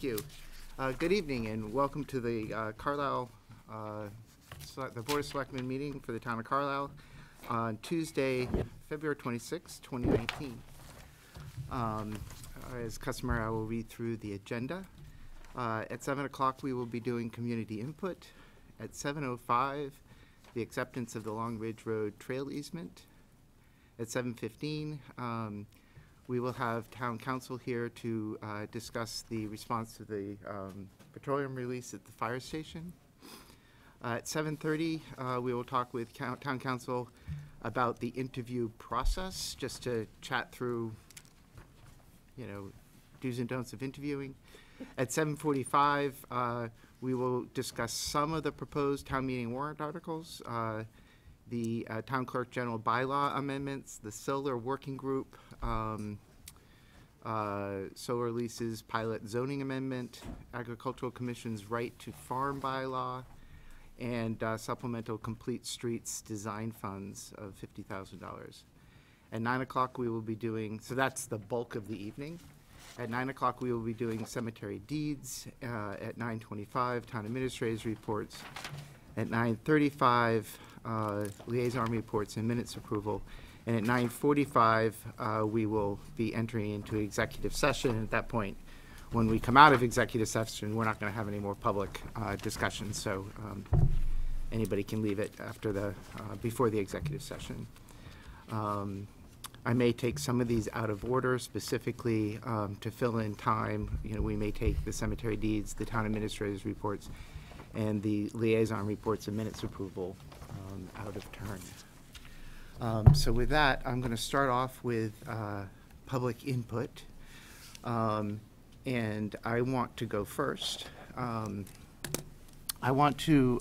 Thank you. Good evening and welcome to the Carlisle, the Board of Selectmen meeting for the town of Carlisle on Tuesday, February 26, 2019. As customary, I will read through the agenda. At 7 o'clock, we will be doing community input. At 7:05, the acceptance of the Long Ridge Road trail easement. At 7:15, we will have town council here to discuss the response to the petroleum release at the fire station. At 7:30, we will talk with town council about the interview process, just to chat through, do's and don'ts of interviewing. At 7:45, we will discuss some of the proposed town meeting warrant articles, the town clerk general bylaw amendments, the solar working group, solar leases pilot zoning amendment, agricultural commission's right to farm bylaw, and supplemental complete streets design funds of $50,000. At 9 o'clock we will be doing, so that's the bulk of the evening. At 9 o'clock we will be doing cemetery deeds. At 9:25 town administrators reports. At 9:35 liaison reports and minutes approval. And at 9:45, we will be entering into executive session. At that point, when we come out of executive session, we're not going to have any more public discussion. So anybody can leave it after before the executive session. I may take some of these out of order, specifically to fill in time. We may take the cemetery deeds, the town administrators reports, and the liaison reports and minutes approval out of turn. So with that, I'm going to start off with public input, and I want to go first. I want to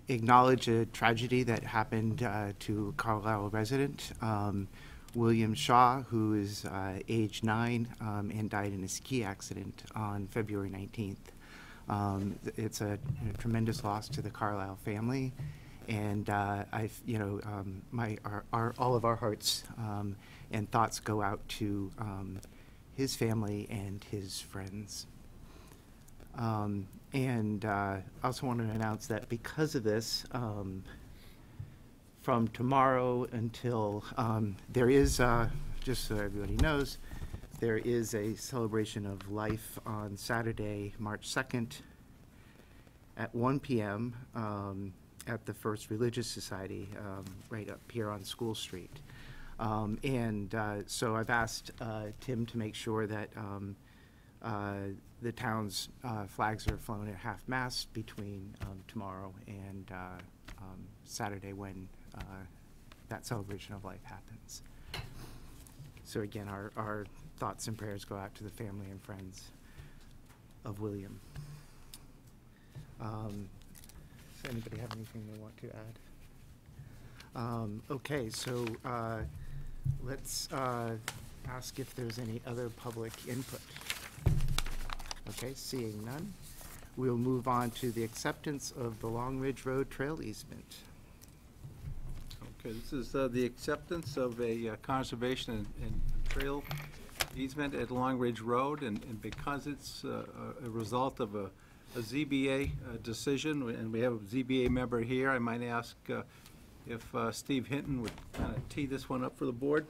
acknowledge a tragedy that happened to a Carlisle resident, William Shaw, who is age 9 and died in a ski accident on February 19th. It's a tremendous loss to the Carlisle family. And all of our hearts and thoughts go out to his family and his friends. And I also want to announce that because of this, from tomorrow until there is, just so everybody knows, there is a celebration of life on Saturday, March 2nd at 1 p.m. At the First Religious Society, right up here on School Street. So I've asked Tim to make sure that the town's flags are flown at half-mast between tomorrow and Saturday when that celebration of life happens. So again, our thoughts and prayers go out to the family and friends of William. Does anybody have anything they want to add? Okay, so let's ask if there's any other public input. Okay, seeing none, we'll move on to the acceptance of the Long Ridge Road trail easement. Okay, this is the acceptance of a conservation and trail easement at Long Ridge Road, and because it's a result of a ZBA decision, and we have a ZBA member here, I might ask if Steve Hinton would kind of tee this one up for the board.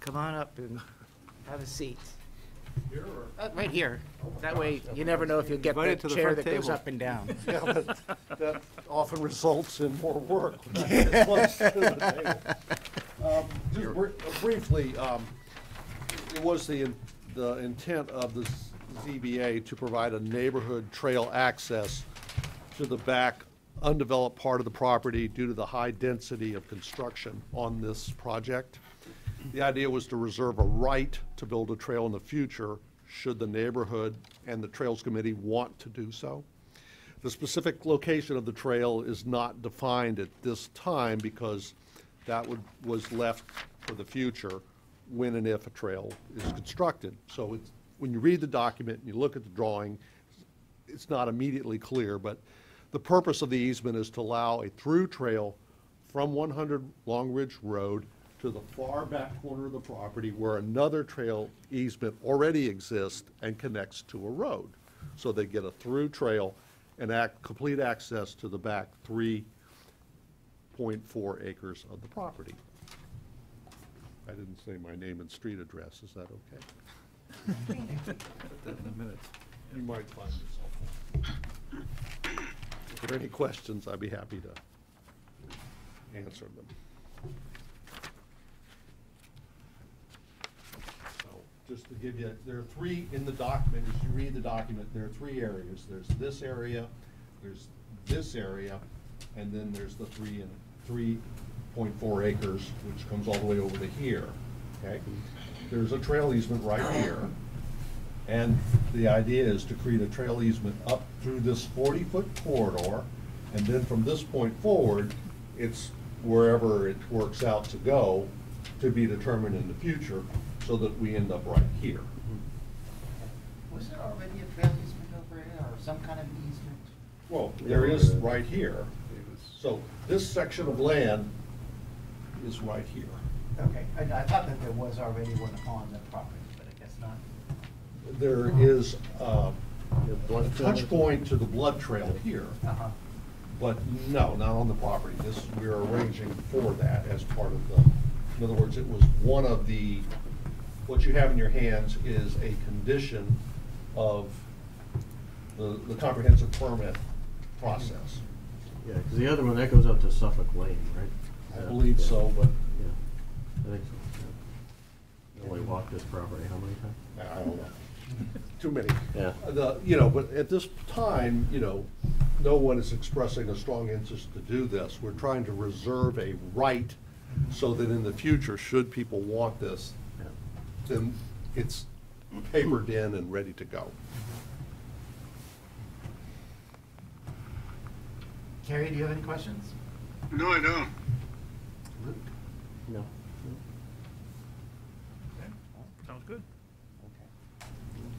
Come on up and have a seat. Here or? Right here. That way you never know if you'll get the chair that goes up and down. Yeah, that often results in more work. Just briefly, it was the intent of the ZBA to provide a neighborhood trail access to the back undeveloped part of the property due to the high density of construction on this project. The idea was to reserve a right to build a trail in the future should the neighborhood and the Trails Committee want to do so. The specific location of the trail is not defined at this time because that was left for the future when and if a trail is constructed. So when you read the document and you look at the drawing, it's not immediately clear, but the purpose of the easement is to allow a through trail from 100 Long Ridge Road to the far back corner of the property where another trail easement already exists and connects to a road. So they get a through trail and complete access to the back 3.4 acres of the property. I didn't say my name and street address, is that okay? Put that in a minute. You might find this helpful. If there are any questions, I'd be happy to answer them. So, just to give you, there are three in the document, as you read the document, there are three areas. There's this area, there's this area, and then there's the 3.4 acres, which comes all the way over to here, okay? There's a trail easement right here. And the idea is to create a trail easement up through this 40-foot corridor, and then from this point forward, it's wherever it works out to go, to be determined in the future, so that we end up right here. Was there already a trail easement over here, or some kind of easement? Well, there is right here. So this section of land is right here. Okay, I thought that there was already one on the property, but I guess not. There is a touch point to the blood trail here. Uh-huh. But no, not on the property. This, we're arranging for that as part of the, in other words, it was one of the, what you have in your hands is a condition of the comprehensive permit process. Yeah, because the other one, that goes up to Suffolk Lane, right? I believe so, but Yeah, I think so. Yeah. You only walked this property how many times? I don't know. Too many. Yeah. But at this time, no one is expressing a strong interest to do this. We're trying to reserve a right so that in the future, should people want this, Yeah. then it's papered in and ready to go. Carrie, do you have any questions? No, I don't. Luke? No. Okay. Sounds good.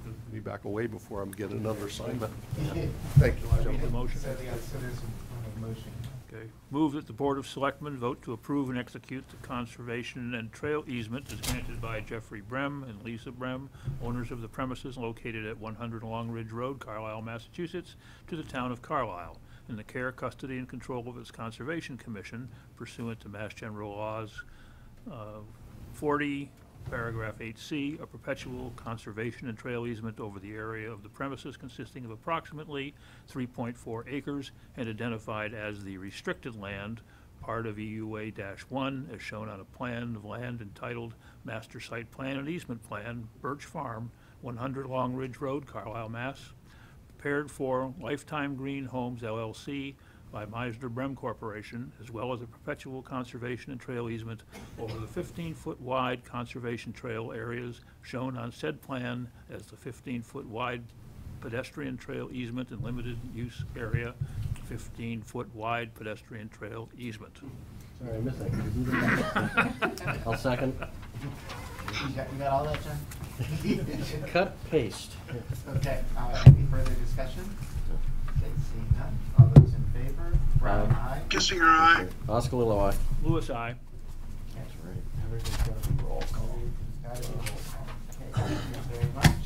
Let me back away before I'm getting another assignment. Okay. Thank you. Jump the motion. So there's a motion. Okay. Move that the Board of Selectmen vote to approve and execute the conservation and trail easement as granted by Jeffrey Brem and Lisa Brem, owners of the premises located at 100 Long Ridge Road, Carlisle, Massachusetts, to the town of Carlisle, in the care, custody, and control of its Conservation Commission pursuant to Mass General Laws 40, Paragraph 8C, a perpetual conservation and trail easement over the area of the premises consisting of approximately 3.4 acres and identified as the restricted land, part of EUA-1, as shown on a plan of land entitled Master Site Plan and Easement Plan, Birch Farm, 100 Long Ridge Road, Carlisle, Mass., prepared for Lifetime Green Homes LLC by Meisner Brem Corporation, as well as a perpetual conservation and trail easement over the 15-foot wide conservation trail areas shown on said plan as the 15-foot wide pedestrian trail easement and limited use area, 15-foot wide pedestrian trail easement. Sorry, I missed that. Could you do that? I'll second. You got all that, John? Cut, paste. Okay, any further discussion? Okay, seeing none, all those in favor? Brown, aye. Kissinger, aye. Oscar Lilo, aye. Lewis, aye. That's right. Everything's got to be roll call. Got it. Okay, thank you very much.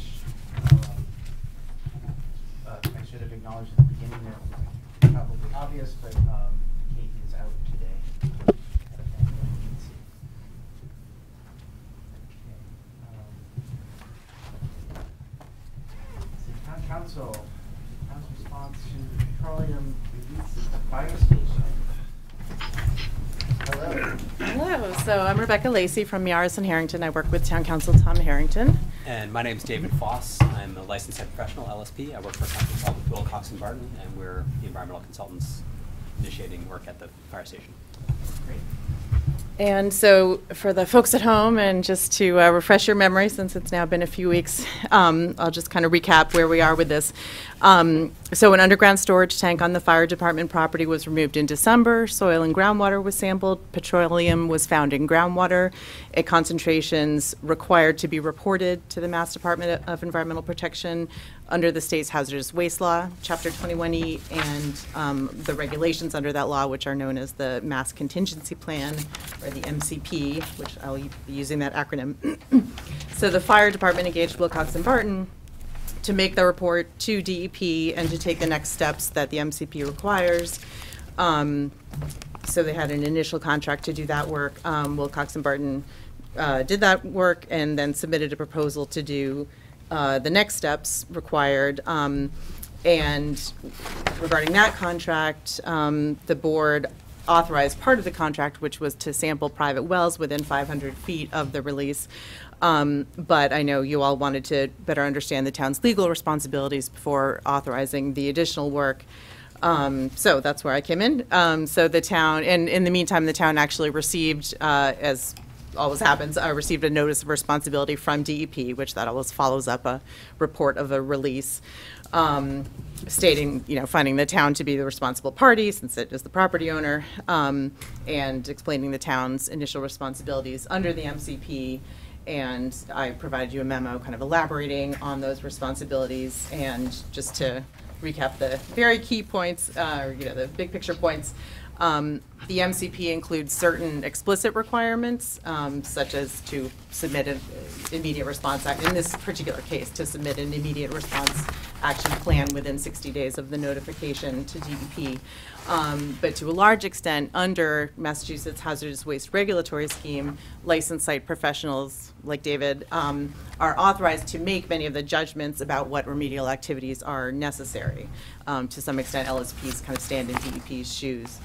I should have acknowledged at the beginning that probably obvious, but Katie is out today. Council, town's response to petroleum release at the fire station. Hello. Hello, so I'm Rebecca Lacey from Yaris and Harrington. I work with Town Council Tom Harrington. And my name's David Foss. I'm a licensed head professional, LSP. I work for a company called Wilcox and Barton, and we're the environmental consultants initiating work at the fire station. Great. And so for the folks at home, and just to refresh your memory, since it's now been a few weeks, I'll just kind of recap where we are with this. So an underground storage tank on the fire department property was removed in December. Soil and groundwater was sampled. Petroleum was found in groundwater at concentrations required to be reported to the Mass Department of Environmental Protection under the state's hazardous waste law, Chapter 21E, and the regulations under that law, which are known as the Mass Contingency Plan or the MCP, which I'll be using that acronym. So the fire department engaged Wilcox and Barton to make the report to DEP and to take the next steps that the MCP requires. So they had an initial contract to do that work. Wilcox and Barton did that work and then submitted a proposal to do the next steps required. And regarding that contract, the board authorized part of the contract, which was to sample private wells within 500 feet of the release. But I know you all wanted to better understand the town's legal responsibilities before authorizing the additional work. So that's where I came in. So the town, and in the meantime, the town actually received, as always happens, received a notice of responsibility from DEP, which that always follows up a report of a release, stating, finding the town to be the responsible party since it is the property owner, and explaining the town's initial responsibilities under the MCP. And I provided you a memo kind of elaborating on those responsibilities. And just to recap the very key points, the big picture points, the MCP includes certain explicit requirements, such as to submit an immediate response act, in this particular case, to submit an immediate response action plan within 60 days of the notification to DEP. But to a large extent, under Massachusetts Hazardous Waste Regulatory Scheme, licensed site professionals like David are authorized to make many of the judgments about what remedial activities are necessary. To some extent, LSPs kind of stand in DEP's shoes.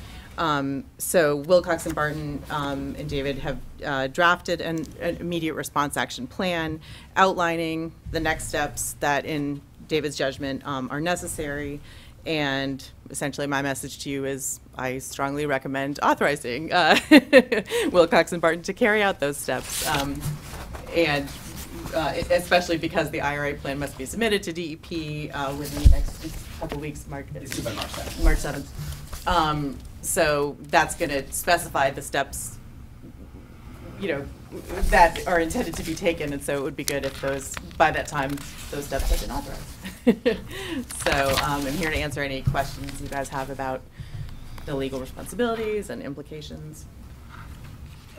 So Wilcox and Barton and David have drafted an immediate response action plan outlining the next steps that, in David's judgment, are necessary. And essentially my message to you is I strongly recommend authorizing Wilcox and Barton to carry out those steps. And especially because the IRA plan must be submitted to DEP within the next couple of weeks, It's due by March 7th. March 7th. So that's going to specify the steps, that are intended to be taken, and so it would be good if by that time, those steps have been authorized. So I'm here to answer any questions you guys have about the legal responsibilities and implications.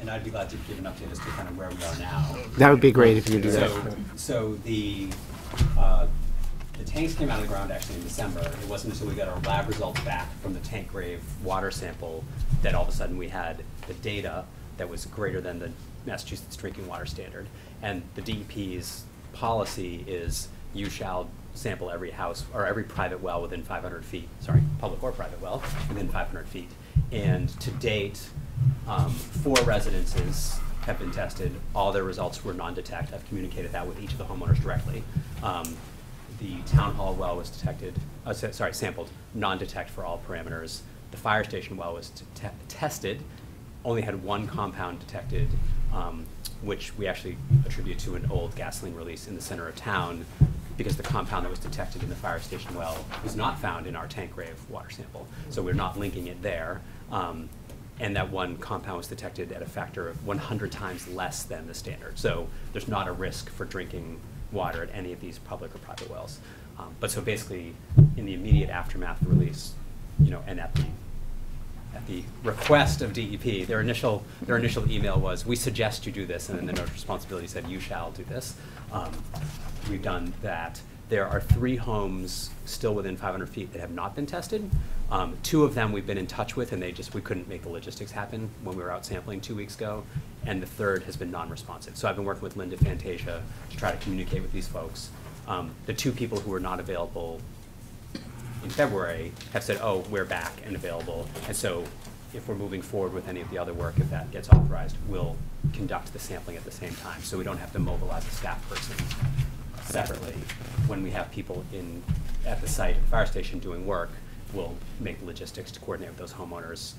And I'd be glad to give an update as to kind of where we are now. That would be great if you could do that. So the tanks came out of the ground actually in December. It wasn't until we got our lab results back from the tank grave water sample that all of a sudden we had the data that was greater than the Massachusetts drinking water standard. And the DEP's policy is you shall sample every house or every private well within 500 feet, sorry, public or private well within 500 feet. And to date, 4 residences have been tested. All their results were non-detect. I've communicated that with each of the homeowners directly. The town hall well was detected, sampled, non-detect for all parameters. The fire station well was tested, only had 1 compound detected, which we actually attribute to an old gasoline release in the center of town, because the compound that was detected in the fire station well was not found in our tank grave water sample. So we're not linking it there. And that 1 compound was detected at a factor of 100 times less than the standard. So there's not a risk for drinking water at any of these public or private wells. But so basically, in the immediate aftermath of the release, and at the request of DEP, their initial email was, we suggest you do this, and then the notice of responsibility said, you shall do this. We've done that. There are 3 homes still within 500 feet that have not been tested. 2 of them we've been in touch with, and we couldn't make the logistics happen when we were out sampling 2 weeks ago. And the 3rd has been non-responsive. So I've been working with Linda Fantasia to try to communicate with these folks. The 2 people who were not available in February have said, oh, we're back and available. And so if we're moving forward with any of the other work, if that gets authorized, we'll conduct the sampling at the same time. So we don't have to mobilize a staff person separately. When we have people at the site at the fire station doing work, we'll make the logistics to coordinate with those homeowners,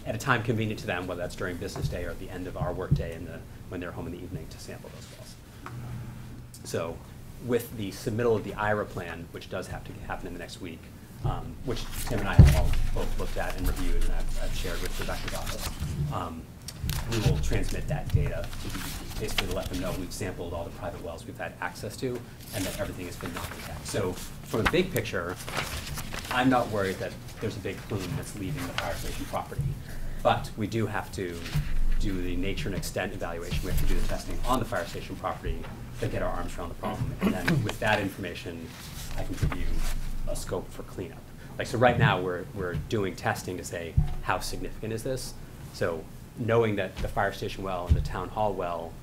at a time convenient to them, whether that's during business day or at the end of our work day when they're home in the evening, to sample those wells. So with the submittal of the IRA plan, which does have to happen in the next week, which Tim and I have all both looked at and reviewed, and I've shared with Rebecca's office, we will transmit that data to DEP. basically to let them know we've sampled all the private wells we've had access to, and that everything has been non-detect. So from a big picture, I'm not worried that there's a big plume that's leaving the fire station property. But we do have to do the nature and extent evaluation. We have to do the testing on the fire station property to get our arms around the problem. And then with that information, I can give you a scope for cleanup. Like, so right now, we're doing testing to say, how significant is this? So knowing that the fire station well and the town hall well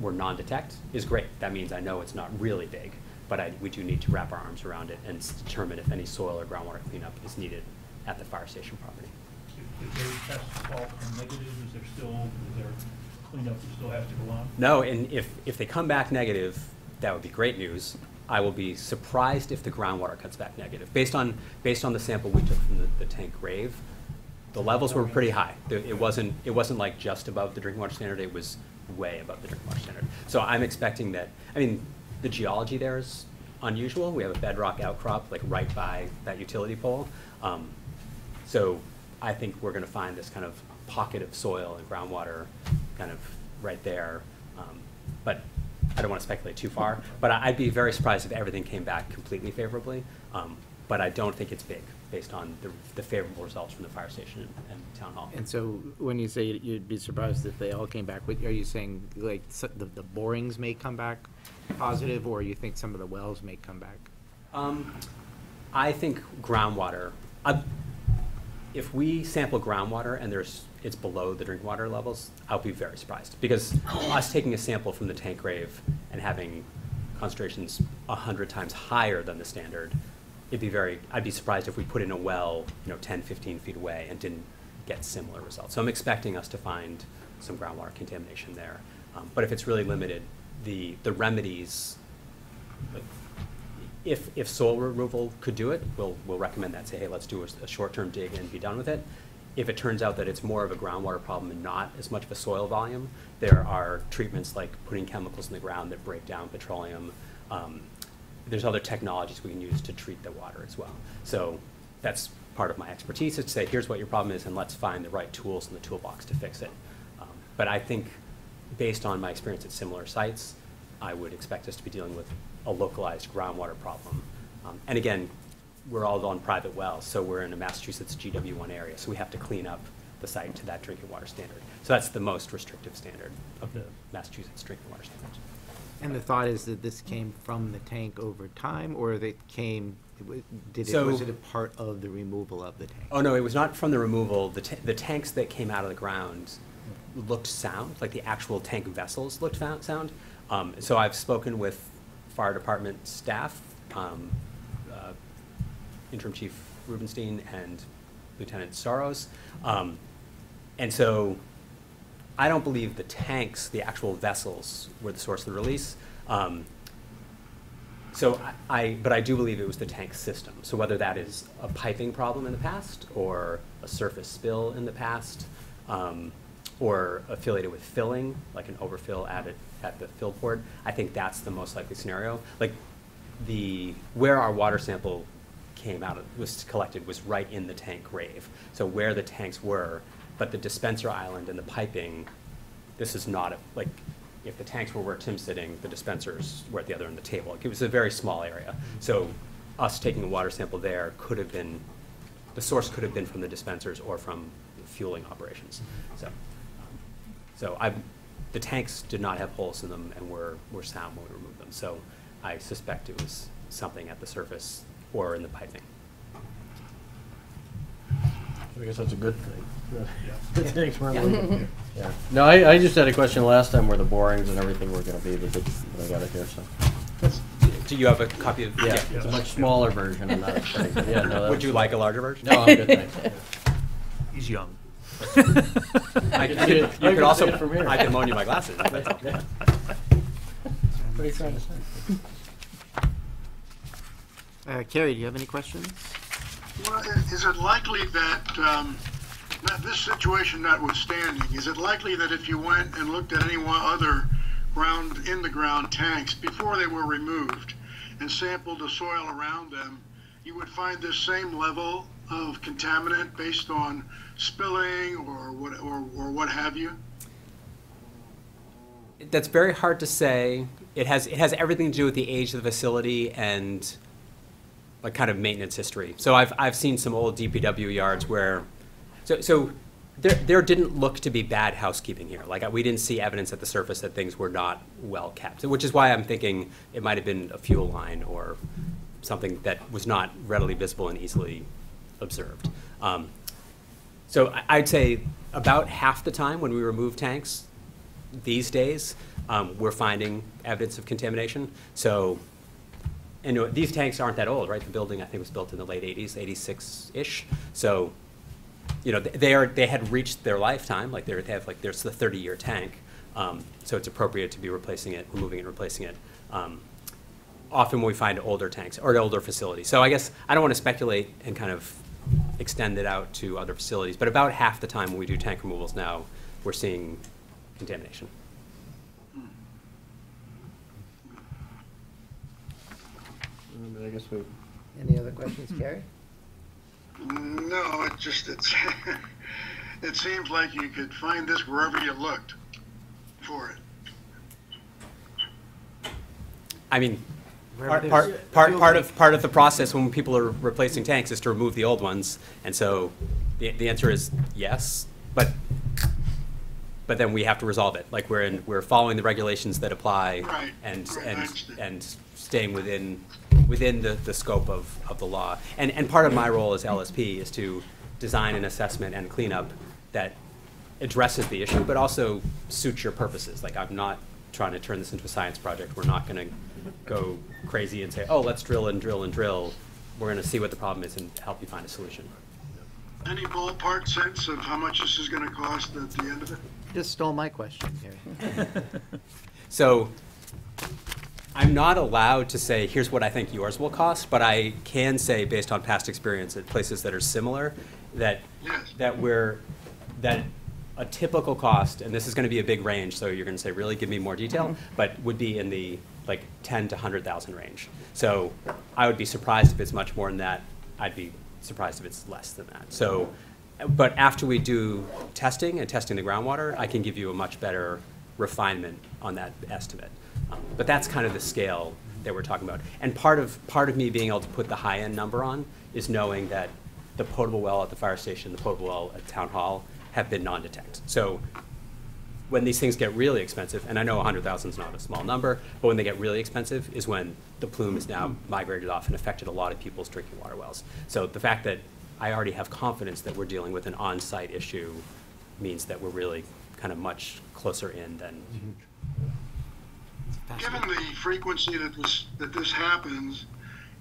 were non-detect is great. That means I know it's not really big, but we do need to wrap our arms around it and determine if any soil or groundwater cleanup is needed at the fire station property. If those tests all come negative, is there cleanup that still has to go on? No, and if they come back negative, that would be great news. I will be surprised if the groundwater cuts back negative. Based on the sample we took from the tank grave, the levels were pretty high. It wasn't like just above the drinking water standard, it was way above the drinking water standard. So I'm expecting that, I mean, the geology there is unusual. We have a bedrock outcrop like right by that utility pole. So I think we're gonna find this kind of pocket of soil and groundwater kind of right there. But I don't want to speculate too far, but I'd be very surprised if everything came back completely favorably. But I don't think it's big, based on the favorable results from the fire station and town hall. And so when you say you'd be surprised if they all came back, are you saying like the borings may come back positive, or you think some of the wells may come back? I think groundwater, if we sample groundwater and it's below the drinking water levels, I'll be very surprised. Because us taking a sample from the tank grave and having concentrations 100 times higher than the standard, I'd be surprised if we put in a well, 10, 15 feet away and didn't get similar results. So I'm expecting us to find some groundwater contamination there. But if it's really limited, the remedies, like, if soil removal could do it, we'll recommend that. Say, hey, let's do a short-term dig and be done with it. If it turns out that it's more of a groundwater problem and not as much of a soil volume, there are treatments like putting chemicals in the ground that break down petroleum. There's other technologies we can use to treat the water as well. So that's part of my expertise, is to say, here's what your problem is, and let's find the right tools in the toolbox to fix it. But I think, based on my experience at similar sites, I would expect us to be dealing with a localized groundwater problem. And again, we're all on private wells, so we're in a Massachusetts GW1 area, so we have to clean up the site to that drinking water standard. So that's the most restrictive standard of the Massachusetts drinking water standards. And the thought is that this came from the tank over time, or was it a part of the removal of the tank? Oh no, it was not from the removal. The tanks that came out of the ground looked sound, like the actual tank vessels looked sound. So I've spoken with fire department staff, Interim Chief Rubenstein and Lieutenant Saros. And so I don't believe the tanks, the actual vessels, were the source of the release. But I do believe it was the tank system. So whether that is a piping problem in the past, or a surface spill in the past, or affiliated with filling, like an overfill at the fill port, I think that's the most likely scenario. Like, where our water sample was collected was right in the tank grave. So where the tanks were, but the dispenser island and the piping, this is not like, if the tanks were where Tim's sitting, the dispensers were at the other end of the table. Like, it was a very small area. So us taking a water sample there could have been, the source could have been from the dispensers or from fueling operations. So the tanks did not have holes in them and were sound when we removed them. So I suspect it was something at the surface or in the piping. I guess that's a good thing. The tanks weren't leaking. Yeah. No, I just had a question last time where the borings and everything were going to be, but I got it here, so. Do you have a copy of? Yeah, it's a much smaller version. And not yeah, no, would you like a larger version? No, I'm good, thanks. He's young. You could also, see it from here. I can loan you my glasses. That's okay. What are you trying to say? Carrie, do you have any questions? Well, is it likely that, this situation notwithstanding, is it likely that if you went and looked at any other in-the-ground tanks before they were removed and sampled the soil around them, you would find this same level of contaminant based on spilling or what have you? That's very hard to say. It has everything to do with the age of the facility and like kind of maintenance history. So I've seen some old DPW yards where, so there didn't look to be bad housekeeping here. Like we didn't see evidence at the surface that things were not well kept, which is why I'm thinking it might have been a fuel line or something that was not readily visible and easily observed. So I'd say about half the time when we remove tanks these days, we're finding evidence of contamination. So, and these tanks aren't that old, right? The building, I think, was built in the late 80s, 86-ish. So, they had reached their lifetime. Like they have like there's the 30-year tank. So it's appropriate to be replacing it, removing it, replacing it. Often when we find older tanks or older facilities. So I guess I don't want to speculate and kind of extend it out to other facilities, but about half the time when we do tank removals now, we're seeing contamination. I guess we. Any other questions, Gary? No, it seems like you could find this wherever you looked for it. I mean, part of the process when people are replacing tanks is to remove the old ones, and so the answer is yes, but then we have to resolve it. Like we're following the regulations that apply, Right. and staying within the scope of the law. And part of my role as LSP is to design an assessment and cleanup that addresses the issue, but also suits your purposes. Like I'm not trying to turn this into a science project. We're not going to go crazy and say, oh, let's drill and drill and drill. We're going to see what the problem is and help you find a solution. Any ballpark sense of how much this is going to cost at the end of it? Just stole my question, Gary. So I'm not allowed to say, here's what I think yours will cost, but I can say, based on past experience at places that are similar, that Yes. that a typical cost, and this is going to be a big range, so you're going to say, really, give me more detail, but would be in the like 10 to 100,000 range. So I would be surprised if it's much more than that. I'd be surprised if it's less than that. So, but after we do testing and testing the groundwater, I can give you a much better refinement on that estimate. But that's kind of the scale that we're talking about. And part of me being able to put the high-end number on is knowing that the potable well at the fire station, the potable well at town hall have been non-detect. So when these things get really expensive, and I know 100,000 is not a small number, but when they get really expensive is when the plume is now migrated off and affected a lot of people's drinking water wells. So the fact that I already have confidence that we're dealing with an on-site issue means that we're really kind of much closer in than. Given the frequency that this happens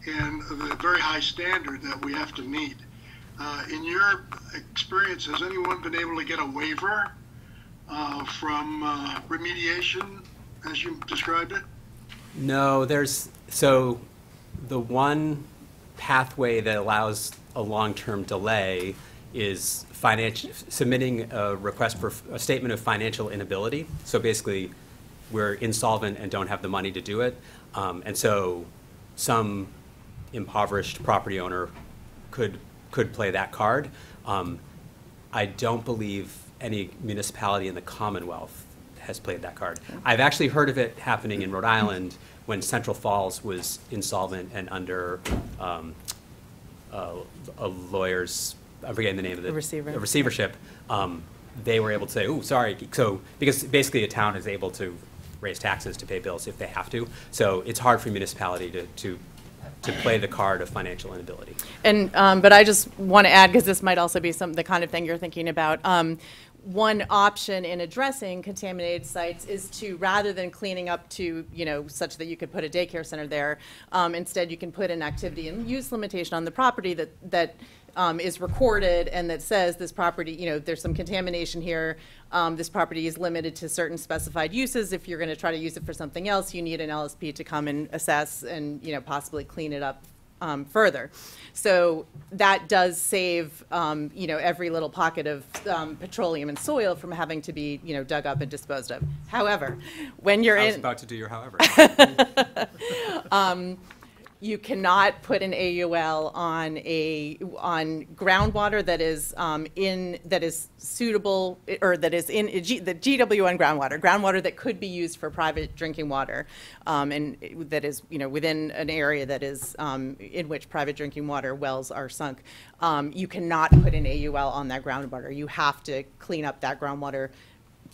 and the very high standard that we have to meet, in your experience, has anyone been able to get a waiver from remediation, as you described it? No, so the one pathway that allows a long-term delay is submitting a request for a statement of financial inability. So basically, we're insolvent and don't have the money to do it. And so some impoverished property owner could play that card. I don't believe any municipality in the Commonwealth has played that card. I've actually heard of it happening in Rhode Island when Central Falls was insolvent and under a lawyer's, I'm forgetting the name of it. Receiver. A receivership. They were able to say, "Oh, sorry." So because basically a town is able to raise taxes to pay bills if they have to. So it's hard for a municipality to play the card of financial inability. And, but I just want to add, because this might also be the kind of thing you're thinking about. One option in addressing contaminated sites is to, rather than cleaning up to, such that you could put a daycare center there, instead you can put an activity and use limitation on the property that is recorded and that says this property, there's some contamination here. This property is limited to certain specified uses. If you're going to try to use it for something else, you need an LSP to come and assess and, possibly clean it up further. So that does save, every little pocket of petroleum and soil from having to be, dug up and disposed of. However, when you're I was about to do your however. You cannot put an AUL on groundwater that is suitable, or that is in the GWN groundwater that could be used for private drinking water, and that is, within an area that is in which private drinking water wells are sunk. You cannot put an AUL on that groundwater. You have to clean up that groundwater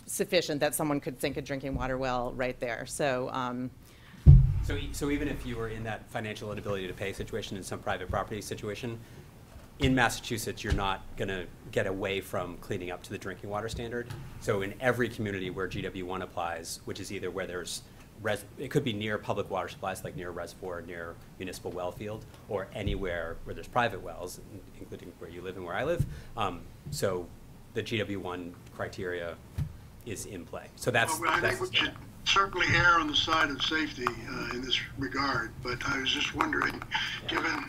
sufficient that someone could sink a drinking water well right there. So even if you were in that financial inability to pay situation in some private property situation, in Massachusetts, you're not going to get away from cleaning up to the drinking water standard. So in every community where GW1 applies, which is either where there's, it could be near public water supplies, like near a reservoir, near municipal well field, or anywhere where there's private wells, including where you live and where I live. So the GW1 criteria is in play. So that's, well, I think we should certainly err on the side of safety in this regard, but I was just wondering, given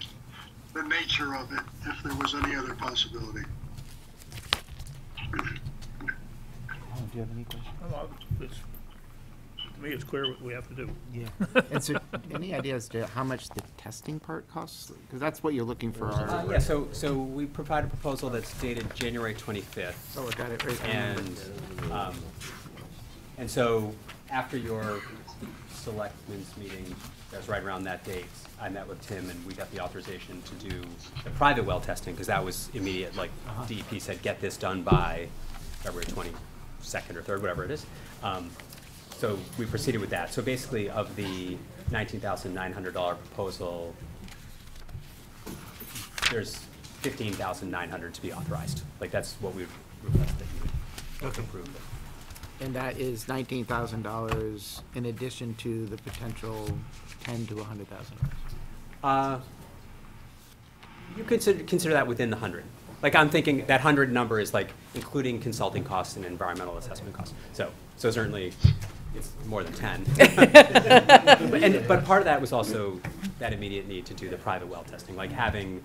the nature of it, if there was any other possibility. Do you have any questions? Well, to me, it's clear what we have to do. Yeah. And so, any idea as to how much the testing part costs? Because that's what you're looking for. Yeah, so we provide a proposal that's dated January 25th. Oh, I got it right. And so after your selectmen's meeting, that was right around that date, I met with Tim and we got the authorization to do the private well testing, because that was immediate, like DEP said, get this done by February 22nd or 3rd, whatever it is. So we proceeded with that. So basically, of the $19,900 proposal, there's $15,900 to be authorized. Like, that's what we requested that you would approve. And that is $19,000 in addition to the potential $10,000 to $100,000. You consider that within the 100. Like, I'm thinking that 100 number is like including consulting costs and environmental assessment costs. So certainly it's more than 10. but part of that was also that immediate need to do the private well testing, like having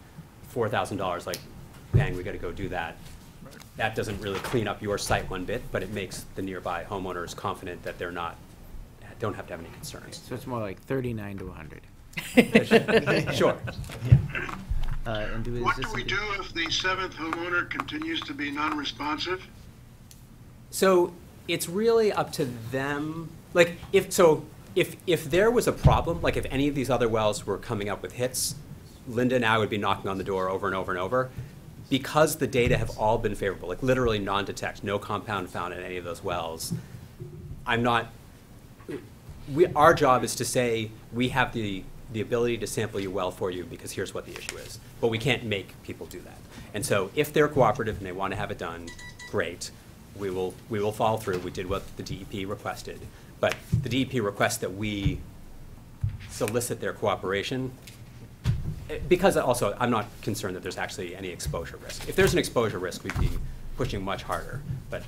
$4,000, like, bang, we got to go do that. That doesn't really clean up your site one bit, but it makes the nearby homeowners confident that don't have to have any concerns. So it's more like 39 to 100. Sure. And What do we do if the 7th homeowner continues to be non-responsive? So it's really up to them. Like, if there was a problem, like if any of these other wells were coming up with hits, Linda and I would be knocking on the door over and over and over. Because the data have all been favorable, like literally non-detect, no compound found in any of those wells, our job is to say we have the ability to sample your well for you because here's what the issue is. But we can't make people do that. And so if they're cooperative and they want to have it done, great. We will follow through. We did what the DEP requested. But the DEP requests that we solicit their cooperation, because also I'm not concerned that there's actually any exposure risk. If there's an exposure risk, we'd be pushing much harder, but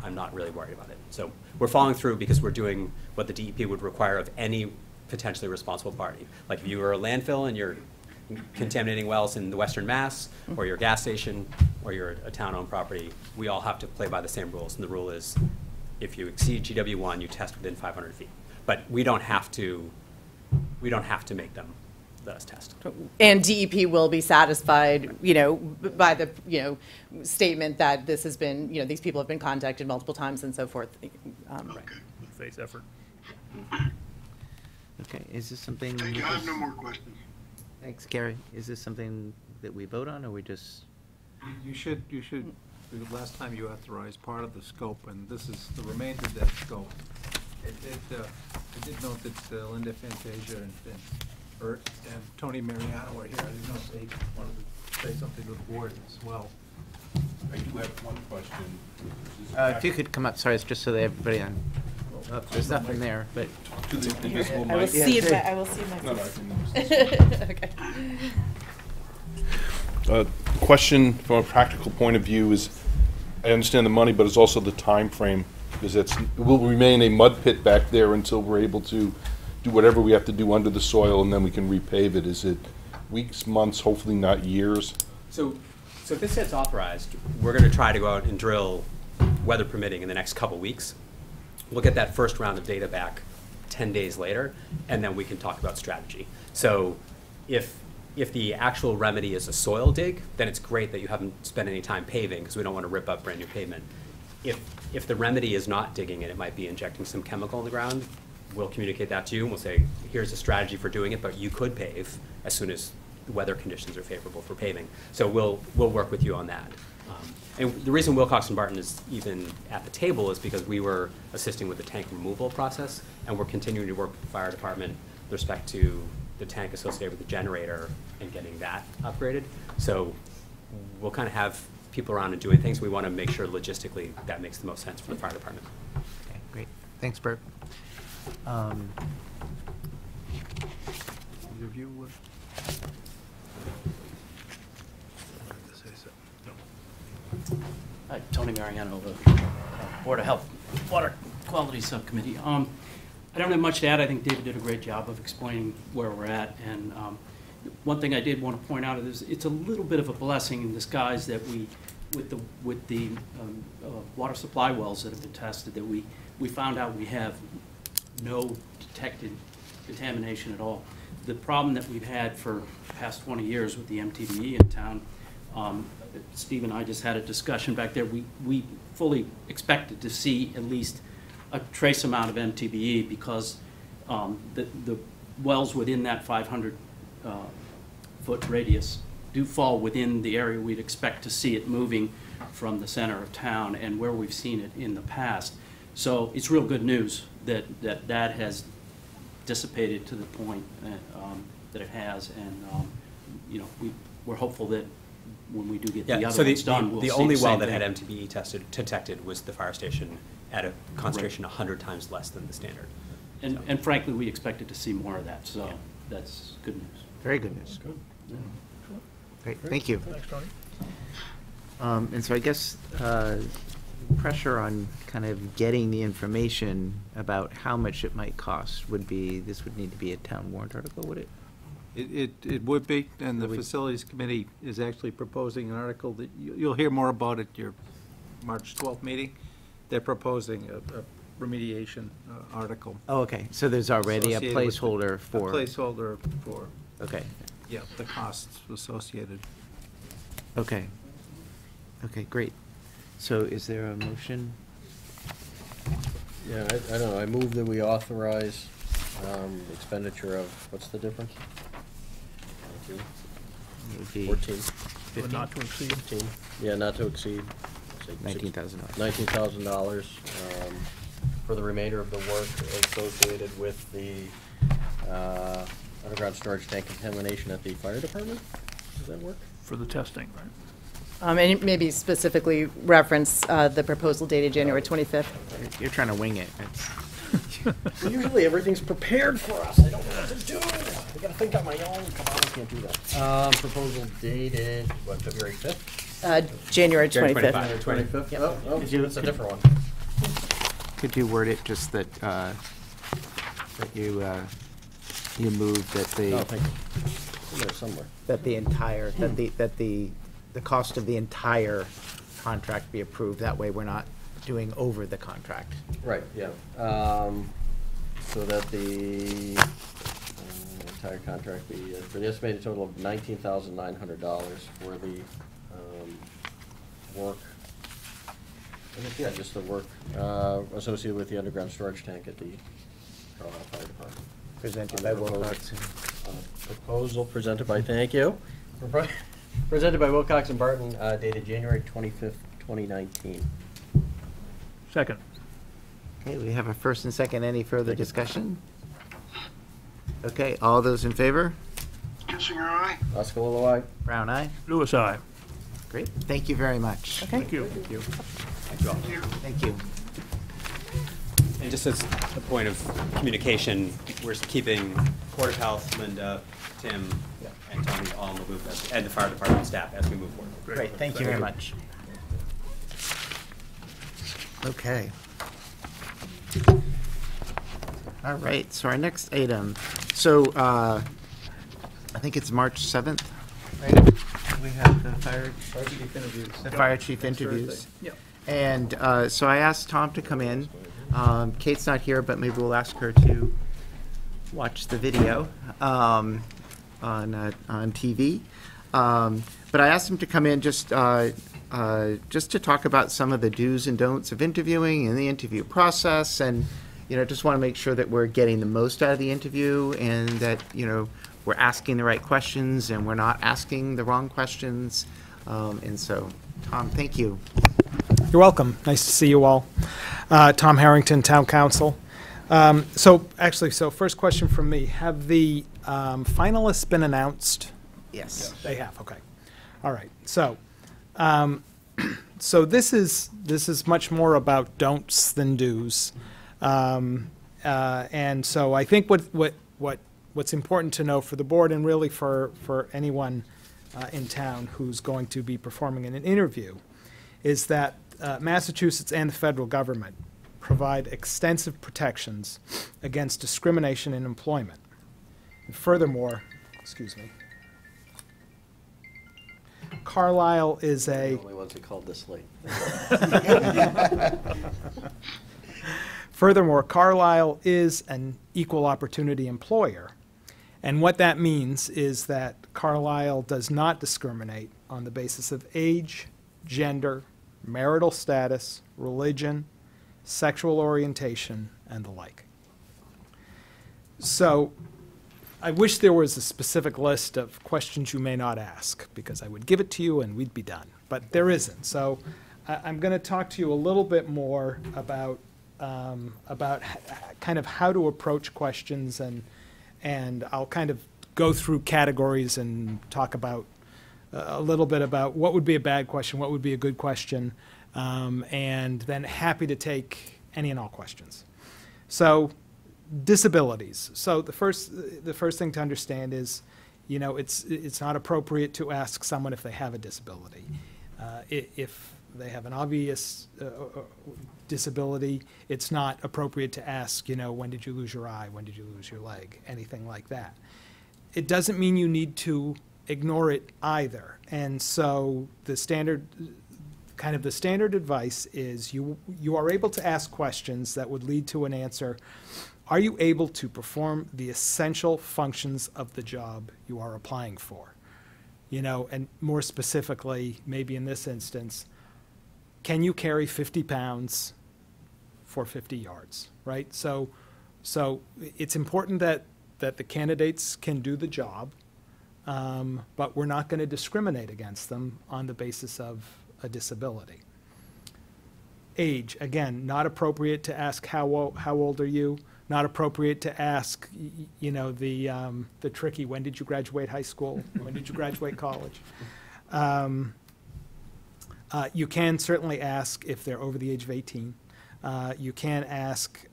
I'm not really worried about it. So we're following through because we're doing what the DEP would require of any potentially responsible party. Like if you were a landfill and you're contaminating wells in the Western Mass, or your gas station, or you're a town-owned property, we all have to play by the same rules. And the rule is, if you exceed GW1, you test within 500 feet. But we don't have to make them let us test. And DEP will be satisfied, by the, statement that this has been, these people have been contacted multiple times and so forth. Okay. Good faith effort. Okay, is this something? Thank you. I have no more questions. Thanks, Gary. Is this something that we vote on, or we just? You should, last time you authorized part of the scope, and this is the remainder of that scope. I did note that Linda Fantasia and Tony Mariano were here. I didn't know if they wanted to say something to the board as well. I do have one question. If you could come up, sorry, it's just so that everybody on. Oh, there's nothing there, but. To the invisible I will mic. see it. I will see my. No, I can Okay. Question from a practical point of view is, I understand the money, but it's also the time frame, because it will remain a mud pit back there until we're able to do whatever we have to do under the soil, and then we can repave it. Is it weeks, months, hopefully not years? So if this gets authorized, we're going to try to go out and drill, weather permitting, in the next couple weeks. We'll get that first round of data back 10 days later, and then we can talk about strategy. So if the actual remedy is a soil dig, then it's great that you haven't spent any time paving, because we don't want to rip up brand new pavement. If the remedy is not digging and it might be injecting some chemical in the ground, we'll communicate that to you, and we'll say, here's a strategy for doing it, but you could pave as soon as the weather conditions are favorable for paving. So we'll work with you on that. And the reason Wilcox and Barton is even at the table is because we were assisting with the tank removal process, and we're continuing to work with the fire department with respect to the tank associated with the generator and getting that upgraded. So we'll kind of have people around and doing things. We want to make sure logistically that makes the most sense for the fire department. Okay, great. Thanks, Bert. Review. Hi, Tony Mariano, the Board of Health Water Quality Subcommittee. I don't have much to add. I think David did a great job of explaining where we're at. And one thing I did want to point out is it's a little bit of a blessing in disguise that we, with the water supply wells that have been tested, that we found out we have no detected contamination at all. The problem that we've had for the past 20 years with the MTBE in town, Steve and I just had a discussion back there. We fully expected to see at least a trace amount of MTBE because the wells within that 500 foot radius do fall within the area we'd expect to see it moving from the center of town and where we've seen it in the past. So it's real good news that has dissipated to the point that it has, and you know, we're hopeful that when we do get the other ones done, we'll see the only well same that thing. had MTBE detected was the fire station at a concentration 100 times less than the standard. And frankly, we expected to see more of that, so that's good news. Very good news. Good. Yeah. Great, thank you. Thanks, Tony. And so I guess pressure on kind of getting the information about how much it might cost would be, this would need to be a town warrant article, would it? It would be, and the Facilities Committee is actually proposing an article that you'll hear more about at your March 12th meeting. They're proposing a remediation article. Oh, okay, so there's already a associated with placeholder for. A placeholder for, Okay, yeah, the costs associated. okay. Okay, great. So is there a motion? Yeah, I don't know, I move that we authorize expenditure of, what's the difference? It would be 14, Or not to exceed. 15, yeah, not to exceed. say $19,000. $19,000 for the remainder of the work associated with the underground storage tank contamination at the fire department? Does that work? For the testing, right? And maybe specifically reference the proposal dated January 25th. You're trying to wing it. Usually everything's prepared for us. I don't know what to do. I gotta think on my own. Come on, I can't do that. Proposal dated, what, February 5th? January 25th. January 25th? Yep. Oh, that's a different one. Could you word it just that, that you move that Oh, the, thank you. In there somewhere. that the entire, that the cost of the entire contract be approved? That way we're not doing over the contract. Right, yeah. So that the entire contract be, for the estimated total of $19,900 for the work, I guess, yeah, just the work associated with the underground storage tank at the Carlisle Fire Department. Presented by Wilcox. Proposal presented by, thank you. Presented by Wilcox and Barton, dated January 25th, 2019. Second. Okay, we have a first and second. Any further discussion? Okay, all those in favor? Kissinger, aye? Oscar aye. Brown eye. Lewis, aye. Great, thank you very much. Okay. Thank you. Thank you. Thank you. And just as a point of communication, we're keeping Board of Health, Linda, Tim, and Tony all in the loop, and the fire department staff as we move forward. Great, thank you very much. Okay. All right, so our next item, so I think it's March 7th, right? We have the fire Chief interviews. the fire chief Next interviews. Thursday. Yep. And so I asked Tom to come in. Kate's not here, but maybe we'll ask her to watch the video. on TV. But I asked him to come in just to talk about some of the do's and don'ts of interviewing and the interview process, and just want to make sure that we're getting the most out of the interview, and that we're asking the right questions and we're not asking the wrong questions. And so, Tom, thank you. You're welcome. Nice to see you all. Tom Harrington, Town Council. So first question from me. Have the finalists been announced? Yes. They have, okay. All right. So, so this is much more about don'ts than do's. And so I think what's important to know for the board, and really for anyone in town who's going to be performing in an interview, is that Massachusetts and the federal government provide extensive protections against discrimination in employment. And furthermore, excuse me, Carlisle is a... The only ones who called this late. Furthermore, Carlisle is an equal opportunity employer. And what that means is that Carlisle does not discriminate on the basis of age, gender, marital status, religion, sexual orientation, and the like. So I wish there was a specific list of questions you may not ask, because I would give it to you and we'd be done. But there isn't. So I'm going to talk to you a little bit more about kind of how to approach questions, and I'll kind of go through categories and talk about a little bit about what would be a bad question, what would be a good question, and then happy to take any and all questions. So disabilities. So the first thing to understand is, it's not appropriate to ask someone if they have a disability. If they have an obvious disability, it's not appropriate to ask, when did you lose your eye, when did you lose your leg, anything like that. It doesn't mean you need to ignore it either. And so the standard advice is you are able to ask questions that would lead to an answer. Are you able to perform the essential functions of the job you are applying for? And more specifically, maybe in this instance, can you carry 50 pounds for 50 yards, right? So it's important that the candidates can do the job, but we're not going to discriminate against them on the basis of a disability. Age, again, not appropriate to ask how old are you, not appropriate to ask, the tricky, when did you graduate high school, when did you graduate college? You can certainly ask if they're over the age of 18. You can ask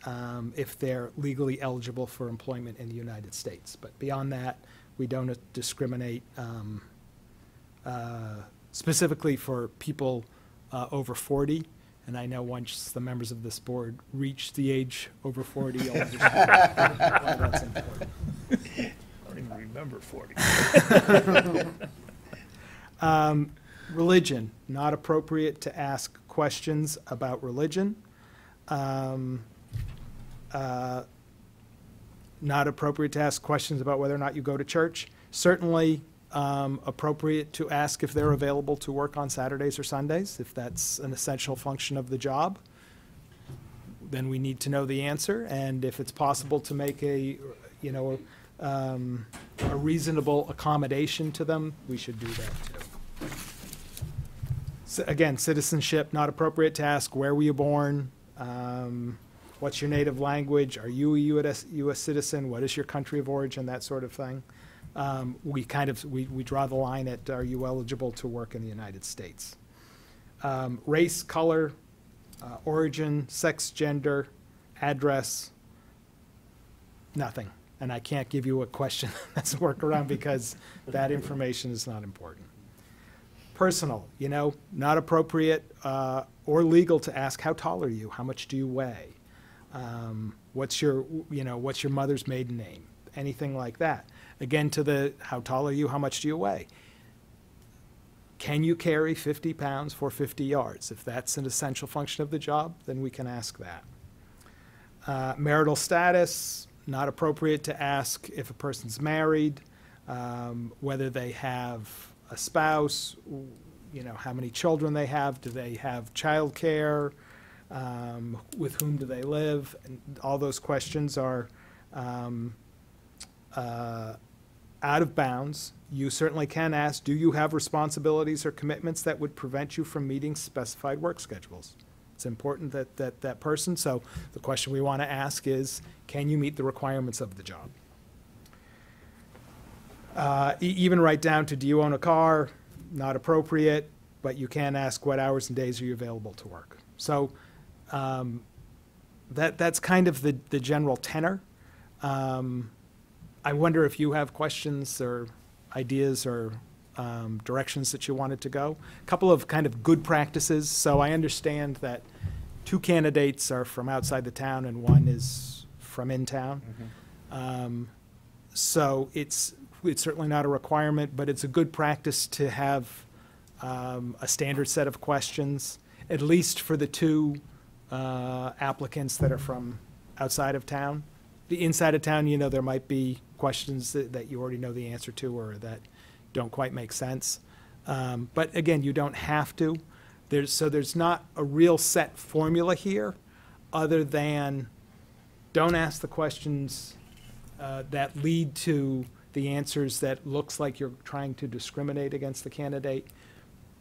if they're legally eligible for employment in the United States. But beyond that, we don't discriminate specifically for people over 40. And I know once the members of this board reach the age over 40, you'll understand why that's important. I don't even remember 40. Religion, not appropriate to ask questions about religion. Not appropriate to ask questions about whether or not you go to church. Certainly appropriate to ask if they're available to work on Saturdays or Sundays, if that's an essential function of the job. Then we need to know the answer, and if it's possible to make a reasonable accommodation to them, we should do that too. So again, citizenship, not appropriate to ask where were you born, what's your native language, are you a U.S. citizen, what is your country of origin, that sort of thing. We draw the line at, are you eligible to work in the United States? Race, color, origin, sex, gender, address, nothing. And I can't give you a question that's a workaround because that information is not important. Personal, not appropriate or legal to ask how tall are you, how much do you weigh, what's your mother's maiden name, anything like that. Again, to the how tall are you, how much do you weigh? Can you carry 50 pounds for 50 yards? If that's an essential function of the job, then we can ask that. Marital status, not appropriate to ask if a person's married, whether they have a spouse, you know, how many children they have, do they have childcare, with whom do they live, and all those questions are out of bounds. You certainly can ask, do you have responsibilities or commitments that would prevent you from meeting specified work schedules? It's important that person, so the question we want to ask is, can you meet the requirements of the job? Even right down to, do you own a car? Not appropriate, but you can ask, what hours and days are you available to work? So that's kind of the general tenor. I wonder if you have questions or ideas or directions that you wanted to go. A couple of kind of good practices. So I understand that 2 candidates are from outside the town and 1 is from in town. So it's certainly not a requirement, but it's a good practice to have a standard set of questions, at least for the 2 applicants that are from outside of town. The inside of town, you know, there might be questions that you already know the answer to or that don't quite make sense. But again, you don't have to. There's not a real set formula here other than don't ask the questions that lead to the answers that looks like you're trying to discriminate against the candidate.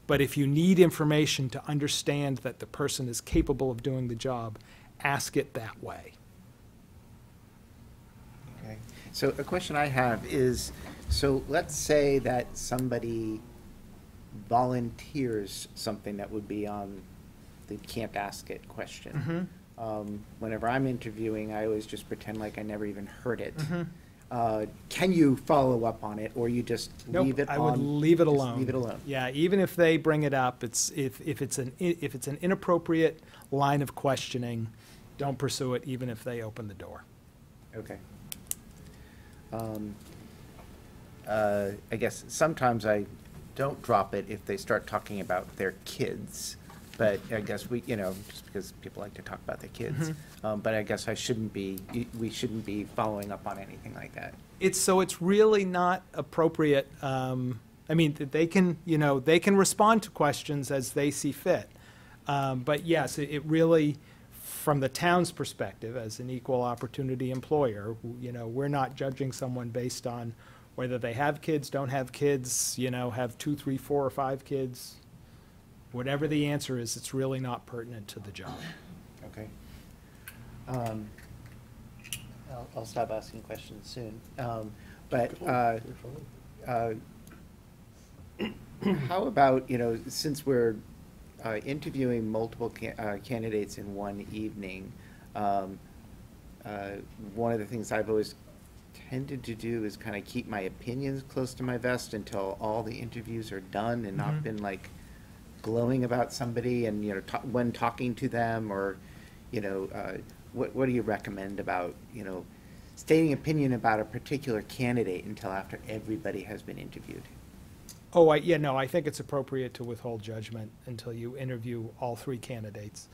But if you need information to understand that the person is capable of doing the job, ask it that way. Okay. So a question I have is, so let's say that somebody volunteers something that would be on the can't ask it question. Whenever I'm interviewing, I always just pretend like I never even heard it. Can you follow up on it, or you just leave it on? I would leave it alone. Leave it alone. Yeah, even if they bring it up, if it's an inappropriate line of questioning, don't pursue it, even if they open the door. Okay. I guess sometimes I don't drop it if they start talking about their kids, but I guess we, you know, just because people like to talk about their kids. But I guess we shouldn't be following up on anything like that. It's really not appropriate. I mean, they can respond to questions as they see fit. But yes, it really, from the town's perspective, as an equal opportunity employer, you know, we're not judging someone based on whether they have kids, don't have kids, you know, have 2, 3, 4, or 5 kids. Whatever the answer is, it's really not pertinent to the job. Okay. I'll stop asking questions soon. How about, you know, since we're interviewing multiple candidates in one evening, one of the things I've always tended to do is kind of keep my opinions close to my vest until all the interviews are done and not been like glowing about somebody and, you know, when talking to them, or, you know, what do you recommend about, you know, stating opinion about a particular candidate until after everybody has been interviewed? Oh, I think it's appropriate to withhold judgment until you interview all 3 candidates.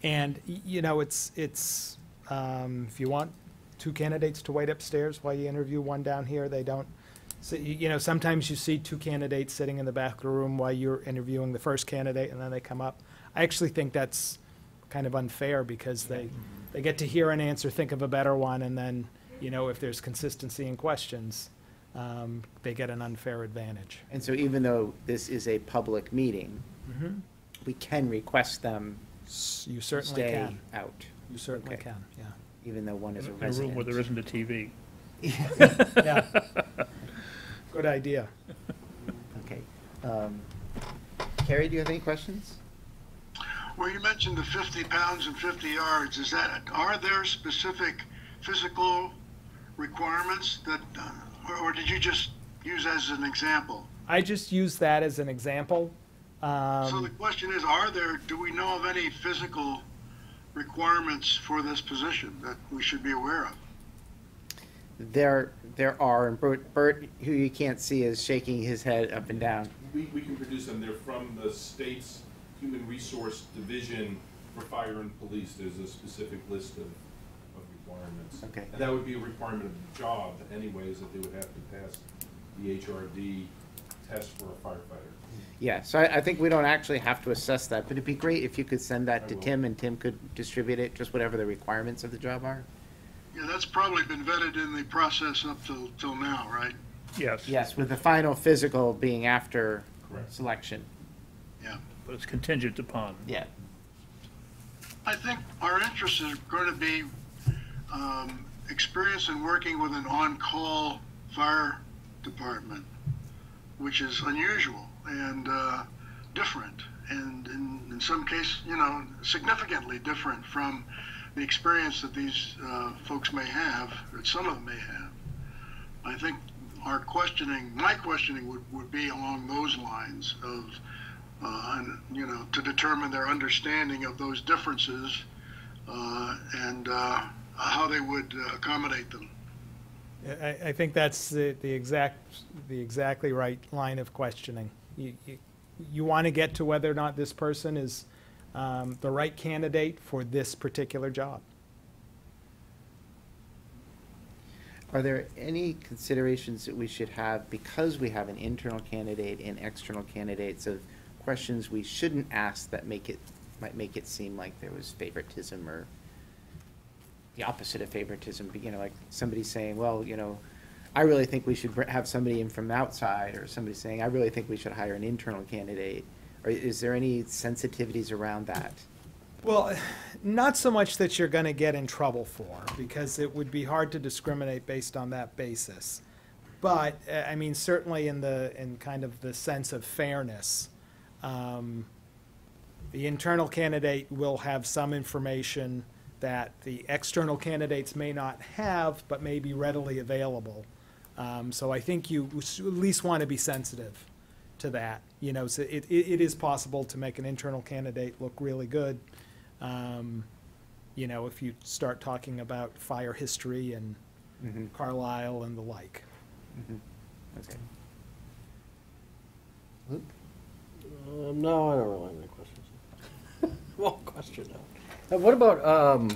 And, you know, it's if you want 2 candidates to wait upstairs while you interview one down here, they don't. So, you know, sometimes you see 2 candidates sitting in the back of the room while you're interviewing the first candidate, and then they come up. I actually think that's kind of unfair because they get to hear an answer, think of a better one, and then, you know, if there's consistency in questions, they get an unfair advantage. And so even though this is a public meeting, we can request them You certainly stay can. out, You certainly Okay. can, yeah. even though one is a In a resident. room where there isn't a TV. Yeah. Good idea. Okay. Carrie, do you have any questions? Well, you mentioned the 50 pounds and 50 yards. Are there specific physical requirements that, or did you just use as an example? I just use that as an example. So the question is, do we know of any physical requirements for this position that we should be aware of? There are, and Bert, who you can't see, is shaking his head up and down. We can produce them. They're from the state's Human Resource Division for Fire and Police. There's a specific list of requirements. Okay. And that would be a requirement of the job anyways, that they would have to pass the HRD test for a firefighter. Yeah, so I think we don't actually have to assess that, but it'd be great if you could send that I to will. Tim, and Tim could distribute it, just whatever the requirements of the job are. Yeah, that's probably been vetted in the process up till now, right? Yes. Yes, with the final physical being after Correct. selection. Yeah. But it's contingent upon. Yeah. I think our interest is going to be experience in working with an on-call fire department, which is unusual and different, and in some cases, significantly different from the experience that these folks may have, that some of them may have. I think my questioning would be along those lines of, to determine their understanding of those differences and how they would accommodate them. I think that's the exactly right line of questioning. You want to get to whether or not this person is the right candidate for this particular job. Are there any considerations that we should have, because we have an internal candidate and external candidates, of questions we shouldn't ask that might make it seem like there was favoritism, or the opposite of favoritism? Like somebody saying, well, I really think we should have somebody in from outside, or somebody saying, I really think we should hire an internal candidate. Or is there any sensitivities around that? Well, not so much that you're going to get in trouble for, because it would be hard to discriminate based on that basis. But I mean, certainly in kind of the sense of fairness, the internal candidate will have some information that the external candidates may not have, but may be readily available. So I think you at least want to be sensitive to that. So it is possible to make an internal candidate look really good. If you start talking about fire history and Carlisle and the like. Okay. No, I don't really have any questions. Well, question now. What about,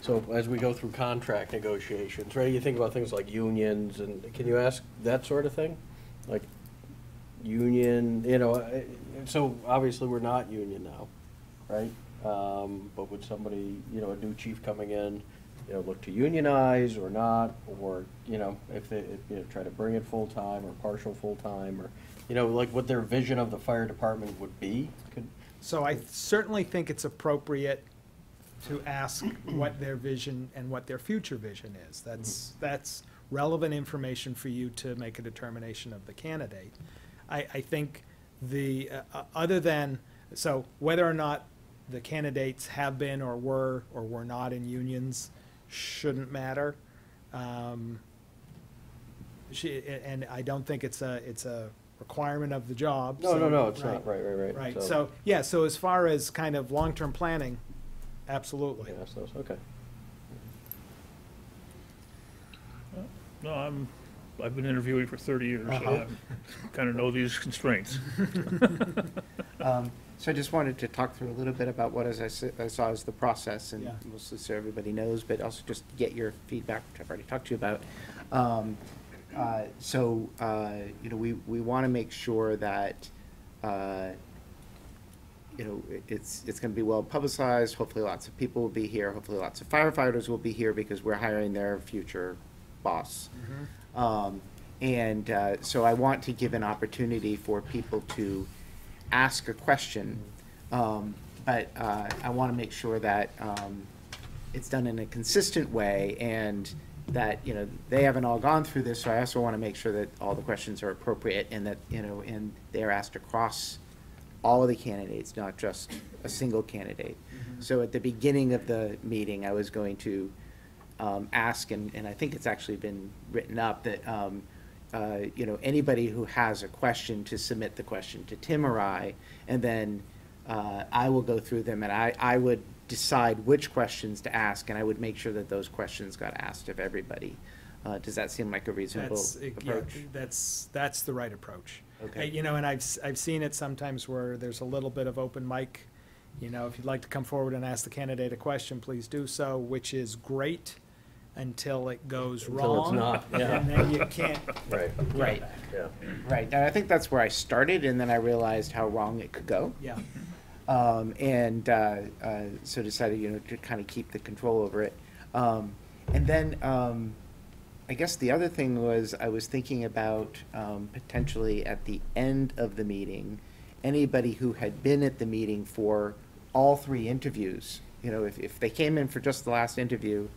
so as we go through contract negotiations, right, you think about things like unions, and can you ask that sort of thing? Like union, so obviously we're not union now, right? But would somebody, a new chief coming in, look to unionize or not, or, if they, try to bring it full-time or partial full-time, or, like what their vision of the fire department would be? So I certainly think it's appropriate to ask what their vision and what their future vision is. That's relevant information for you to make a determination of the candidate. I think so whether or not the candidates have been or were not in unions shouldn't matter. And I don't think it's a requirement of the job. No, it's right, not, right. Right, so as far as kind of long-term planning, absolutely. Yeah, so, okay. No, I've been interviewing for 30 years, so I kind of know these constraints. So I just wanted to talk through a little bit about what I saw as the process, and Yeah. mostly so everybody knows, but also just get your feedback, which I've already talked to you about. We want to make sure that, it's going to be well publicized. Hopefully lots of people will be here. Hopefully lots of firefighters will be here, because we're hiring their future boss. So I want to give an opportunity for people to ask a question, but I want to make sure that it's done in a consistent way, and that they haven't all gone through this. So I also want to make sure that all the questions are appropriate, and that and they're asked across all of the candidates, not just a single candidate. So at the beginning of the meeting, I was going to ask, and I think it's actually been written up, that anybody who has a question to submit the question to Tim or I, and then I will go through them, and I would decide which questions to ask, and I would make sure that those questions got asked of everybody. Does that seem like a reasonable approach? Yeah, that's the right approach. Okay. And I've seen it sometimes where there's a little bit of open mic. If you'd like to come forward and ask the candidate a question, please do so, which is great. until it goes Until wrong. it's not, yeah. And then you can't, Right, Right, yeah. right. And I think that's where I started, and then I realized how wrong it could go. yeah. So decided, to kind of keep the control over it. And then, I guess the other thing was, I was thinking about, potentially at the end of the meeting, anybody who had been at the meeting for all 3 interviews, if they came in for just the last interview,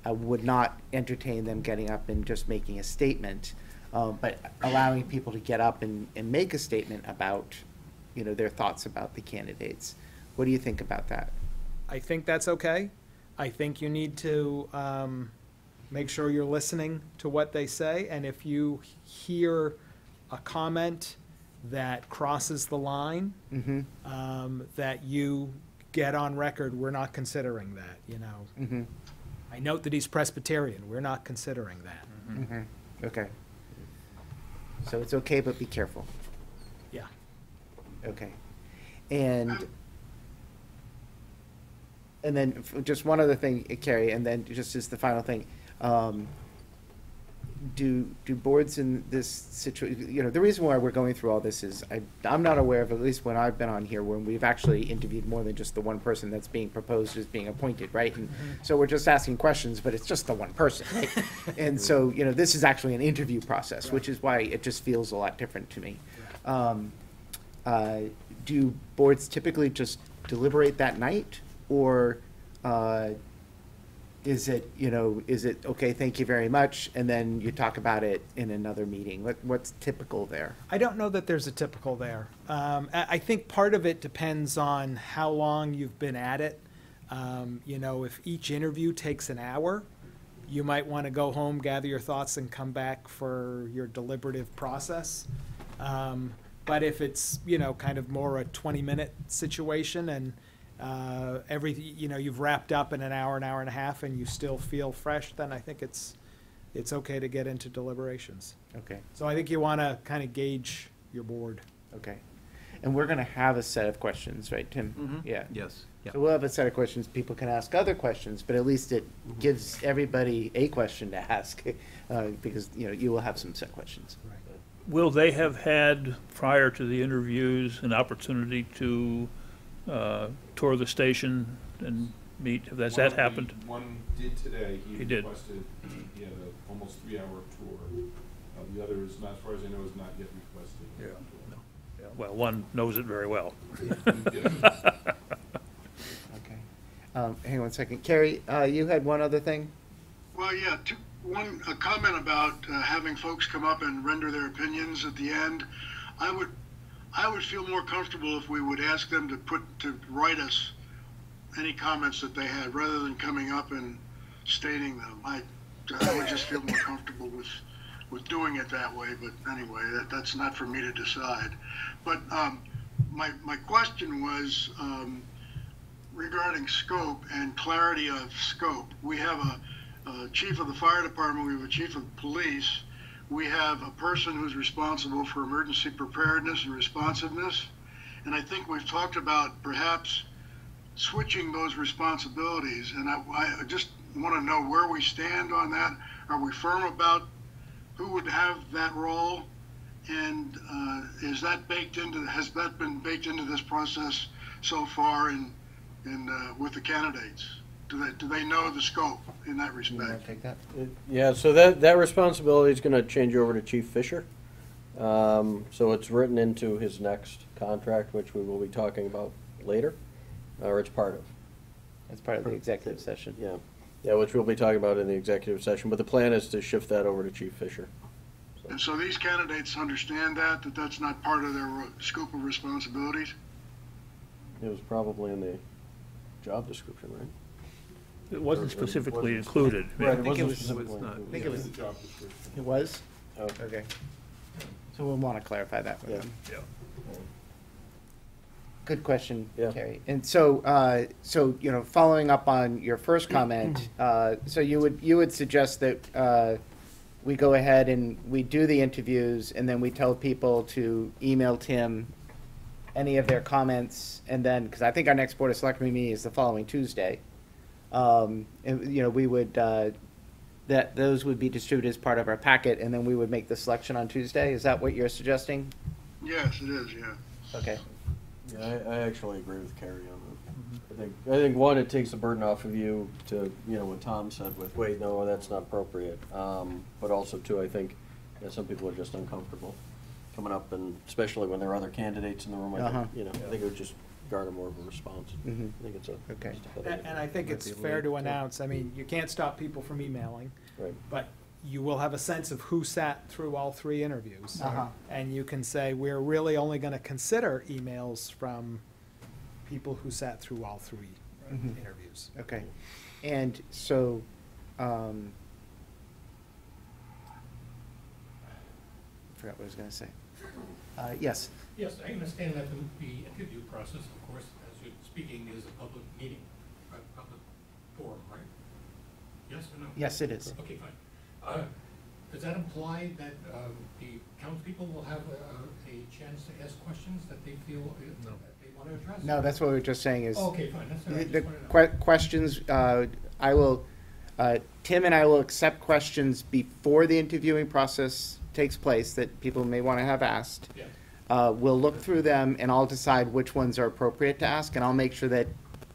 I would not entertain them getting up and just making a statement, but allowing people to get up and make a statement about, their thoughts about the candidates. What do you think about that? I think that's okay. I think you need to make sure you're listening to what they say, and if you hear a comment that crosses the line, that you get on record, we're not considering that, Mm-hmm. I note that he's Presbyterian, we're not considering that. Mm-hmm. Okay. So it's okay, but be careful. Yeah. Okay. And then just one other thing, Carrie, and then just as the final thing, do boards in this situation, the reason why we're going through all this is I'm not aware of, at least when I've been on here, when we've actually interviewed more than just the one person that's being proposed as being appointed, right? And so we're just asking questions, but it's just the one person, right? And so, this is actually an interview process, which is why it just feels a lot different to me. Do boards typically just deliberate that night, or is it, okay, thank you very much, and then you talk about it in another meeting? What's typical there? I don't know that there's a typical there. I think part of it depends on how long you've been at it. If each interview takes an hour, you might want to go home, gather your thoughts, and come back for your deliberative process. But if it's, kind of more a 20-minute situation, and you've wrapped up in an hour and a half, and you still feel fresh, then I think it's okay to get into deliberations. Okay, So I think you want to kind of gauge your board. okay. And we're gonna have a set of questions, right, Tim? Mhm. Yeah. Yes. Yeah. So we'll have a set of questions, people can ask other questions, but at least it gives everybody a question to ask, because, you will have some set questions. Will they have had, prior to the interviews, an opportunity to tour the station and meet? Has that happened? One did today. He did. Requested, he had an almost 3-hour tour. The other is, not as far as I know, is not yet requested. Yeah. Well, one knows it very well. Okay. Hang on 1 second. Carrie, you had one other thing? Well, yeah, a comment about having folks come up and render their opinions at the end. I would feel more comfortable if we would ask them to write us any comments that they had, rather than coming up and stating them. I would just feel more comfortable with doing it that way, but anyway, that's not for me to decide. But my question was regarding scope and clarity of scope. We have a chief of the fire department, we have a chief of police, we have a person who's responsible for emergency preparedness and responsiveness, and I think we've talked about perhaps switching those responsibilities, and I just want to know where we stand on that. Are we firm about who would have that role, and has that been baked into this process so far with the candidates? Do they know the scope in that You respect? want to take that? Yeah, so that responsibility is gonna change over to Chief Fisher. So it's written into his next contract, which we will be talking about later, or it's part of. That's part of the executive session. Yeah, yeah, which we'll be talking about in the executive session, but the plan is to shift that over to Chief Fisher. And so these candidates understand that that's not part of their scope of responsibilities? It was probably in the job description, right? It wasn't specifically included. Right, it think it wasn't was- specifically not- I included. think it was, The job description. it was? Okay. Okay. So we'll want to clarify that with Yeah. them. Yeah. Good question, Yeah. Carrie. And so, following up on your first comment, so you would suggest that we go ahead and we do the interviews, and then we tell people to email Tim any of their comments, and then, because I think our next Board of Selectmen meeting is the following Tuesday. And, we would that those would be distributed as part of our packet, and then we would make the selection on Tuesday? Is that what you're suggesting? Yes, it is, yeah. Okay. Yeah, I actually agree with Carrie on that. I think, one, it takes the burden off of you to, what Tom said with, wait, no, that's not appropriate. But also, too, I think, some people are just uncomfortable coming up, and especially when there are other candidates in the room, I think, I think it would just garner more of a response. Mhm. I think it's a. Okay. And I think it's fair to announce, I mean, you can't stop people from emailing, Right. but you will have a sense of who sat through all 3 interviews. And you can say, we're really only gonna consider emails from people who sat through all 3 interviews. Okay. And so, I forgot what I was gonna say. Yes. Yes, I understand that the interview process, of course, as you're speaking, is a public meeting, a public forum, right? Yes or no? Yes, it is. Okay, fine. Does that imply that the townspeople will have a chance to ask questions that they feel that they want to address? No, that's what we were just saying is. Okay, fine, that's all right. The Just wanted to know. questions, I will, Tim and I will accept questions before the interviewing process takes place that people may want to have asked. Yeah. We'll look through them and I'll decide which ones are appropriate to ask, and I'll make sure that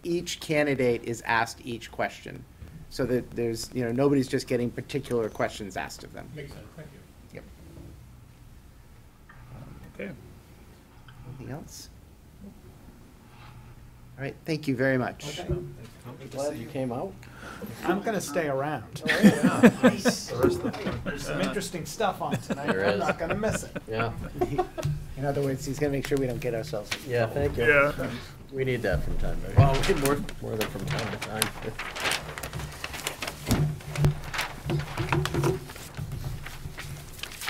each candidate is asked each question. So that there's, nobody's just getting particular questions asked of them. Makes sense, thank you. Yep. Okay. Anything else? All right, thank you very much. I'm glad you came out. I'm gonna stay around. Nice. There's some interesting stuff on tonight, There I'm is. not gonna miss it. Yeah. In other words, he's gonna make sure we don't get ourselves. Yeah, thank you. Yeah. We need that from time to time. Well, we need more than from time to time.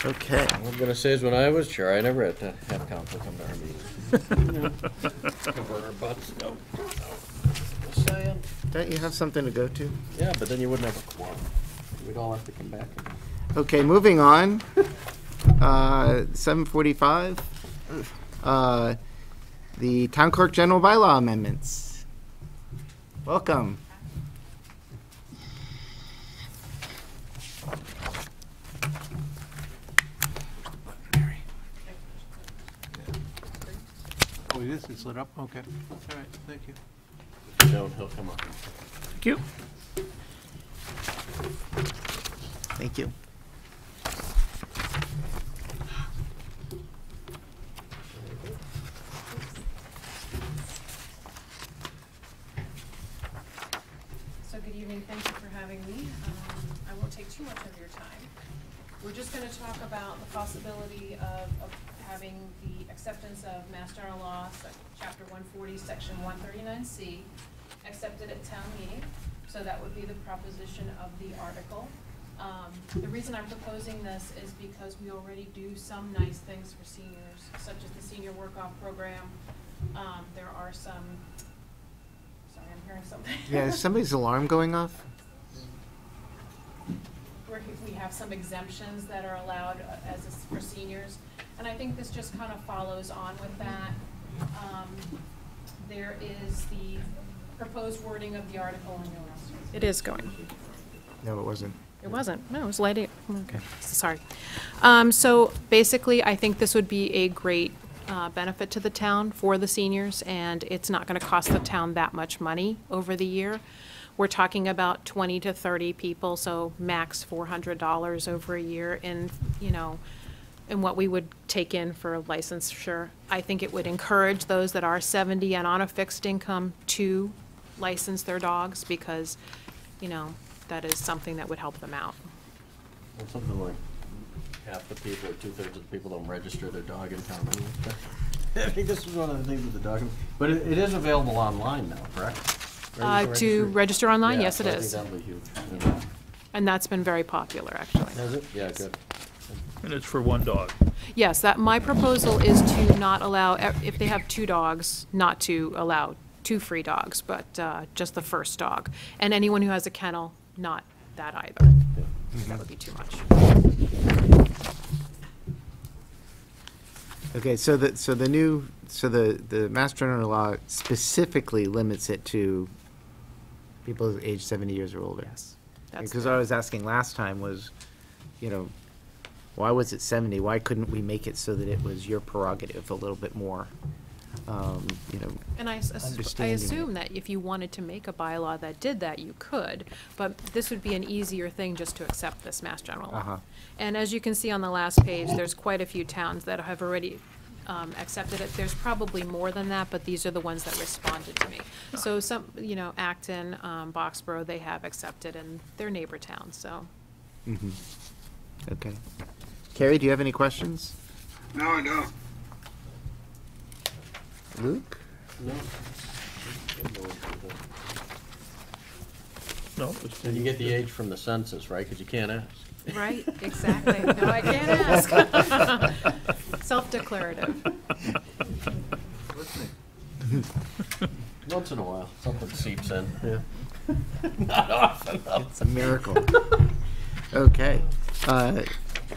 Okay. All I'm gonna say is when I was chair, I never had to have council come to our meetings. Cover our butts, no. Just saying. Don't you have something to go to? Yeah, but then you wouldn't have a quorum. We'd all have to come back. Okay, moving on. 7:45. The Town Clerk General Bylaw Amendments. Welcome. Oh, it is, it's lit up, okay. All right, thank you. If you don't, he'll come up. Thank you. Thank you. So good evening, thank you for having me. I won't take too much of your time. We're just gonna talk about the possibility of having the acceptance of Mass General Law, Chapter 140, Section 139C, accepted at town meeting. So that would be the proposition of the article. The reason I'm proposing this is because we already do some nice things for seniors, such as the senior work-off program. There are some, sorry, I'm hearing something. Yeah, is somebody's alarm going off? We have some exemptions that are allowed for seniors, and I think this just kind of follows on with that. There is the proposed wording of the article in your. It is going. No, it wasn't. It wasn't. No, it was lighting. Okay, sorry. So basically, I think this would be a great benefit to the town for the seniors, and it's not going to cost the town that much money over the year. We're talking about 20 to 30 people, so max $400 over a year in, in what we would take in for licensure. I think it would encourage those that are 70 and on a fixed income to license their dogs because, that is something that would help them out. Well, something like half the people or 2/3 of the people don't register their dog in town anyway. I think this is one of the things with the dog, but it is available online now, correct? To register online, Yeah, yes, it so I is. think that'll be huge. And that's been very popular, actually. Has it? Yeah, good. And it's for one dog. Yes, my proposal is to not allow, if they have 2 dogs, not to allow 2 free dogs, but just the first dog. And anyone who has a kennel, not that either. That would be too much. Okay, so the Mass General Law specifically limits it to people age 70 years or older. Yes. That's Because the- I was asking last time was, you know, why was it 70? Why couldn't we make it so that it was your prerogative a little bit more? You know, And I understanding it. assume that if you wanted to make a bylaw that did that, you could, but this would be an easier thing just to accept this Mass General law. Uh-huh. And as you can see on the last page, there's quite a few towns that have already accepted it. There's probably more than that, but these are the ones that responded to me. So some, you know, Acton, Boxborough, they have accepted, and they're neighbor towns, so. Mhm. Okay. Carrie, do you have any questions? No, I don't. Luke? No. No, it's- And you get the age from the census, right? Because you can't ask. Right, exactly. No, I can't ask. Self-declarative. Once in a while, something seeps in. Yeah. Not often, though. It's a miracle. Okay.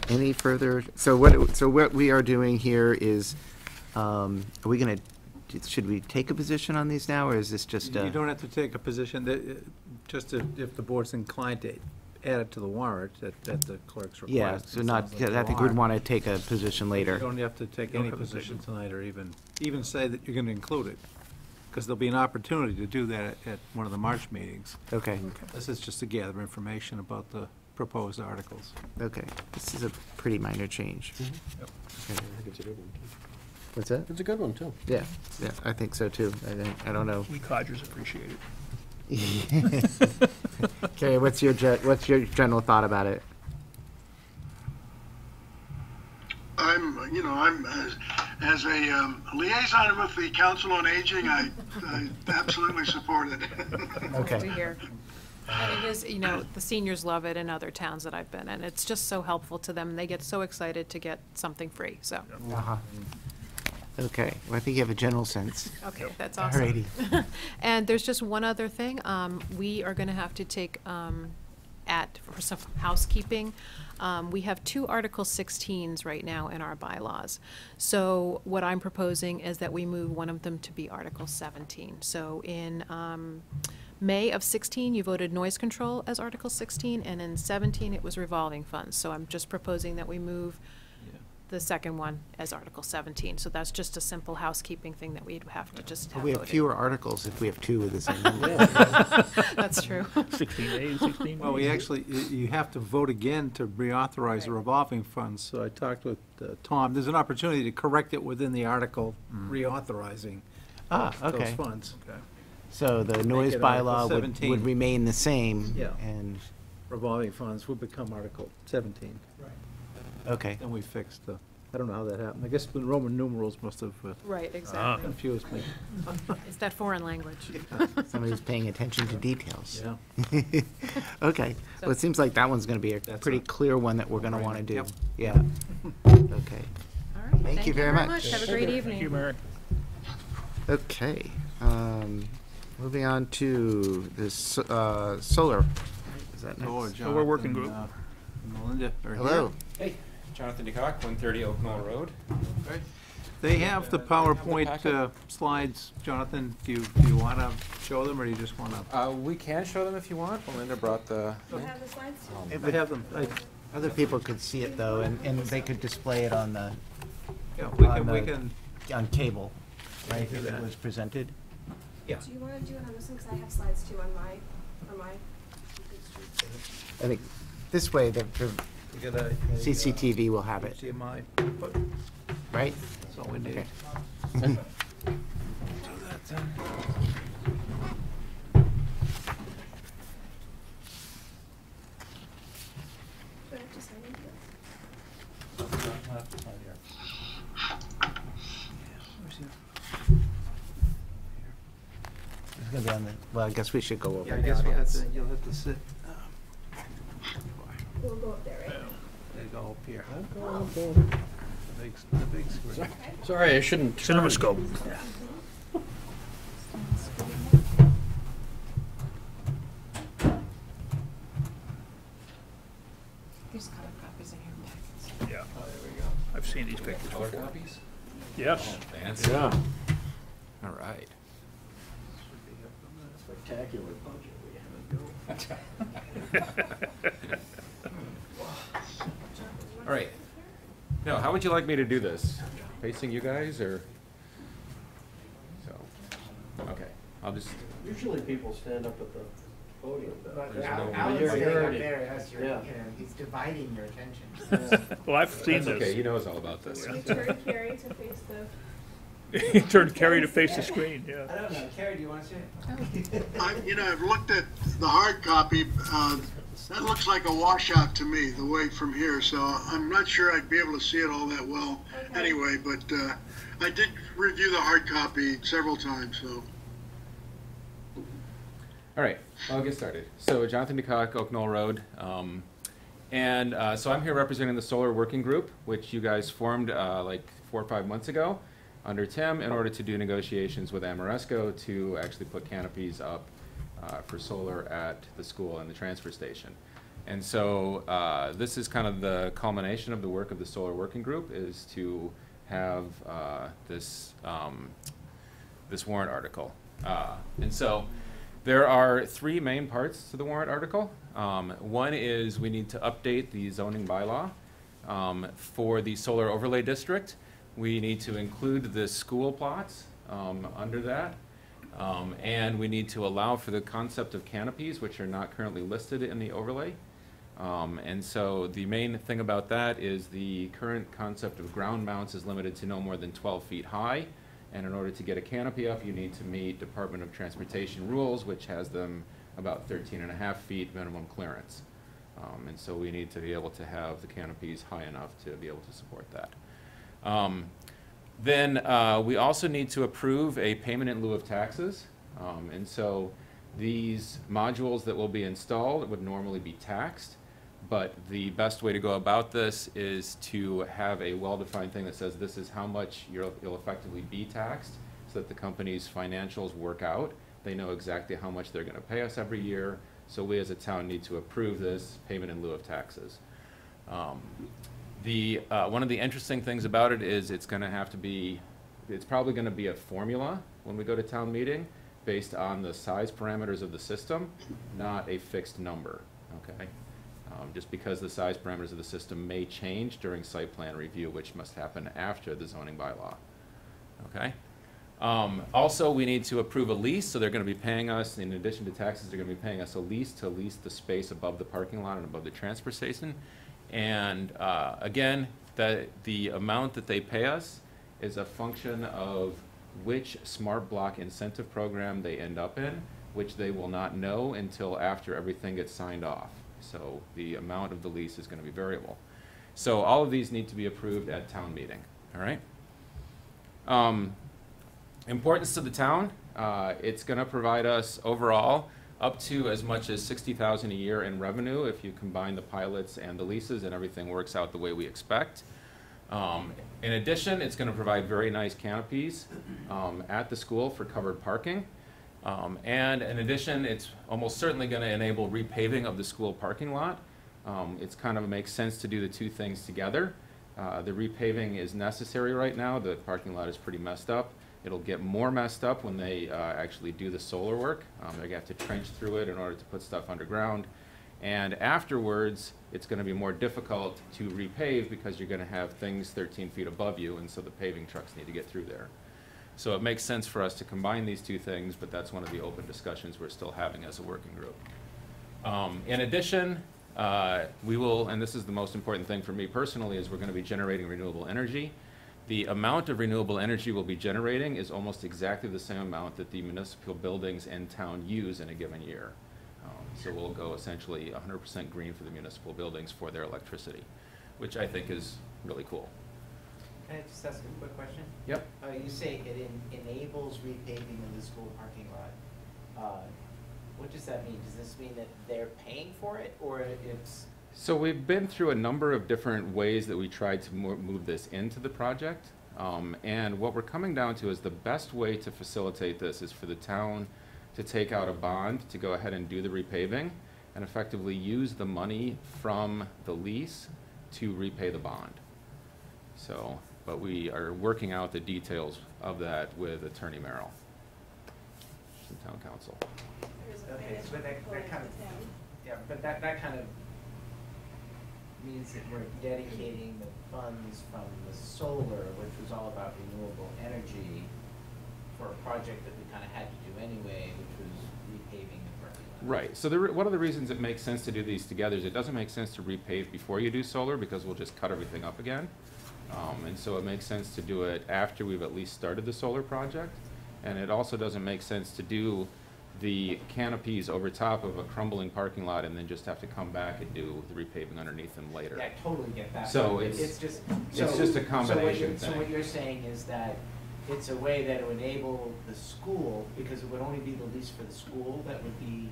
Any further, so what we are doing here is, are we gonna, should we take a position on these now, or is this just You a? don't have to take a position, just if the board's inclined to add it to the warrant at the clerk's request. Yeah, so It not, sounds like I you think we'd are. wanna take a position You later. don't have to take Don't any have to take position it. tonight, or even say that you're gonna include it, because there'll be an opportunity to do that at one of the March meetings. Okay, This is just to gather information about the proposed articles. okay. This is a pretty minor change. I Okay. think it's a good one, too. What's that? It's a good one, too. Yeah, yeah, I think so too. I don't know. we codgers appreciate it. Okay, what's your general thought about it? I'm as a liaison with the Council on Aging, I absolutely support it. Okay. To hear. And it is, you know, the seniors love it in other towns that I've been in. It's just so helpful to them. They get so excited to get something free, so. Uh-huh. Okay, well, I think you have a general sense. Okay, that's awesome. Alrighty. And there's just one other thing. We are gonna have to take, for some housekeeping, we have 2 Article 16s right now in our bylaws. So what I'm proposing is that we move one of them to be Article 17. So in, May of 16, you voted noise control as Article 16, and in 17, it was revolving funds. So I'm just proposing that we move the second one as Article 17. So that's just a simple housekeeping thing that we'd have to just have We have voted. fewer articles if we have 2 with the same number. That's true. 16A, 16B. Well, we actually, you have to vote again to reauthorize the revolving funds, so I talked with Tom. There's an opportunity to correct it within the article reauthorizing Ah, those okay. funds. So the noise it Article bylaw would 17. remain the same? Yeah. And, Revolving funds will become Article 17. okay. Then we fixed the, I don't know how that happened. I guess the Roman numerals must have Right, exactly. confused me. It's that foreign language. Somebody's paying attention to details. Yeah. Okay, well, it seems like that one's gonna be a That's pretty a- clear one that we're gonna wanna do. Yep. Yeah. Okay. All right, Thank you very much. Have a great evening. Thank you, Mary. Okay, moving on to this, solar. Is that next? So we're working group. Melinda are here. Hello. Hey, Jonathan DeCock, 130 Oak Mill Road. They have the PowerPoint packet. slides, Jonathan. Do you want to show them, or do you just want to? We can show them if you want. Melinda brought the. have the slides? I have them. Other people could see it though, and they could display it on the, Yeah, on we the- can. on cable, right, do if it that. was presented? Yeah. Do you want to do it on this one, because I have slides too on my. I think this way, the You got a CCTV will have it, HDMI. right? That's all we need. Okay. Do I have to sign into this? It's gonna be on the, well, I guess we should go over. Yeah, I the guess audience. you'll have to sit. We'll go up there, right? They go up here. Okay. The big screen. Sorry, I shouldn't. CinemaScope. There's color copies in your packets. Yeah. There we go. I've seen these pictures Color before. copies? Yes. Fancy. Yeah. All right. Spectacular budget we have in All right. Now, how would you like me to do this? Facing you guys, or? So, okay, I'll just, Usually people stand up at the podium. There's no- Alan's You're saying up already- there, as you're, yeah. he's dividing your attention. Well, I've seen that's this. okay, he knows all about this. You turn Carrie to face the. He turned Carrie to face the screen, yeah. I don't know, Carrie, do you want to say it? I've looked at the hard copy. That looks like a washout to me, the way from here. So I'm not sure I'd be able to see it all that well anyway. But I did review the hard copy several times. So. All right, I'll get started. So Jonathan DeCock, Oak Knoll Road. So I'm here representing the Solar Working Group, which you guys formed like 4 or 5 months ago under Tim in order to do negotiations with Amoresco to actually put canopies up for solar at the school and the transfer station. And so this is kind of the culmination of the work of the Solar Working Group, is to have this warrant article. And so there are 3 main parts to the warrant article. One is we need to update the zoning bylaw for the solar overlay district. We need to include the school plots under that. And we need to allow for the concept of canopies, which are not currently listed in the overlay. And so the main thing about that is the current concept of ground mounts is limited to no more than 12 feet high. And in order to get a canopy up, you need to meet Department of Transportation rules, which has them about 13.5 feet minimum clearance. And so we need to be able to have the canopies high enough to be able to support that. Then we also need to approve a payment in lieu of taxes. And so these modules that will be installed would normally be taxed, but the best way to go about this is to have a well-defined thing that says this is how much you'll effectively be taxed, so that the company's financials work out. They know exactly how much they're going to pay us every year, so we as a town need to approve this payment in lieu of taxes. One of the interesting things about it is it's probably going to be a formula when we go to town meeting based on the size parameters of the system, not a fixed number, okay? Just because the size parameters of the system may change during site plan review, which must happen after the zoning bylaw, okay? Also, we need to approve a lease, so they're going to be paying us, in addition to taxes, they're going to be paying us a lease to lease the space above the parking lot and above the transfer station. And again, the amount that they pay us is a function of which smart block incentive program they end up in, which they will not know until after everything gets signed off. So the amount of the lease is going to be variable. So all of these need to be approved at town meeting, all right? Importance to the town, it's going to provide us overall up to as much as $60,000 a year in revenue if you combine the pilots and the leases and everything works out the way we expect. In addition, it's going to provide very nice canopies at the school for covered parking. And in addition, it's almost certainly going to enable repaving of the school parking lot. It's kind of makes sense to do the two things together. The repaving is necessary right now. The parking lot is pretty messed up. It'll get more messed up when they actually do the solar work. They're going to have to trench through it in order to put stuff underground. And afterwards, it's going to be more difficult to repave because you're going to have things 13 feet above you, and so the paving trucks need to get through there. So it makes sense for us to combine these two things, but that's one of the open discussions we're still having as a working group. In addition, we will, and this is the most important thing for me personally, is we're going to be generating renewable energy. The amount of renewable energy we'll be generating is almost exactly the same amount that the municipal buildings in town use in a given year. So we'll go essentially 100% green for the municipal buildings for their electricity, which I think is really cool. Can I just ask a quick question? Yep. You say it enables repaving of the school parking lot. What does that mean? Does this mean that they're paying for it, or it's? So we've been through a number of different ways that we tried to move this into the project. And what we're coming down to is the best way to facilitate this is for the town to take out a bond to go ahead and do the repaving and effectively use the money from the lease to repay the bond. So, but we are working out the details of that with Attorney Merrill. from town council. Okay, so that kind of, yeah, but that kind of means that we're dedicating the funds from the solar, which was all about renewable energy, for a project that we kind of had to do anyway, which was repaving the parking lot. Right, so one of the reasons it makes sense to do these together is it doesn't make sense to repave before you do solar, because we'll just cut everything up again. And so it makes sense to do it after we've at least started the solar project. And it also doesn't make sense to do the canopies over top of a crumbling parking lot and then just have to come back and do the repaving underneath them later. Yeah, I totally get that. So but it's just a combination So what you're saying is that it's a way that it would enable the school, because it would only be the lease for the school that would be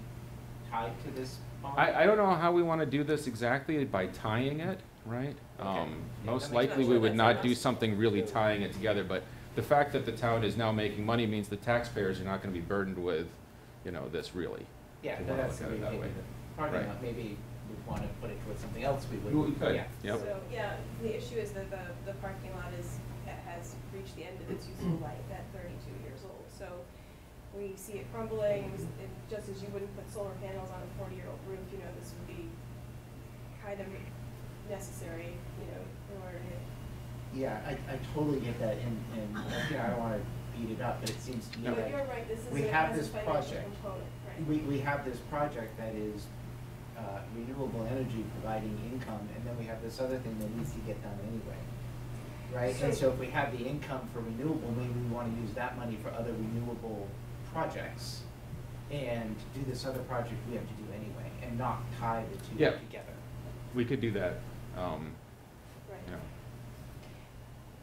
tied to this bond? I don't know how we want to do this exactly by tying it, right? Okay. Most that makes likely sense. we would That's not what I do was- something really tying it together, but the fact that the town is now making money means the taxpayers are not going to be burdened with, this really. Yeah, if you but wanna that's look at it that maybe way. the parking Right. lot, maybe we'd want to put it towards something else we would. We could, Yeah. yep. So, yeah, the issue is that the parking lot has reached the end of its useful life at 32 years old. So we see it crumbling, and just as you wouldn't put solar panels on a 40-year-old roof, this would be kind of necessary, in order to. Yeah, I totally get that, and I don't want to beat it up, but it seems to me But that you're right, this is we a have has a this financial project. component, right? We have this project that is renewable energy providing income, and then we have this other thing that needs to get done anyway. Right, and so if we have the income for renewable, maybe we want to use that money for other renewable projects and do this other project we have to do anyway, and not tie the two Yeah. together. We could do that.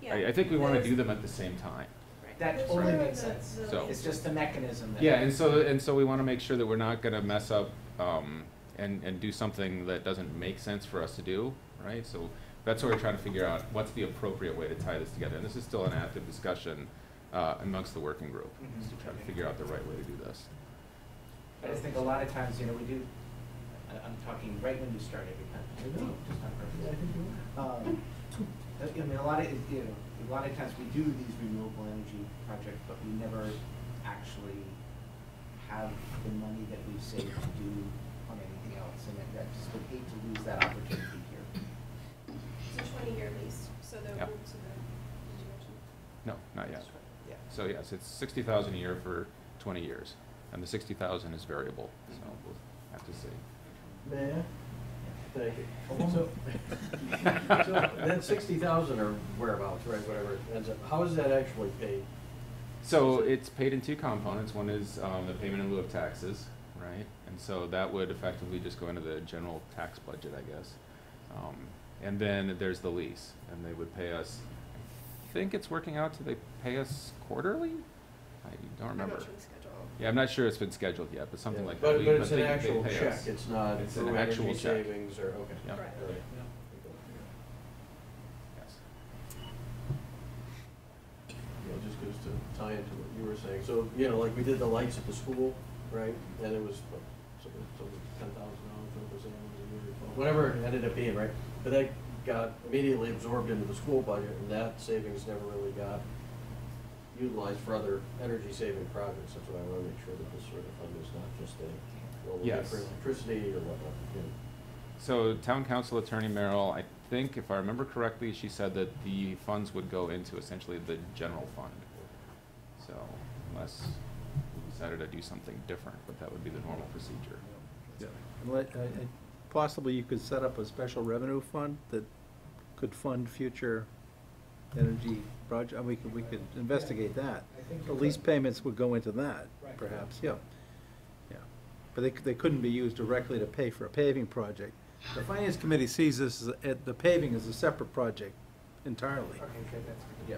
Right. I think we want to do them at the same time. That The totally solar, makes the- sense. the- So- It's just the mechanism that. Yeah, and so we want to make sure that we're not going to mess up and do something that doesn't make sense for us to do, right? So that's what we're trying to figure out, what's the appropriate way to tie this together. And this is still an active discussion amongst the working group, is to try to figure out the right way to do this. I just think a lot of times, we do, I'm talking right when you start every time, just on purpose. A lot of times we do these renewable energy projects, but we never actually have the money that we've saved to do on anything else, and I just would hate to lose that opportunity here. It's a 20-year lease, so the Yep. roots of the, did you mention? No, not yet. Yeah. So yes, it's 60,000 a year for 20 years, and the 60,000 is variable, so we'll have to see. May I? Thank you. So that 60,000 or whereabouts, right, whatever it ends up, how is that actually paid? So it's paid in two components. One is the payment in lieu of taxes, right? And so that would effectively just go into the general tax budget, I guess. And then there's the lease, and they would pay us, I think it's working out to they pay us quarterly? I don't remember. I'm not sure the schedule. Yeah, I'm not sure it's been scheduled yet, but something like But that. but it's an they actual pay check, us. it's not It's through an actual energy check. savings or, okay. Yeah. Right. All right. Yes. Yeah, it just goes to tie into what you were saying. So, like we did the lights at the school, right? And it was, what, so $10,000, what was it, whatever it ended up being, right? But that got immediately absorbed into the school budget, and that savings never really got utilized for other energy-saving projects. That's why I want to make sure that this sort of fund is not just a, well, we'll get Yes. for electricity or whatnot. So Town Council Attorney Merrill, I think if I remember correctly, she said that the funds would go into essentially the general fund. So unless we decided to do something different, but that would be the normal procedure. Yeah. Possibly you could set up a special revenue fund that could fund future energy project, and we could investigate that. The lease payments would go into that, perhaps, yeah. Yeah, but they couldn't be used directly to pay for a paving project. The Finance Committee sees this as, the paving as a separate project entirely. Okay, good, that's good. Yeah,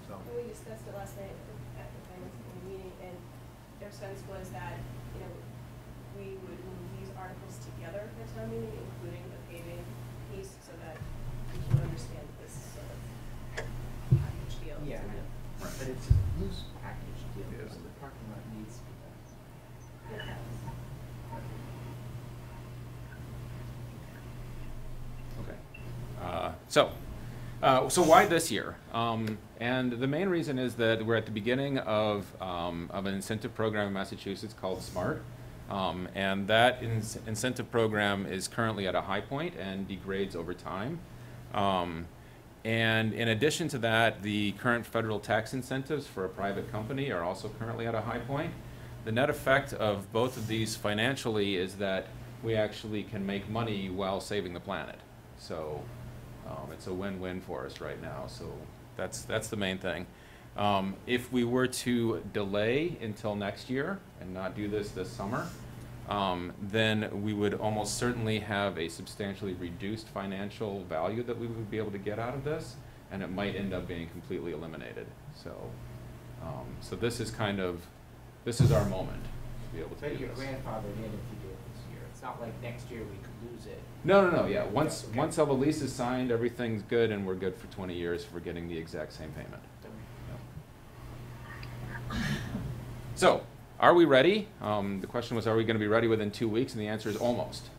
so. And we discussed it last night at the finance committee meeting, and their sense was that, we would move these articles together for town meeting, including the paving piece, so that we can understand this sort of package deal. Yeah, Right. but it's a loose package deal, so the parking lot needs to be done. It has. Okay. So So why this year? And the main reason is that we're at the beginning of an incentive program in Massachusetts called SMART. And that incentive program is currently at a high point and degrades over time. And in addition to that, the current federal tax incentives for a private company are also currently at a high point. The net effect of both of these financially is that we actually can make money while saving the planet. So it's a win-win for us right now. So that's the main thing. If we were to delay until next year and not do this summer, then we would almost certainly have a substantially reduced financial value that we would be able to get out of this, and it might end up being completely eliminated. So, so this is our moment to be able to But do your this. grandfather did if you do it this year. It's not like next year we could lose it. No, yeah. Once Okay. once all the lease is signed, everything's good, and we're good for 20 years for getting the exact same payment. So, are we ready? The question was, are we going to be ready within 2 weeks? And the answer is almost.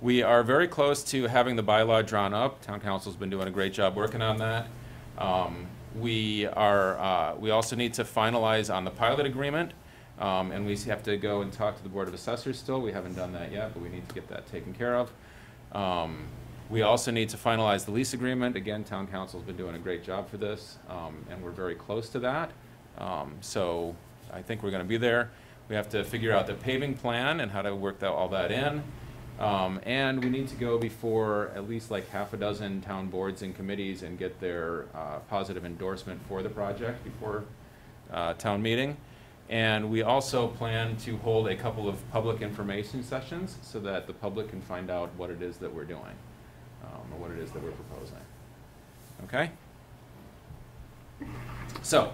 We are very close to having the bylaw drawn up. Town Council's been doing a great job working on that. We also need to finalize on the pilot agreement, and we have to go and talk to the Board of Assessors still. We haven't done that yet, but we need to get that taken care of. We also need to finalize the lease agreement. Again, Town Council's been doing a great job for this, and we're very close to that. So I think we're going to be there. We have to figure out the paving plan and how to work all that in. And we need to go before at least like half a dozen town boards and committees and get their positive endorsement for the project before town meeting. And we also plan to hold a couple of public information sessions so that the public can find out what it is that we're doing, or what it is that we're proposing. Okay? So,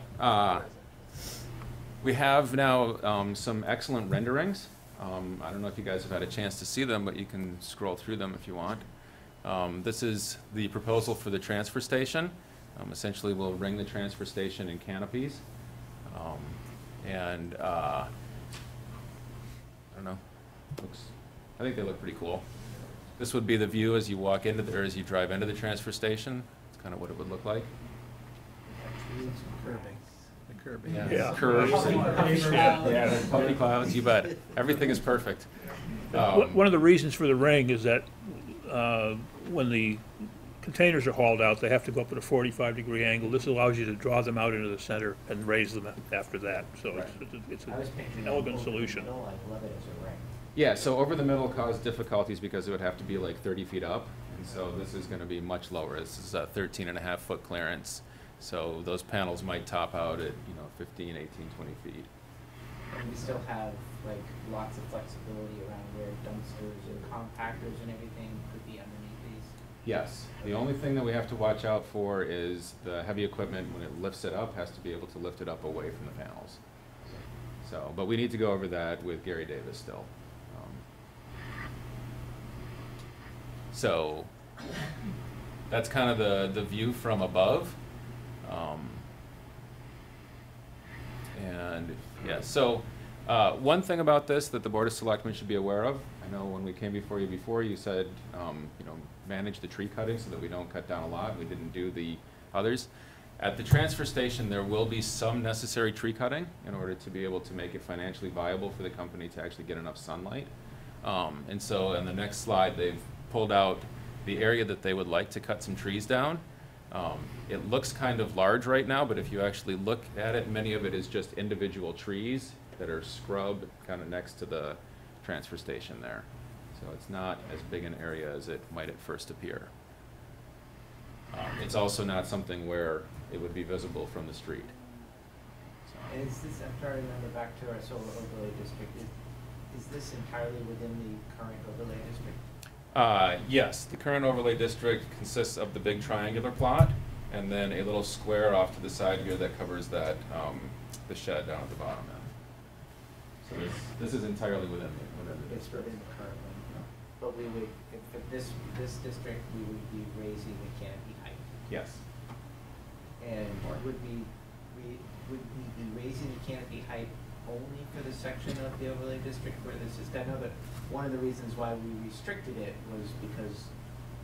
we have now some excellent renderings. I don't know if you guys have had a chance to see them, but you can scroll through them if you want. This is the proposal for the transfer station. Essentially, we'll ring the transfer station in canopies. I don't know, I think they look pretty cool. This would be the view as you walk into or as you drive into the transfer station. It's kind of what it would look like. Curbing. Yeah. Curves. Yeah, puppy clouds, you bet. Everything is perfect. One of the reasons for the ring is that when the containers are hauled out, they have to go up at a 45-degree angle. This allows you to draw them out into the center and raise them after that. So it's an elegant solution. I love it as a ring. Yeah, so over the middle caused difficulties because it would have to be like 30 feet up. And so this is going to be much lower. This is a 13.5-foot clearance. So those panels might top out at 15, 18, 20 feet. And we still have like lots of flexibility around where dumpsters and compactors and everything could be underneath these. Yes. The only thing that we have to watch out for is the heavy equipment, when it lifts it up, has to be able to lift it up away from the panels. So, but we need to go over that with Gary Davis still. So that's kind of the view from above. And yeah, so one thing about this that the Board of Selectmen should be aware of, I know when we came before you before, you said, manage the tree cutting so that we don't cut down a lot. We didn't do the others. At the transfer station, there will be some necessary tree cutting in order to be able to make it financially viable for the company to actually get enough sunlight. And so in the next slide, they've pulled out the area that they would like to cut some trees down. It looks kind of large right now, but if you actually look at it, many of it is just individual trees that are scrubbed kind of next to the transfer station there. So it's not as big an area as it might at first appear. It's also not something where it would be visible from the street. And is this, I'm trying to remember back to our solar overlay district, is this entirely within the current overlay district? Yes, the current overlay district consists of the big triangular plot and then a little square off to the side here that covers that, the shed down at the bottom end. So this is entirely within the It's district. within the current one. But we would, for this district, we would be raising the canopy height. Yes. And would we be raising the canopy height only for the section of the overlay district where this is? I know that one of the reasons why we restricted it was because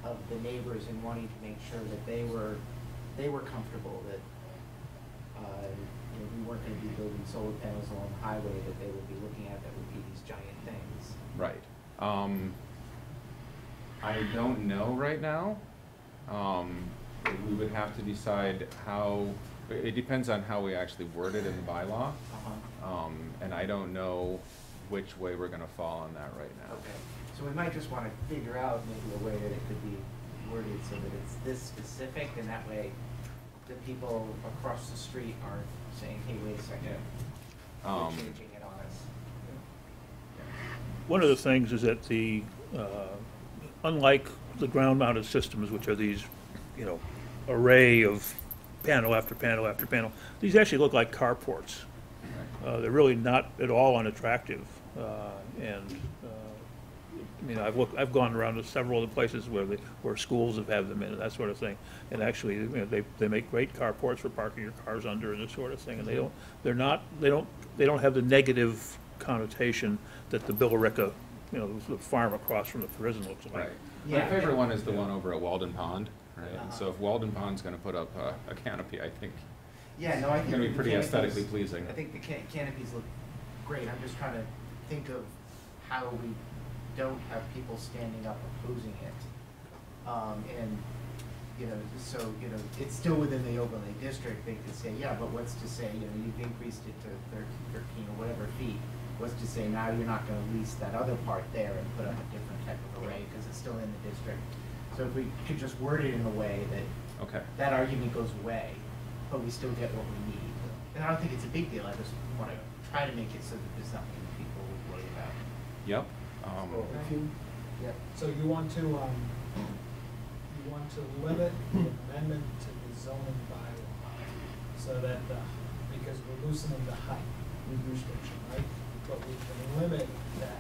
of the neighbors and wanting to make sure that they were comfortable that, you know, we weren't gonna be building solar panels along the highway that they would be looking at that would be these giant things. Right. I don't know right now. We would have to decide how, it depends on how we actually word it in the bylaw. And I don't know which way we're gonna fall on that right now. Okay, so we might just wanna figure out maybe a way that it could be worded so that it's this specific, and that way the people across the street aren't saying, hey, wait a second, you're changing it on us. One of the things is that the, unlike the ground-mounted systems, which are these, you know, array of panel after panel after panel, these actually look like carports. They're really not at all unattractive, I mean, I've gone around to several of the places where schools have had them in and that sort of thing, and actually, you know, they make great carports for parking your cars under and this sort of thing, and they don't have the negative connotation that the Billerica, you know, the farm across from the prison looks like. Right. My favorite one is the one over at Walden Pond, right? And so if Walden Pond's gonna put up a canopy, I think Yeah, no, I think it's gonna be the pretty canopies- aesthetically pleasing. I think the canopies look great. I'm just trying to think of how we don't have people standing up opposing it. And, you know, so, you know, it's still within the overlay district. They could say, yeah, but what's to say, you know, you've increased it to 13 or whatever feet. What's to say now you're not gonna lease that other part there and put up a different type of array because it's still in the district. So if we could just word it in a way that that argument goes away, but we still get what we need. And I don't think it's a big deal. I just want to try to make it so that there's something that people would worry about. Yep. So you want to limit the amendment to the zoning bylaw, so that because we're loosening the height restriction, right? But we can limit that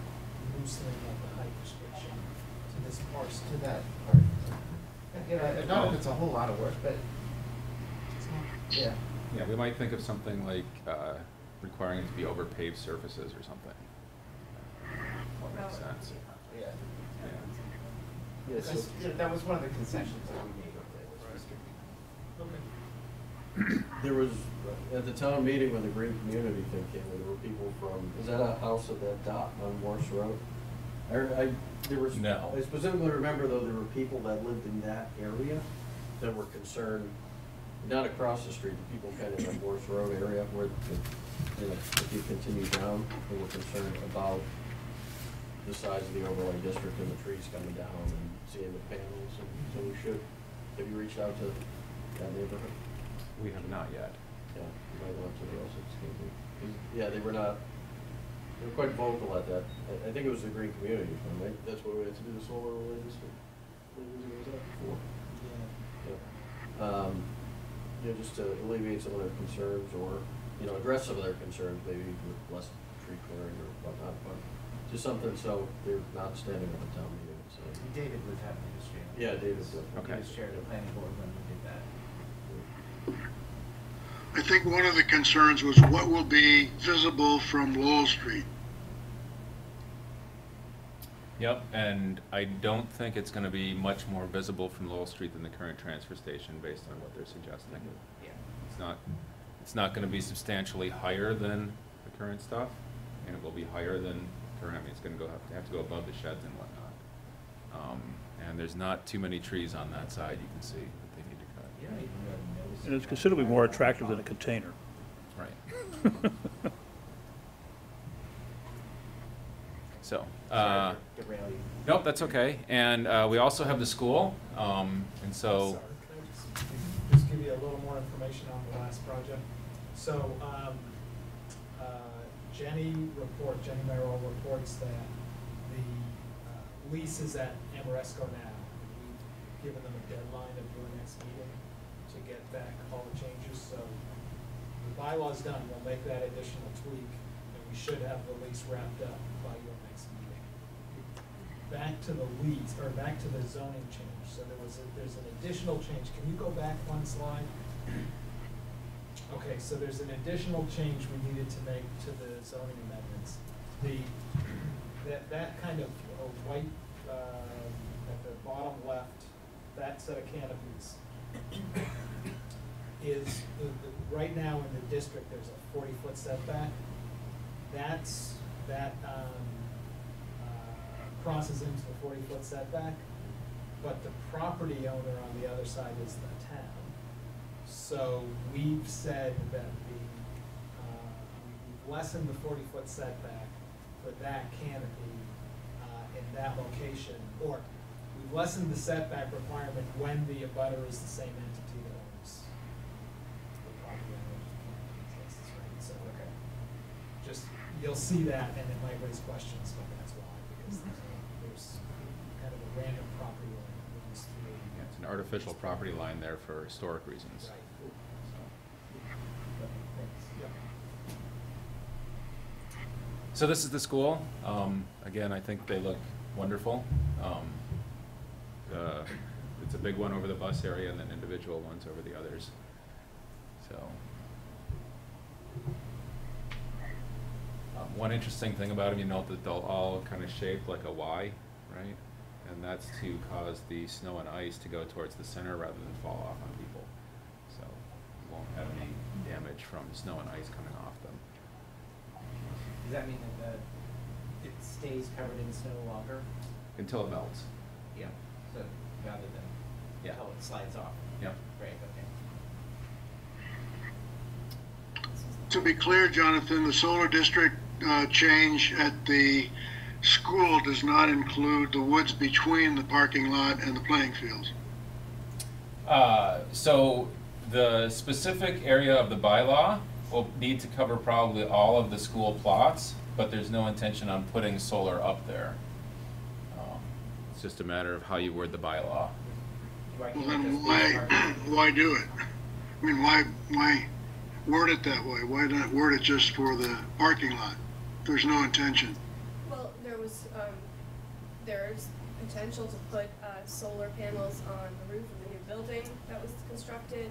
loosening of the height restriction to this parcel. To that part. You know, not if it's a whole lot of work, but yeah. Yeah, we might think of something like requiring it to be over paved surfaces or something. That makes sense. Yeah. Yes, that was one of the concessions that we made with it, was restricting. Okay. There was, at the town meeting when the green community thing came in, there were people from, is that a house at that dot on Morse Road? No. I specifically remember though, there were people that lived in that area that were concerned, not across the street, the people kind of in the Morse Road area where, you know, if you continue down, they were concerned about the size of the overlay district and the trees coming down and seeing the panels, and so we should, have you reached out to that neighborhood? We have not yet. Yeah, you might want to also, yeah, they were quite vocal at that. I think it was the green community fund, right? That's what we had to do, the solar overlay district. What years ago was that, before? Yeah. You know, just to alleviate some of their concerns or, you know, address some of their concerns, maybe with less tree clearing or whatnot, but just something so they're not standing at the town meeting, so. David was having his share. Yeah, David was. He was chair of the planning board when we did that. I think one of the concerns was what will be visible from Lowell Street. Yep, and I don't think it's gonna be much more visible from Lowell Street than the current transfer station based on what they're suggesting. Yeah. It's not gonna be substantially higher than the current stuff, and it will be higher than current, I mean, it's gonna have to go above the sheds and whatnot. And there's not too many trees on that side, you can see that they need to cut. You don't even really notice. And it's considerably more attractive than a container. Right. So, Sorry to derail you. nope, that's okay. And we also have the school, and so. Sorry, can I just give you a little more information on the last project? So, Jenny Merrill reports that the lease is at Amoresco now. We've given them a deadline of your next meeting to get back all the changes, so the bylaw's done. We'll make that additional tweak, and we should have the lease wrapped up by your next meeting. Back to the lease, or back to the zoning change. So there's an additional change. Can you go back one slide? Okay, so there's an additional change we needed to make to the zoning amendments. That kind of white, at the bottom left right now in the district, there's a 40-foot setback. That crosses into the 40-foot setback, but the property owner on the other side is the town. So we've said that we've lessened the 40-foot setback for that canopy in that location, or we've lessened the setback requirement when the abutter is the same entity that owns the property owner's canopies, right? So, just, you'll see that, and it might raise questions, but that's why, because there's kind of a random property line that runs through. Yeah, it's an artificial property line there for historic reasons. Right. So this is the school. Again, I think they look wonderful. It's a big one over the bus area and then individual ones over the others. So, one interesting thing about them, you note that they'll all kind of shape like a Y, right? And that's to cause the snow and ice to go towards the center rather than fall off on people. So you won't have any damage from snow and ice coming off them. Does that mean that it stays covered in snow longer? Until it melts. Yeah, so rather than until it slides off? Yeah. Great, okay. To be clear, Jonathan, the solar district change at the school does not include the woods between the parking lot and the playing fields. So the specific area of the bylaw will need to cover probably all of the school plots, but there's no intention on putting solar up there. It's just a matter of how you word the bylaw. Well, then why do it? I mean, why word it that way? Why not word it just for the parking lot? There's no intention. Well, there's potential to put solar panels on the roof of the new building that was constructed,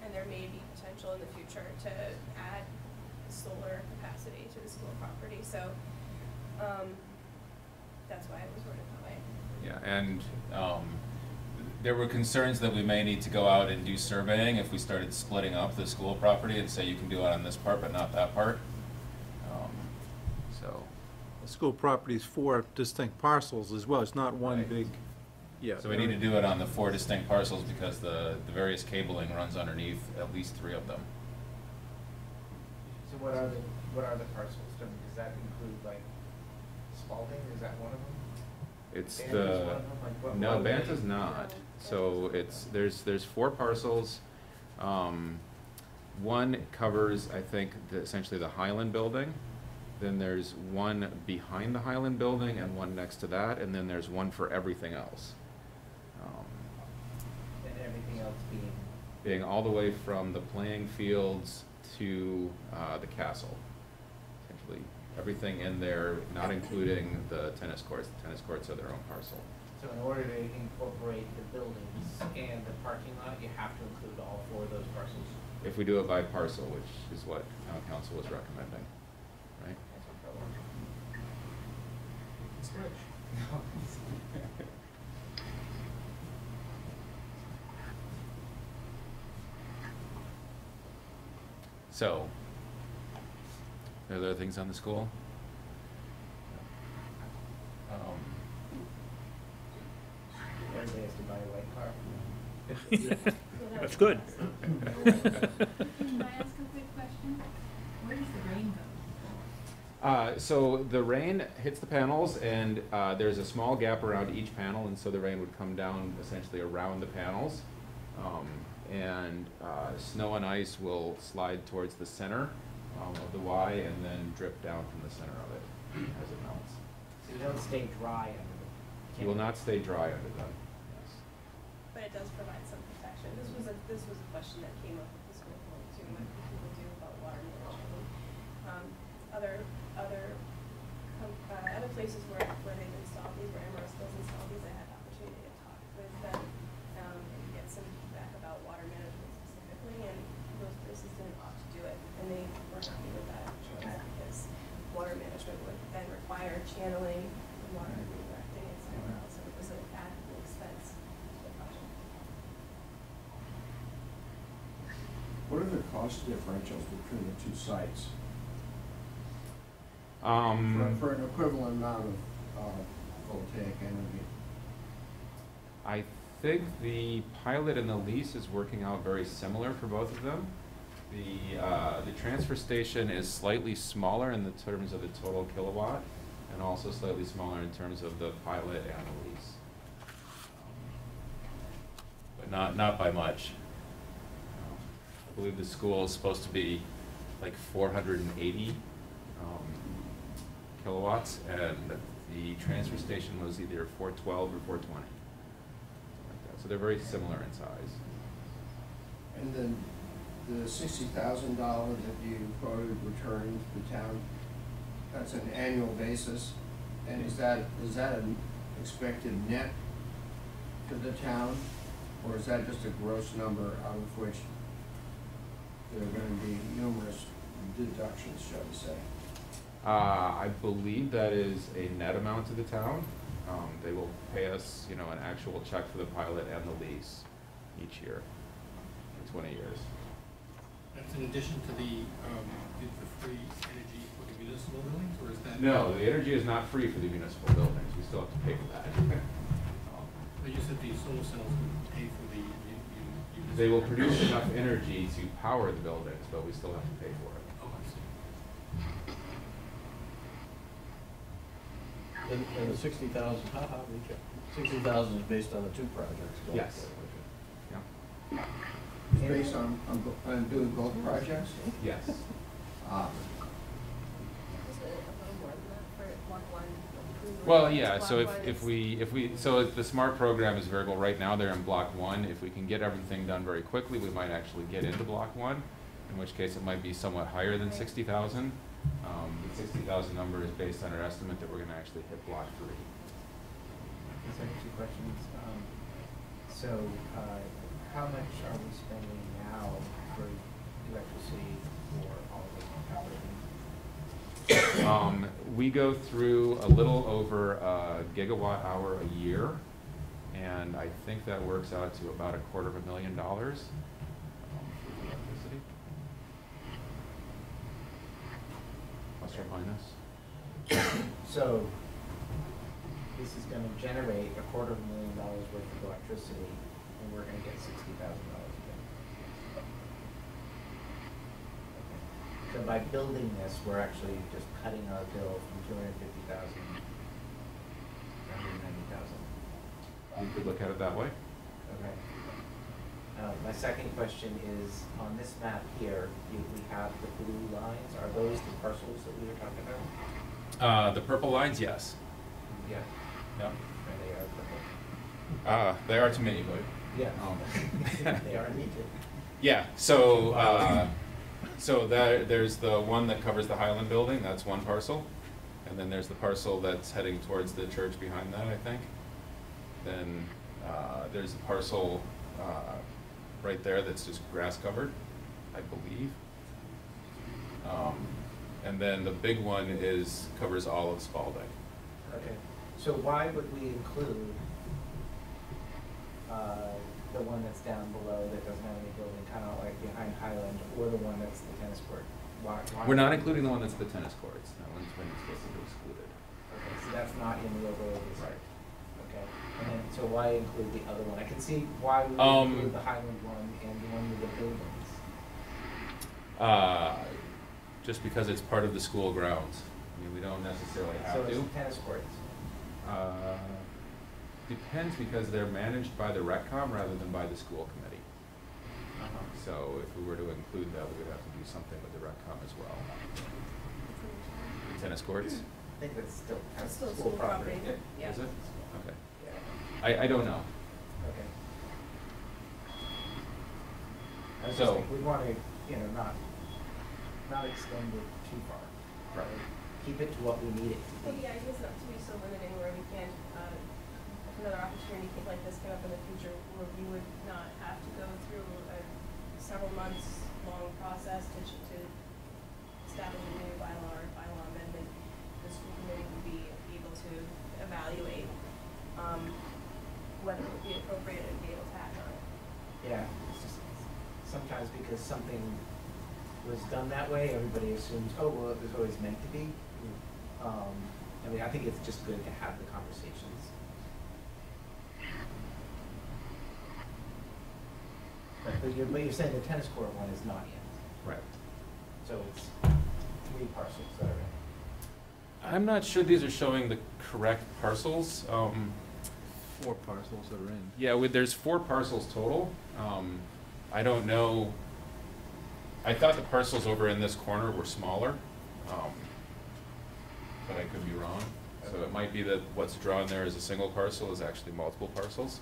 and there may be potential in the future to add solar capacity to the school property. So that's why it was worded that way. Yeah, and there were concerns that we may need to go out and do surveying if we started splitting up the school property and say you can do it on this part but not that part. So The school property is 4 distinct parcels as well. It's not one Right. big, yeah. So we need to do it on the 4 distinct parcels because the various cabling runs underneath at least 3 of them. So what are the parcels? Does that include like Spalding? Is that one of them? It's Banta's the, one of them? Like, what no, are they? Banta's not. So there's 4 parcels. One covers, I think, essentially the Highland building. Then there's one behind the Highland building and one next to that, and then there's one for everything else. And everything else Being all the way from the playing fields to the castle. Essentially, everything in there, not including the tennis courts. The tennis courts are their own parcel. So in order to incorporate the buildings and the parking lot, you have to include all 4 of those parcels? If we do it by parcel, which is what town council was recommending, right? That's no problem. It's rich. So, are there other things on the school? Everybody has to buy a white car. That's good. Can I ask a quick question? Where does the rain go? So the rain hits the panels, and there's a small gap around each panel, and so the rain would come down essentially around the panels. And snow and ice will slide towards the center of the Y and then drip down from the center of it as it melts. So you don't stay dry under them? You will not stay dry under them. Yes. But it does provide some protection. This was a question that came up at the school board too, what people do about water management. Other places where they've installed these, where Amoresco's installed these, I had the opportunity to talk with them and get some feedback about water management specifically, and those places didn't opt to do it, and they were happy with that choice because water management would then require channeling the water and redirecting it somewhere else, and it was an added expense to the project. What are the cost differentials between the two sites? For an equivalent amount of voltaic energy? I think the pilot and the lease is working out very similar for both of them. The transfer station is slightly smaller in the terms of the total kilowatt, and also slightly smaller in terms of the pilot and the lease. But not by much. I believe the school is supposed to be like 480 kilowatts, and the transfer station was either 412 or 420. Like that. So they're very similar in size. And then the $60,000 that you quoted returning to the town, that's an annual basis, and is that an expected net to the town, or is that just a gross number out of which there are going to be numerous deductions, shall we say? I believe that is a net amount to the town. They will pay us, an actual check for the pilot and the lease each year for 20 years. That's in addition to the free energy for the municipal buildings, or is that? No, the energy is not free for the municipal buildings. We still have to pay for that. But you said the solar cells would pay for the municipal. They will produce enough energy to power the buildings, but we still have to pay for it. Oh, I see. And the 60,000, 60,000 is based on the two projects? Yes. Yeah. It's based on doing both projects? Yes. Well, yeah, so so the SMART program is variable. Right now they're in block 1. If we can get everything done very quickly, we might actually get into block 1, in which case it might be somewhat higher than 60,000. The 60,000 number is based on our estimate that we're going to actually hit block 3. So I have 2 questions. How much are we spending now for electricity for all of the operating? We go through a little over a gigawatt hour a year, and I think that works out to about $250,000 for electricity. Plus or minus. So this is going to generate $250,000 worth of electricity, and we're going to get $60,000 again. Okay. So by building this, we're actually just cutting our bill from $250,000 to $190,000. You could look at it that way. Okay. My second question is, on this map here, we have the blue lines. Are those the parcels that we were talking about? The purple lines, yes. Yeah. Yep. And they are purple. They are to me, but. Yeah. They are me too. Yeah, so, there's the one that covers the Highland building, that's one parcel. And then there's the parcel that's heading towards the church behind that, I think. Then, there's a parcel, right there that's just grass covered, I believe. And then the big one covers all of Spalding. Okay, so why would we include the one that's down below that doesn't have any building, kind of like behind Highland, or the one that's the tennis court? Why We're not including the one that's the tennis courts. That one's been explicitly excluded. Okay, so that's not in the overall district. Okay, and then, so why include the other one? I can see why we would include the Highland one and the one with the buildings. Just because it's part of the school grounds. I mean, we don't necessarily have to. So it's tennis courts? Depends, because they're managed by the RecCom rather than by the school committee. So if we were to include that, we would have to do something with the RecCom as well. The tennis courts? I think that's still school property. Yeah. Is it? Okay. I don't know. Okay. I was So- just thinking, we want to, not extend it too far. Right. Keep it to what we need it to Well, be. the idea is not to be so limiting where we can't, if another opportunity like this came up in the future, where we would not have to go through a several months long process to establish a new bylaw or bylaw amendment, the school committee would be able to evaluate whether it would be appropriate and be able to act on it. Yeah, it's just sometimes because because something was done that way, everybody assumes, oh, well, it was always meant to be. I mean, I think it's just good to have the conversations. But you're saying the tennis court one is not yet. Right. So it's 3 parcels that are in. I'm not sure these are showing the correct parcels. 4 parcels are in. Yeah, there's 4 parcels total. I don't know. I thought the parcels over in this corner were smaller, but I could be wrong. So it might be that what's drawn there as a single parcel is actually multiple parcels.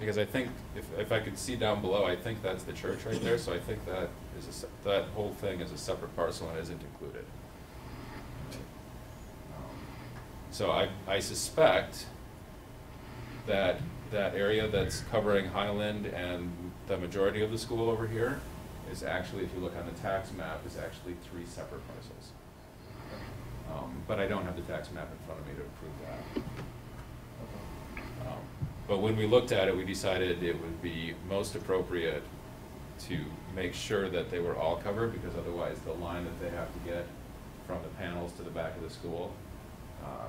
Because I think, if I could see down below, I think that's the church right there, so I think that is that whole thing is a separate parcel and isn't included. So I suspect that that area that's covering Highland and the majority of the school over here is actually, if you look on the tax map, is actually 3 separate parcels. But I don't have the tax map in front of me to prove that. But when we looked at it, we decided it would be most appropriate to make sure that they were all covered, because otherwise the line that they have to get from the panels to the back of the school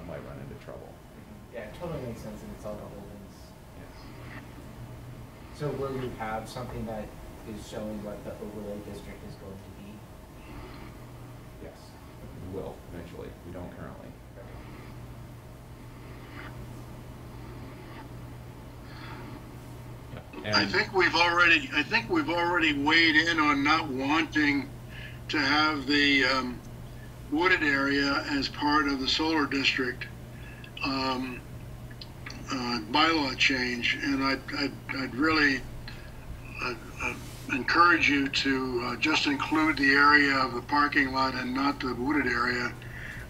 might run into trouble. Yeah, it totally makes sense, and it's all the buildings. So will you have something that is showing what the overlay district is going to be? Yes, we will eventually. We don't currently. I think we've already weighed in on not wanting to have the wooded area as part of the solar district bylaw change, and I'd really encourage you to just include the area of the parking lot and not the wooded area.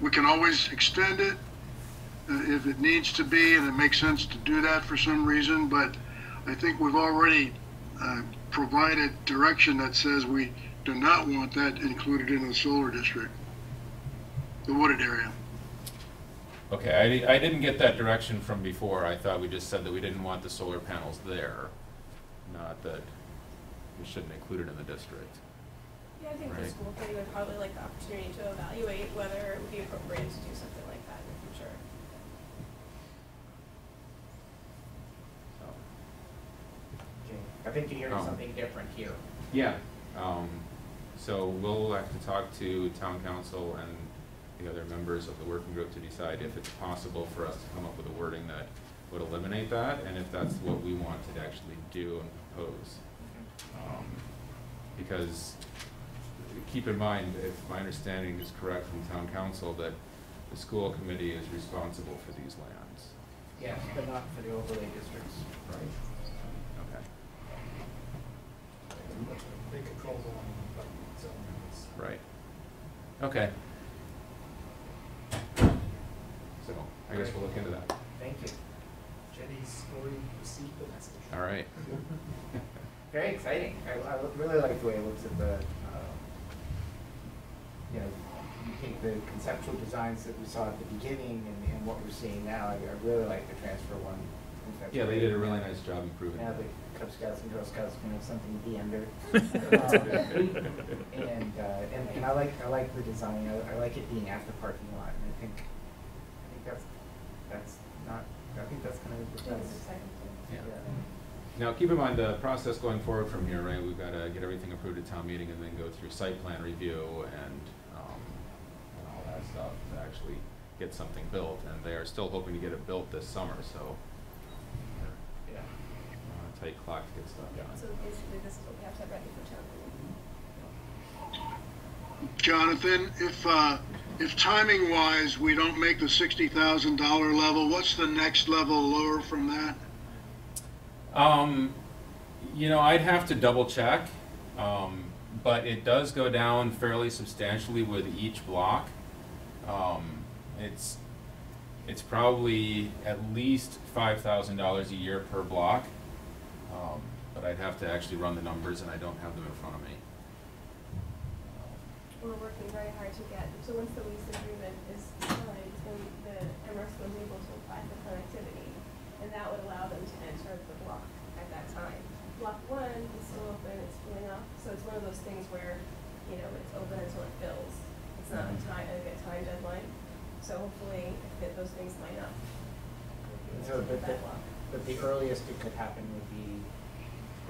We can always extend it if it needs to be, and it makes sense to do that for some reason, but I think we've already provided direction that says we do not want that included in the solar district, the wooded area. Okay, I didn't get that direction from before. I thought we just said that we didn't want the solar panels there, not that we shouldn't include it in the district. Yeah, I think Right. the school committee would probably like the opportunity to evaluate whether it would be appropriate to do something like that in the future. Okay. I think you're hearing something different here. Yeah, so we'll have to talk to town council and the other members of the working group to decide if it's possible for us to come up with a wording that would eliminate that, and if that's what we want to actually do and propose. Because keep in mind, if my understanding is correct from town council, that the school committee is responsible for these lands. Yes, but not for the overlay districts. Right. Okay. They control the line, but zone limits. Right. Okay. So I guess we'll look into that. Thank you. Jenny's story received the message. All right. Very exciting. I really like the way it looks at the, you know, you take the conceptual designs that we saw at the beginning and what we're seeing now. I really like the transfer one. Yeah, they did a really nice job improving Now that. the Cub Scouts and Girl Scouts can have something to be under. And I like the design. I like it being at the parking lot, and I think that's not. I think that's kind of the That's best. exciting too. Yeah. Now, keep in mind the process going forward from here, right? We've got to get everything approved at town meeting and then go through site plan review and all that stuff to actually get something built. And they are still hoping to get it built this summer, so Yeah. on a tight clock to get stuff done. So basically, this is what we have to have ready for town meeting. Jonathan, if timing wise we don't make the $60,000 level, what's the next level lower from that? You know, I'd have to double check, but it does go down fairly substantially with each block. It's probably at least $5,000 a year per block, but I'd have to actually run the numbers, and I don't have them in front of me. We're working very hard to get, so once the lease agreement is signed, then the MRS was able to apply for connectivity, and that would allow them to enter the block at that time. Block 1 is still open, it's filling up, so it's one of those things where, you know, it's open until it fills. It's not a time deadline, so hopefully those things line up. So, but the earliest it could happen would be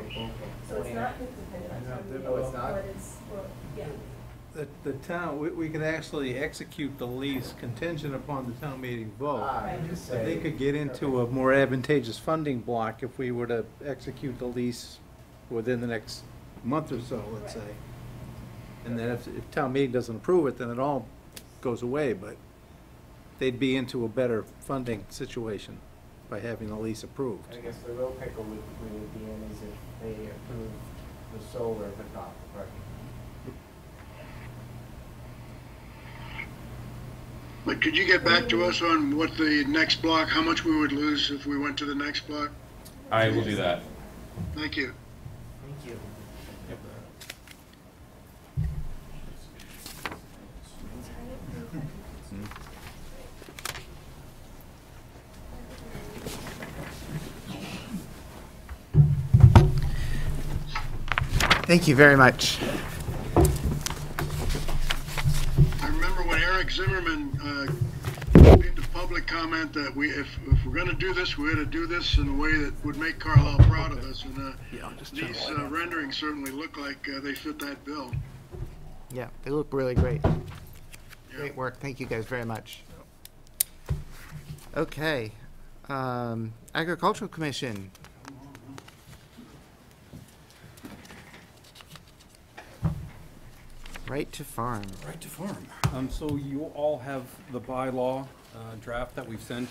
April. So it's not dependent on town meeting. Oh, it's not? But it's, well, yeah. The town, we could actually execute the lease contingent upon the town meeting vote. Right. So they could get into a more advantageous funding block if we were to execute the lease within the next month or so, let's say. And then if town meeting doesn't approve it, then it all goes away, but they'd be into a better funding situation by having the lease approved. I guess the real pickle we would be in is if they approve the solar but not the parking. But could you get back to us on what the next block, how much we would lose if we went to the next block? I will do that. Thank you. Thank you. Thank you very much. I remember when Eric Zimmerman made the public comment that if we're going to do this, we had to do this in a way that would make Carlisle proud of us. And these renderings certainly look like they fit that bill. Yeah, they look really great. Great work. Thank you guys very much. Okay. Agricultural Commission. Right to farm. Right to farm. So you all have the bylaw draft that we've sent.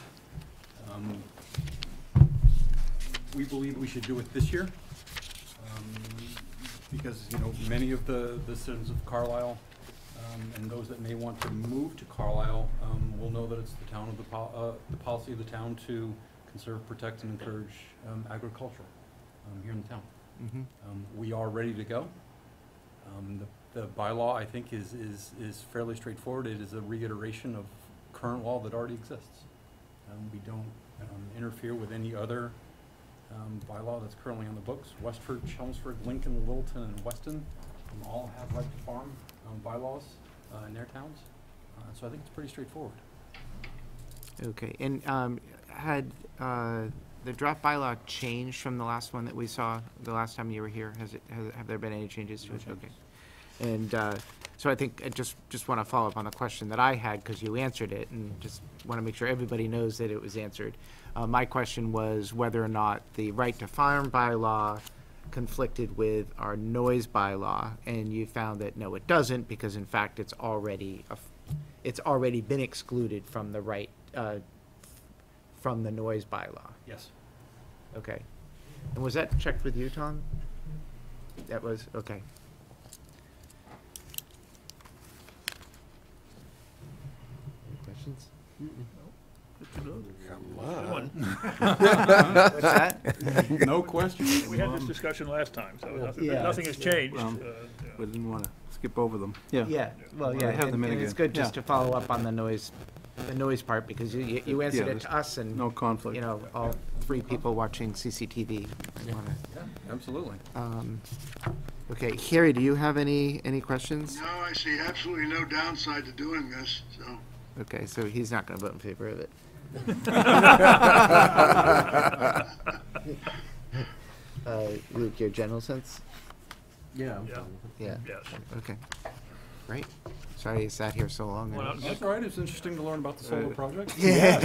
We believe we should do it this year because, you know, many of the citizens of Carlisle and those that may want to move to Carlisle will know that it's the town of the policy of the town to conserve, protect, and encourage agriculture here in the town. Mm-hmm. We are ready to go. The bylaw, I think, is fairly straightforward. It is a reiteration of current law that already exists. We don't interfere with any other bylaw that's currently on the books. Westford, Chelmsford, Lincoln, Littleton, and Weston all have right to farm bylaws in their towns. So I think it's pretty straightforward. Okay, and had the draft bylaw changed from the last one that we saw the last time you were here? Have there been any changes to it? Okay. And so I think I just want to follow up on the question that I had because you answered it, and just want to make sure everybody knows that it was answered. My question was whether or not the right to farm bylaw conflicted with our noise bylaw, and you found that no, it doesn't, because in fact it's already been excluded from the right from the noise bylaw. Yes. Okay. And was that checked with you, Tom? That was okay. Questions? Come on. What's that? No question. We had this discussion last time, so Yeah. nothing has changed. We didn't want to skip over them. Yeah. Yeah, well, yeah, have them in and it's again. good just to follow up on the noise part, because you answered it to us and, no conflict. you know, all three people watching CCTV. Absolutely. Okay, Harry, do you have any questions? No, I see absolutely no downside to doing this, so. Okay, so he's not gonna vote in favor of it. Luke, your general sense? Yeah. Yeah. Yes. Okay, great. Sorry you sat here so long. That's all right. It's interesting to learn about the solar project. Yeah.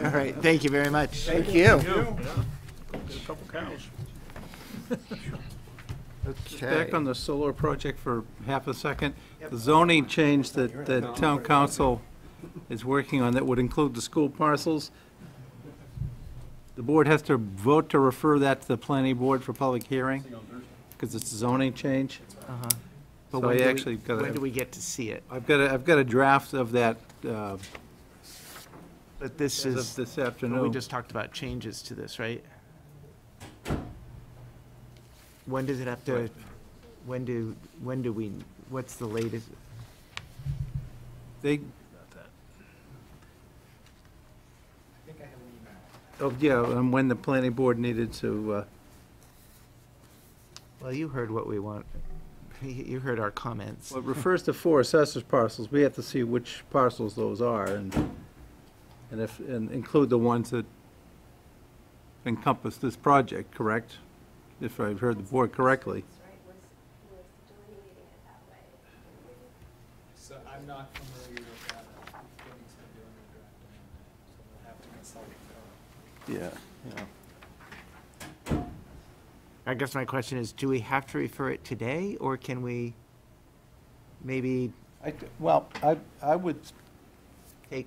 All right, thank you very much. Thank you. Get a couple cows. Just back on the solar project for half a second. The zoning change that the town council is working on that would include the school parcels. The board has to vote to refer that to the planning board for public hearing, because it's a zoning change. Uh-huh. So But I when actually got when do we get to see it? I've got a draft of that, But this as is, of this but we afternoon. just talked about changes to this, right? When does it have to, when do we, what's the latest? They, I think I have an email. oh, yeah, and when the planning board needed to Well, you heard what we want. You heard our comments. Well, it refers to 4 assessors parcels. We have to see which parcels those are and include the ones that encompass this project, correct? If I've heard the board correctly. So I'm not familiar with that. Debbie's been doing the draft amendment, so we'll have to consult with her. Yeah. I guess my question is, do we have to refer it today, or can we maybe Well, I would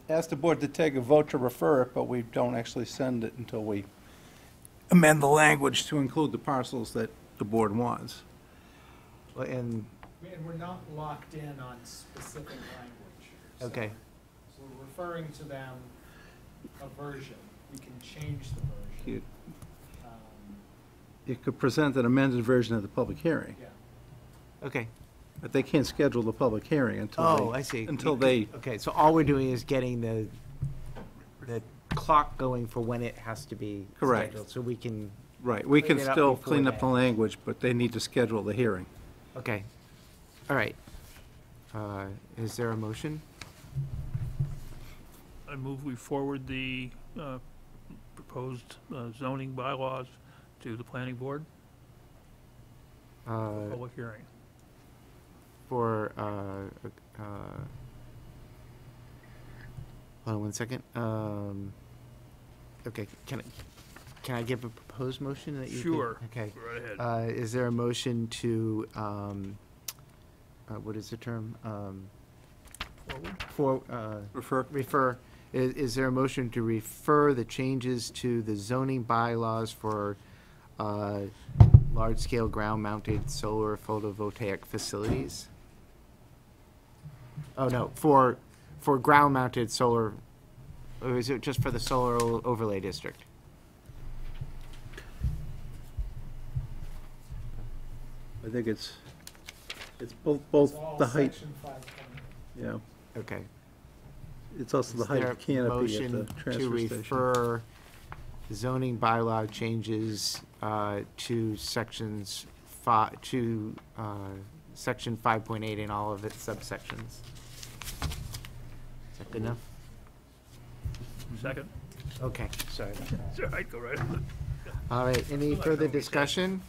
ask the board to take a vote to refer it, but we don't actually send it until we amend the language to include the parcels that the board wants. well, and, And we're not locked in on specific language. So- okay, So we're referring to them a version. We can change the version. You could present an amended version of the public hearing, Yeah. okay. but they can't schedule the public hearing until Oh, I see. until they, Okay, so all we're doing is getting the clock going for when it has to be Correct. scheduled, so we can, right, we can Clean it up still before clean up the that. language, but they need to schedule the hearing. okay. All right. Is there a motion? I move we forward the proposed zoning bylaws to the planning board for public hearing. For, hold on one second. Okay, can I give a proposed motion that you could- Sure. Okay. Go right ahead. Is there a motion to, what is the term? Refer. Is there a motion to refer the changes to the zoning bylaws for large-scale ground-mounted solar photovoltaic facilities? Oh, no, for ground-mounted solar, or is it just for the solar overlay district? I think it's both It's all the height, section 5.8. yeah, Okay. it's also the Is height there of a the canopy at motion the to transfer station. refer zoning bylaw changes to sections section 5.8 in all of its subsections? Is that good enough? Second? Okay, sorry about that. It's all right, go right ahead. All right, any Like further nobody said. discussion?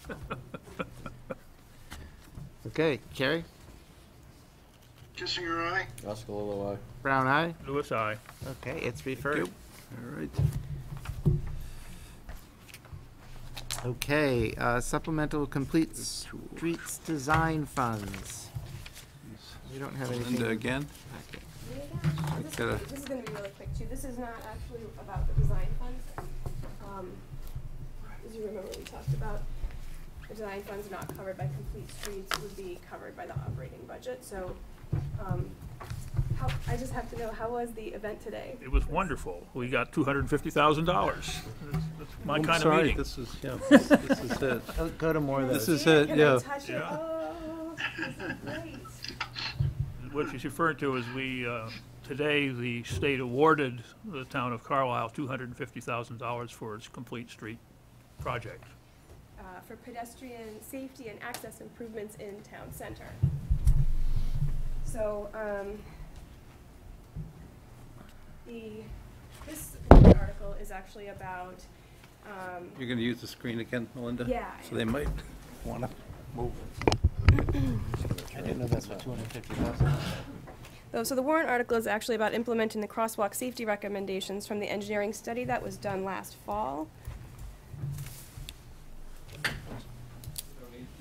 Okay, Carrie? Kissinger, aye? Oskalilowai. Brown eye? Louis, aye. Okay, it's referred. All right. Okay, supplemental complete streets design funds. We don't have anything. Linda again? This is gonna be really quick too. This is not actually about the design funds. As you remember, we talked about the design funds not covered by complete streets would be covered by the operating budget, so, I just have to know, how was the event today? It was wonderful. We got $250,000. That's my I'm kind of sorry, meeting. this is, yeah, this is it. Go to more of those. This is it, yeah. Can I touch it? Yeah. Oh, this is great. What she's referring to is today, the state awarded the town of Carlisle $250,000 for its complete street project. For pedestrian safety and access improvements in town center. So, this article is actually about, You're gonna use the screen again, Melinda? Yeah. So they might wanna move. I didn't know that's what 250,000. so the warrant article is actually about implementing the crosswalk safety recommendations from the engineering study that was done last fall. You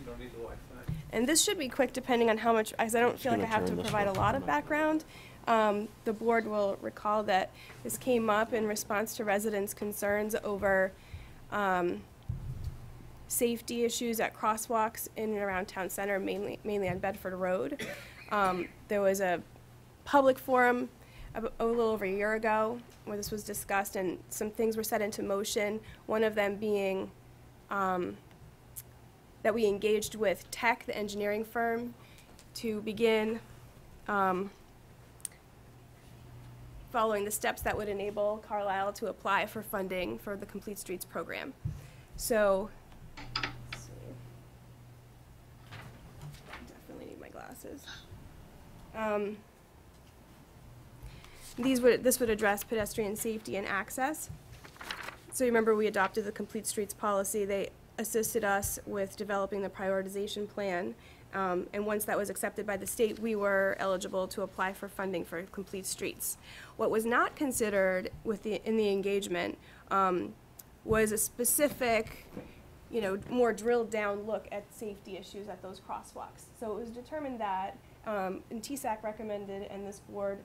don't need the Wi-Fi. And this should be quick depending on how much, because I don't feel like I have to provide a lot of background. The board will recall that this came up in response to residents' concerns over safety issues at crosswalks in and around town center, mainly on Bedford Road. There was a public forum a little over a year ago where this was discussed and some things were set into motion, one of them being that we engaged with Tech, the engineering firm, to begin following the steps that would enable Carlisle to apply for funding for the Complete Streets program. So, let's see. crosswalks. This would address pedestrian safety and access. So remember, we adopted the Complete Streets policy. They assisted us with developing the prioritization plan. And once that was accepted by the state, we were eligible to apply for funding for Complete Streets. What was not considered in the engagement was a specific, more drilled down look at safety issues at those crosswalks. So it was determined that, and TSAC recommended, and this board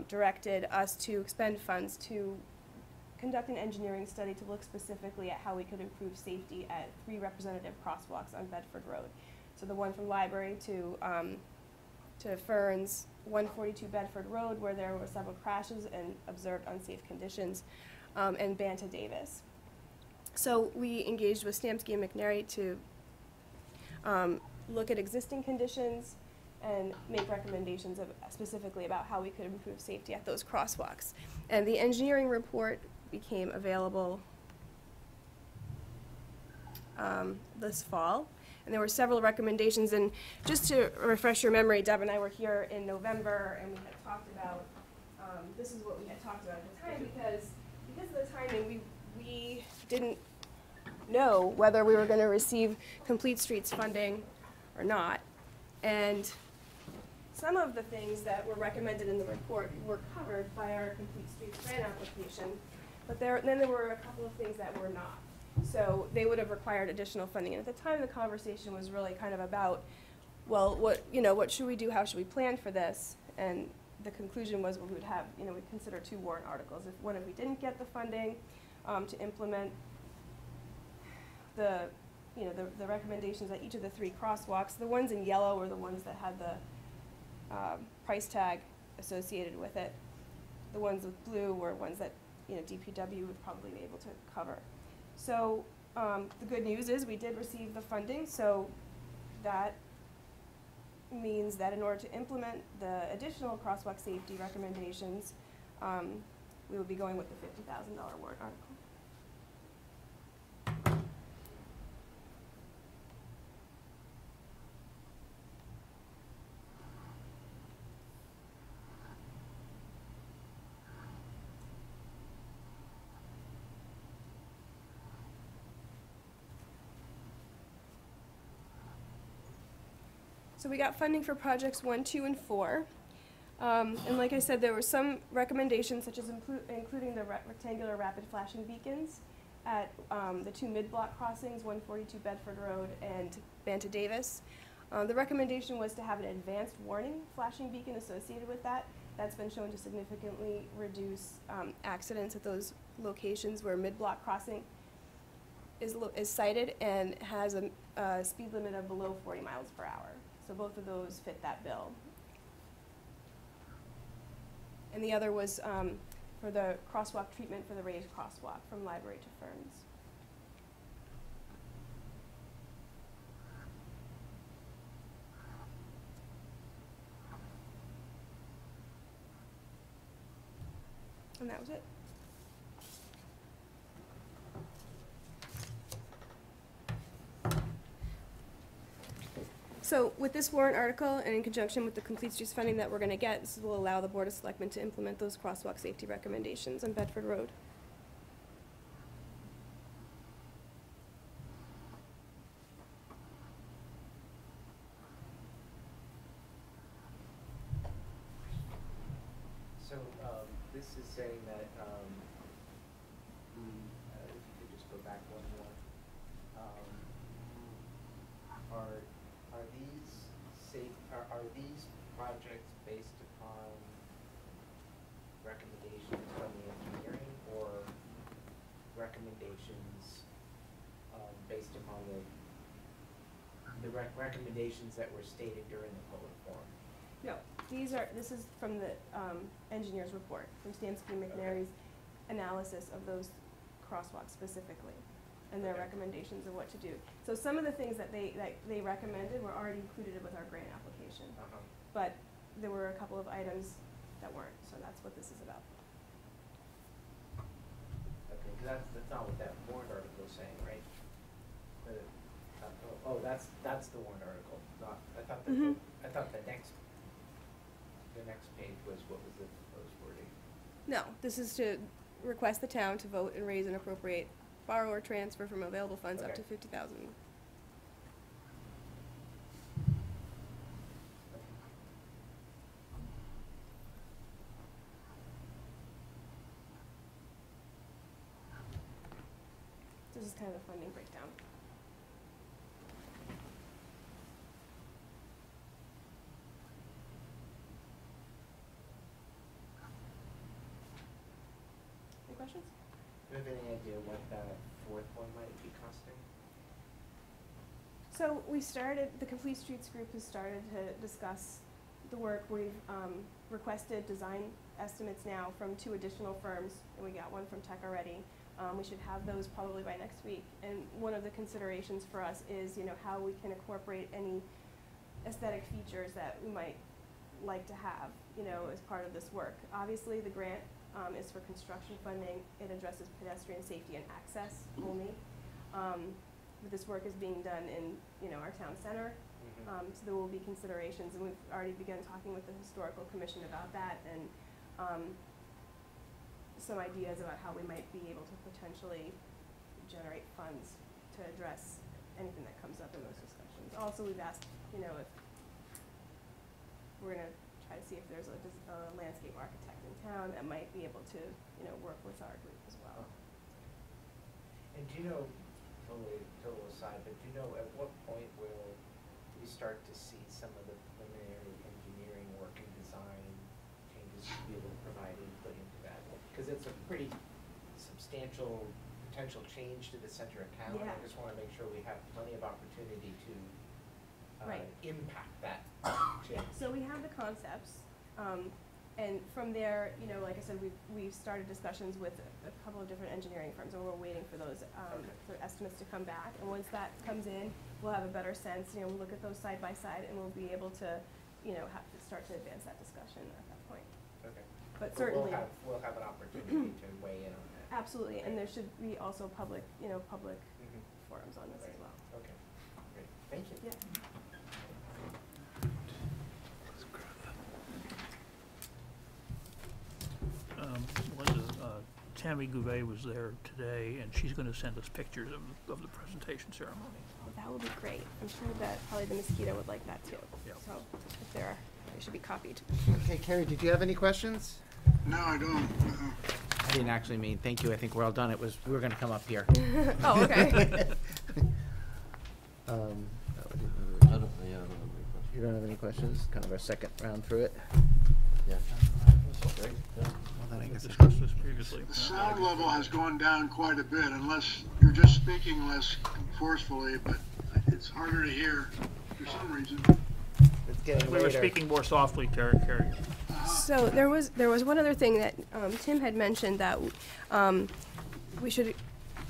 directed us to expend funds to conduct an engineering study to look specifically at how we could improve safety at 3 representative crosswalks on Bedford Road. So the one from Library to Ferns, 142 Bedford Road, where there were several crashes and observed unsafe conditions, and Banta Davis. So we engaged with Stamsky and McNary to look at existing conditions and make recommendations specifically about how we could improve safety at those crosswalks. And the engineering report became available this fall. And there were several recommendations, and just to refresh your memory, Deb and I were here in November, and we had talked about, this is what we had talked about at the time, because of the timing, we didn't know whether we were going to receive Complete Streets funding or not. And some of the things that were recommended in the report were covered by our Complete Streets grant application, but then there were a couple of things that were not. So they would have required additional funding. And at the time, the conversation was really kind of about, well, what should we do? How should we plan for this? And the conclusion was we would have, we'd consider 2 warrant articles. If we didn't get the funding to implement the recommendations at each of the 3 crosswalks, the ones in yellow were the ones that had the price tag associated with it. The ones with blue were ones that DPW would probably be able to cover. So the good news is we did receive the funding, so that means that in order to implement the additional crosswalk safety recommendations, we will be going with the $50,000 warrant article. So we got funding for projects 1, 2, and 4. And like I said, there were some recommendations, such as including the rectangular rapid flashing beacons at the 2 mid-block crossings, 142 Bedford Road and Banta Davis. The recommendation was to have an advanced warning flashing beacon associated with that. That's been shown to significantly reduce accidents at those locations where mid-block crossing is cited and has a speed limit of below 40 miles per hour. So both of those fit that bill. And the other was for the crosswalk treatment for the raised crosswalk from Library to Ferns. And that was it. So with this warrant article, and in conjunction with the Complete Streets funding that we're going to get, this will allow the Board of Selectmen to implement those crosswalk safety recommendations on Bedford Road. So this is saying that if you could just go back one more, are these projects based upon recommendations from the engineering, or recommendations based upon the recommendations that were stated during the public forum? No, this is from the engineer's report, from Stamsky and McNary's analysis of those crosswalks specifically, and their recommendations of what to do. So some of the things that they recommended were already included with our grant application, but there were a couple of items that weren't, so that's what this is about. Okay, because that's not what that warrant article is saying, right? That's the warrant article. Not, I thought that I thought the next page was what was the proposed wording? No, this is to request the town to vote and raise and appropriate, borrow or transfer from available funds up Okay. to 50,000. This is kind of the funding breakdown. Any questions? Do you have any idea what the fourth one might be costing? So we started, the Complete Streets group has started to discuss the work. We've requested design estimates now from 2 additional firms, and we got one from Tech already. We should have those probably by next week. And one of the considerations for us is, how we can incorporate any aesthetic features that we might like to have, as part of this work. Obviously, the grant is for construction funding. It addresses pedestrian safety and access only. But this work is being done in, our town center. So there will be considerations, and we've already begun talking with the Historical Commission about that, and some ideas about how we might be able to potentially generate funds to address anything that comes up in those discussions. Also, we've asked, if we're gonna try to see if there's a landscape architect in town that might be able to, work with our group as well. And do you know, total aside, but do you know at what point will we start to see some of the preliminary engineering work and design changes to be able to provide input into that? Because it's a pretty substantial potential change to the center of town. Yeah. I just want to make sure we have plenty of opportunity to Right. impact that change. So we have the concepts, and from there, like I said, we've started discussions with a couple of different engineering firms, and we're waiting for those for estimates to come back. And once that comes in, we'll have a better sense. We'll look at those side by side, and we'll be able to, start to advance that discussion at that point. Okay. But certainly, we'll have an opportunity to weigh in on that. absolutely, and there should be also public, public Mhm. forums on this as well. Okay, great, thank you. Yeah. Linda, Tammy Gouvet was there today, and she's gonna send us pictures of the presentation ceremony. Oh, that would be great. I'm sure that probably the mosquito would like that too. Yeah. So if there are, they should be copied. Okay, Carrie, did you have any questions? No, I don't. I didn't actually mean thank you, I think we're all done. It was, we were gonna come up here. Oh, okay. You don't have any questions? Kind of our second round through it? Yeah. Well, then I We guess discussed this previously. The sound level has gone down quite a bit, unless you're just speaking less forcefully, but it's harder to hear for some reason. it's getting We were later. speaking more softly, Carrie. So there was one other thing that Tim had mentioned, that we should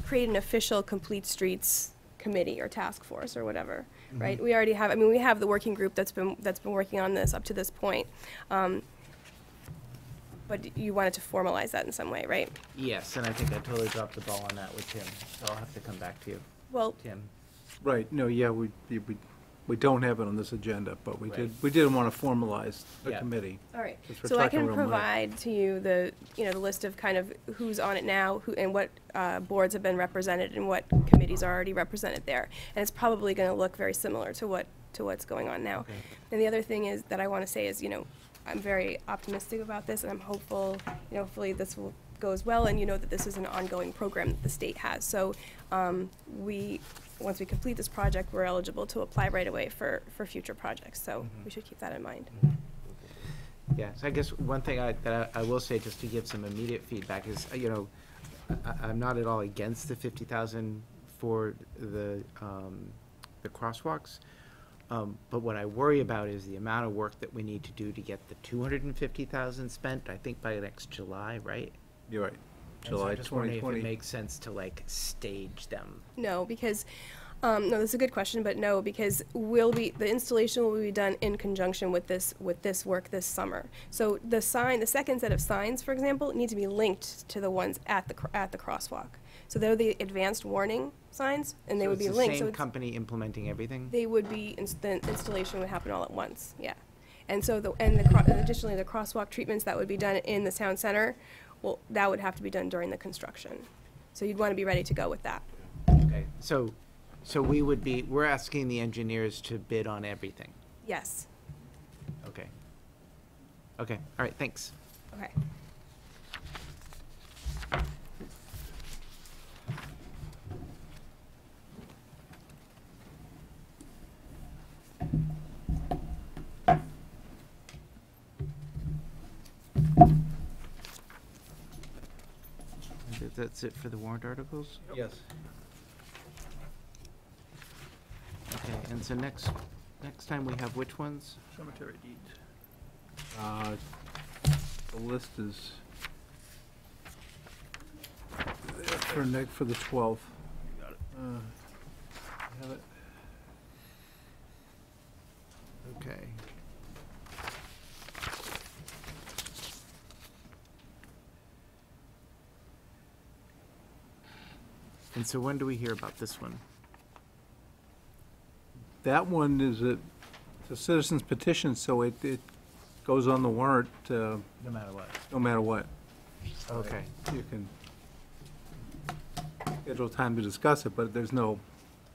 create an official Complete Streets committee or task force or whatever, right? We already have. I mean, we have the working group that's been working on this up to this point. But you wanted to formalize that in some way, right? Yes, and I think I totally dropped the ball on that with Tim, so I'll have to come back to you, Well, Tim. Right, no, yeah, we don't have it on this agenda, but Right. we did want to formalize the Yeah. committee. all right. Since we're So I talking can real money. provide to you the list of kind of who's on it now, and what boards have been represented and what committees are already represented there. And it's probably going to look very similar to what's going on now. Okay. And the other thing is that I want to say is, I'm very optimistic about this, and I'm hopeful, hopefully this goes well, and that this is an ongoing program that the state has. So once we complete this project, we're eligible to apply right away for future projects. So we should keep that in mind. Yeah, so I guess one thing that I will say, just to give some immediate feedback, is, I'm not at all against the 50,000 for the crosswalks. But what I worry about is the amount of work that we need to do to get the 250,000 spent, I think by next July, right? You're right, And so July I'm just wondering if 2020. it makes sense to stage them. No, because No, that's a good question, but no, because the installation will be done in conjunction with this work this summer. So the second set of signs, for example, need to be linked to the ones at the crosswalk. So they're the advanced warning signs, and they would be linked. It's the So same company implementing everything? they would be, the installation would happen all at once, yeah. And so additionally, the crosswalk treatments that would be done in the town center, well, that would have to be done during the construction. So you'd want to be ready to go with that. Okay, so we're asking the engineers to bid on everything? Yes. Okay. Okay, all right, thanks. Okay. That's it for the warrant articles? Yes. Okay, and so next time we have which ones? Cemetery deed. The list is there for the 12th. You got it. Have it. Okay. And so when do we hear about this one? That one is a citizen's petition, so it goes on the warrant, No matter what. no matter what. Okay. You can schedule time to discuss it, but there's no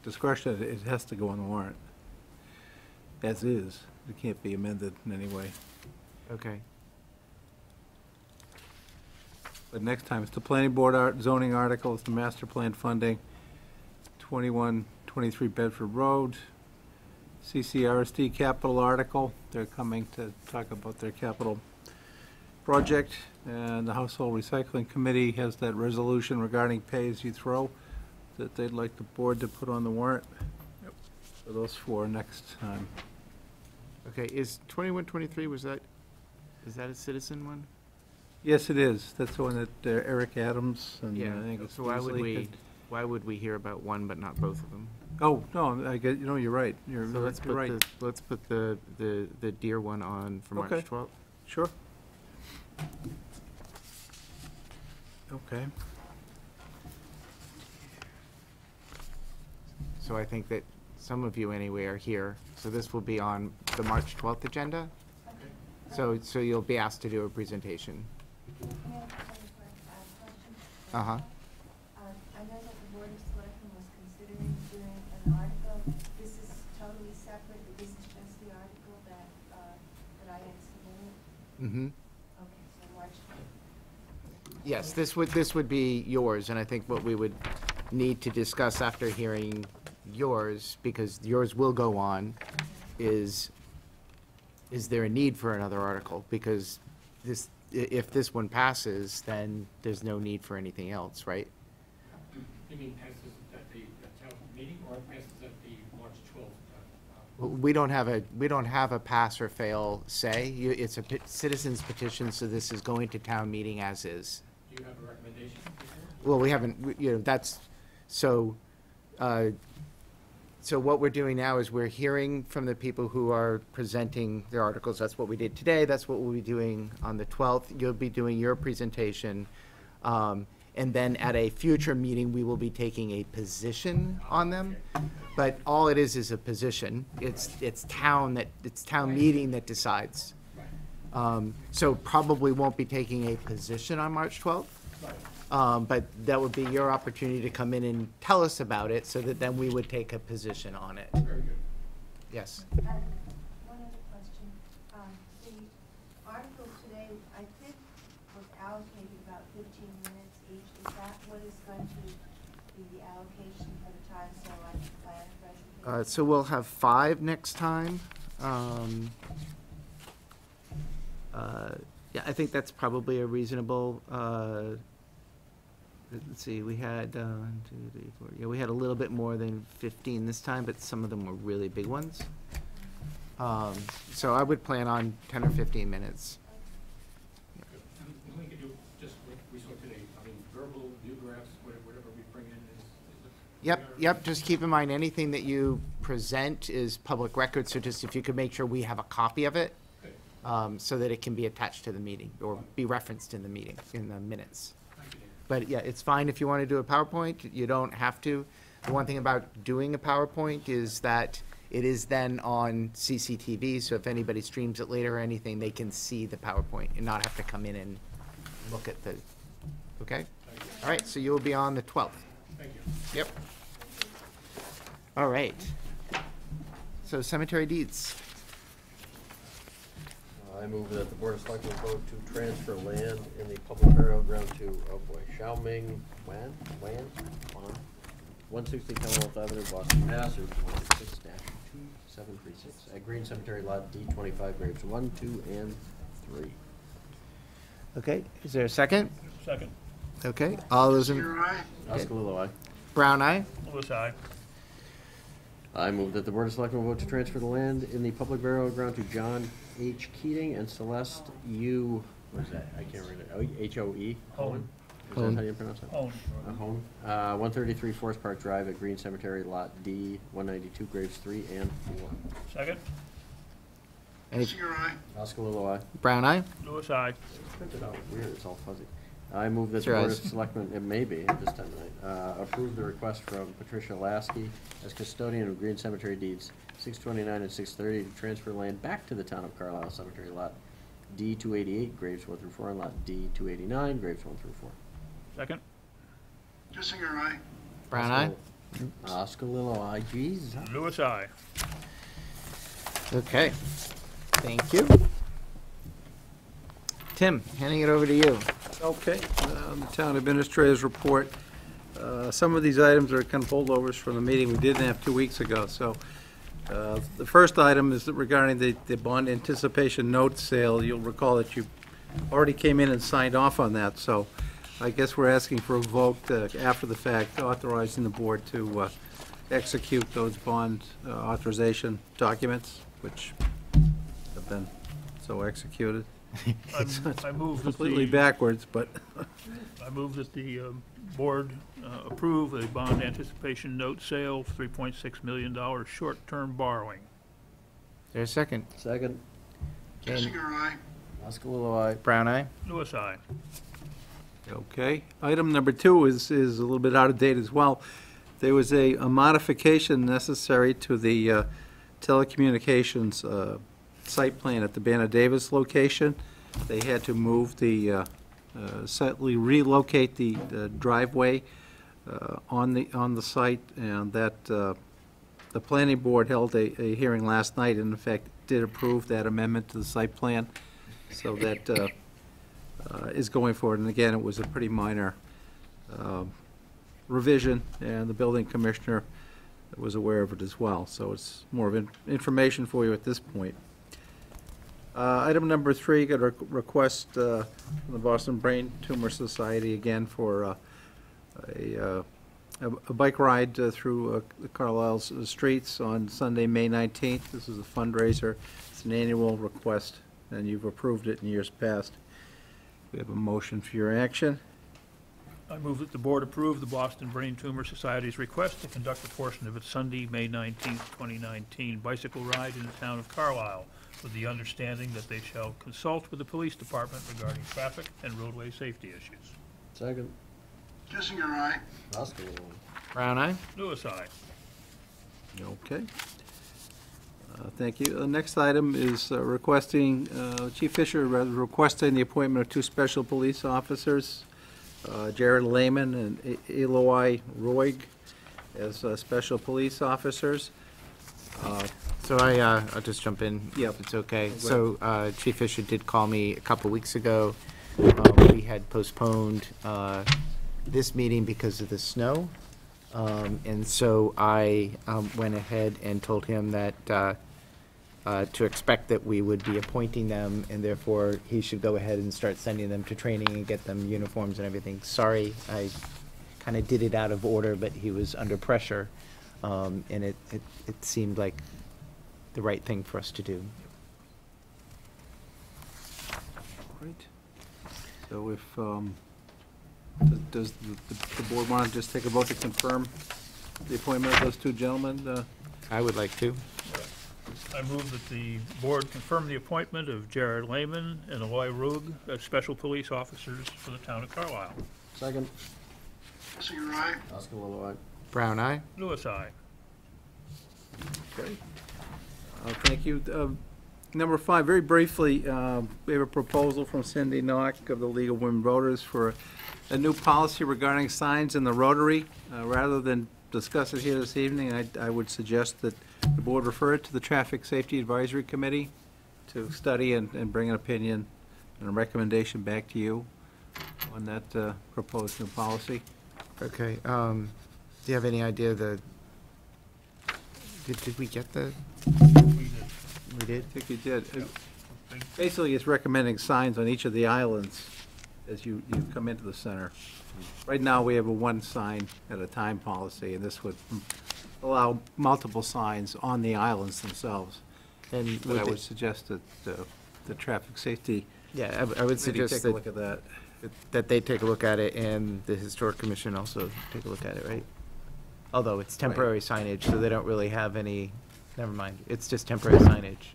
discretion. It has to go on the warrant. As is. It can't be amended in any way. Okay. But next time, it's the planning board zoning article, it's the master plan funding, 2123 Bedford Road, CCRSD capital article. They're coming to talk about their capital project. And the Household Recycling Committee has that resolution regarding pay-as-you-throw that they'd like the board to put on the warrant. Yep. For those four next time. Okay, is 2123, is that a citizen one? Yes, it is. That's the one that Eric Adams and Yeah, I think it's so Beasley why would we hear about one but not both of them? Oh, no, I get, you're right. You're So let's you're put right. let's put the deer one on for March Okay. 12th. Sure. Okay. So I think that some of you anyway are here, so this will be on the March 12th agenda. So you'll be asked to do a presentation. Uh-huh. I know that the Board of Selectmen was considering doing an article. This is totally separate. This is just the article that I had submitted. Mm-hmm. Okay, so March 12th. Yes, this would be yours, and I think what we would need to discuss after hearing yours, because yours will go on, is there a need for another article? Because if this one passes, then there's no need for anything else, right? You mean passes at the town meeting or passes at the March 12th? We don't have a pass or fail say. It's a citizen's petition, so this is going to town meeting as is. Do you have a recommendation? Well, we haven't, that's, so what we're doing now is we're hearing from the people who are presenting their articles. That's what we did today. That's what we'll be doing on the 12th. You'll be doing your presentation. And then at a future meeting, we will be taking a position on them. But all it is a position. It's town meeting that decides. So probably won't be taking a position on March 12th. But that would be your opportunity to come in and tell us about it, so that then we would take a position on it. Very good. Yes. One other question. The article today, I think, was allocated about 15 minutes each. Is that what is going to be the allocation for the time, so I can plan a presentation? So we'll have 5 next time. Yeah, I think that's probably a reasonable, let's see, we had, 1, 2, 3, 4, yeah, we had a little bit more than 15 this time, but some of them were really big ones. So I would plan on 10 or 15 minutes. And we could do just what we saw today. I mean, verbal, view graphs, whatever we bring in is Yep, just keep in mind, anything that you present is public record, so just if you could make sure we have a copy of it, so that it can be attached to the meeting, or be referenced in the meeting, in the minutes. But yeah, it's fine if you want to do a PowerPoint, you don't have to. The one thing about doing a PowerPoint is that it is then on CCTV, so if anybody streams it later or anything, they can see the PowerPoint and not have to come in and look at the, okay? All right, so you'll be on the 12th. Thank you. Yep. All right. So cemetery deeds. I move that the Board of Selectmen vote to transfer land in the public burial ground to, oh boy, Xiaoming Wan? 160 Commonwealth Avenue, Boston, Mass. 02166-2736 at Green Cemetery Lot D25, graves 1, 2, and 3. Okay, is there a second? Second. Okay, all those in, Oskalilowai. Brown eye? Lewis, aye. I move that the Board of Selectmen vote to transfer the land in the public burial ground to John H. Keating and Celeste U. What is that? I can't read it. H-O-E? Hone. Is that how you pronounce it? Hone. Hone. 133 Forest Park Drive at Green Cemetery, Lot D, 192, graves 3 and 4. Second. Any, Oskalilowai. Brown eye? Lewis, aye. It's printed out weird, it's all fuzzy. I move that It's the your Board eyes. of Selectmen, it may be at this time of night, approve the request from Patricia Lasky as custodian of Green Cemetery deeds 629 and 630 to transfer land back to the town of Carlisle Cemetery Lot D-288, graves 1 through 4, and Lot D-289, graves 1 through 4. Second. Kissinger, aye. Brown eye? Oskalilowai, geez. Lewis, aye. Okay, thank you. Tim, handing it over to you. Okay, the town administrator's report. Some of these items are kind of holdovers from the meeting we didn't have 2 weeks ago. So the first item is regarding the bond anticipation note sale. You'll recall that you already came in and signed off on that. So I guess we're asking for a vote after the fact, authorizing the board to execute those bond authorization documents, which have been so executed. I move that Completely the, backwards, but I move that the board approve a bond anticipation note sale of $3.6 million short-term borrowing. Is there a second? Second. Kissinger, aye. Oskalilowai. Brown eye? Lewis, aye. okay. Item number 2 is a little bit out of date as well. There was a modification necessary to the telecommunications site plan at the Banner Davis location. They had to move the, slightly relocate the driveway on the site, and that, the planning board held a hearing last night, and in fact did approve that amendment to the site plan. So that is going forward, and again, it was a pretty minor revision, and the building commissioner was aware of it as well. So it's more of information for you at this point. Item number 3, got a request from the Boston Brain Tumor Society again for a bike ride through Carlisle's streets on Sunday, May 19th. This is a fundraiser. It's an annual request, and you've approved it in years past. We have a motion for your action. I move that the board approve the Boston Brain Tumor Society's request to conduct a portion of its Sunday, May 19th, 2019 bicycle ride in the town of Carlisle, with the understanding that they shall consult with the police department regarding traffic and roadway safety issues. Second. Kissinger, aye. Oskalilowai. Brown eye? Lewis, aye. Okay. Thank you. The next item is requesting, Chief Fisher requesting the appointment of 2 special police officers, Jared Lehman and Eloy Roig, as special police officers. So I'll just jump in, Yep. if it's okay. Go So Chief Fisher did call me a couple weeks ago. We had postponed this meeting because of the snow. And so I went ahead and told him that to expect that we would be appointing them, and therefore he should go ahead and start sending them to training and get them uniforms and everything. Sorry, I kind of did it out of order, but he was under pressure, and it seemed like the right thing for us to do. Great. So if, does the board want to just take a vote to confirm the appointment of those two gentlemen? I would like to. I move that the board confirm the appointment of Jared Lehman and Eloy Rugg as special police officers for the town of Carlisle. Second. Kissinger, aye. Oscar Lilloye. Brown eye? Lewis, aye. Okay. Thank you. Number 5, very briefly, we have a proposal from Cindy Knock of the League of Women Voters for a new policy regarding signs in the Rotary. Rather than discuss it here this evening, I would suggest that the board refer it to the Traffic Safety Advisory Committee to study and bring an opinion and a recommendation back to you on that proposed new policy. Okay, do you have any idea did we get the? We did? I think you did. Basically, it's recommending signs on each of the islands as you come into the center. Right now, we have a one sign at a time policy, and this would allow multiple signs on the islands themselves. And But I would suggest that the traffic safety Yeah, I would committee suggest take a look at that. that they take a look at it and the Historic Commission also take a look at it, right? Although it's temporary signage, so they don't really have any, never mind, it's just temporary signage.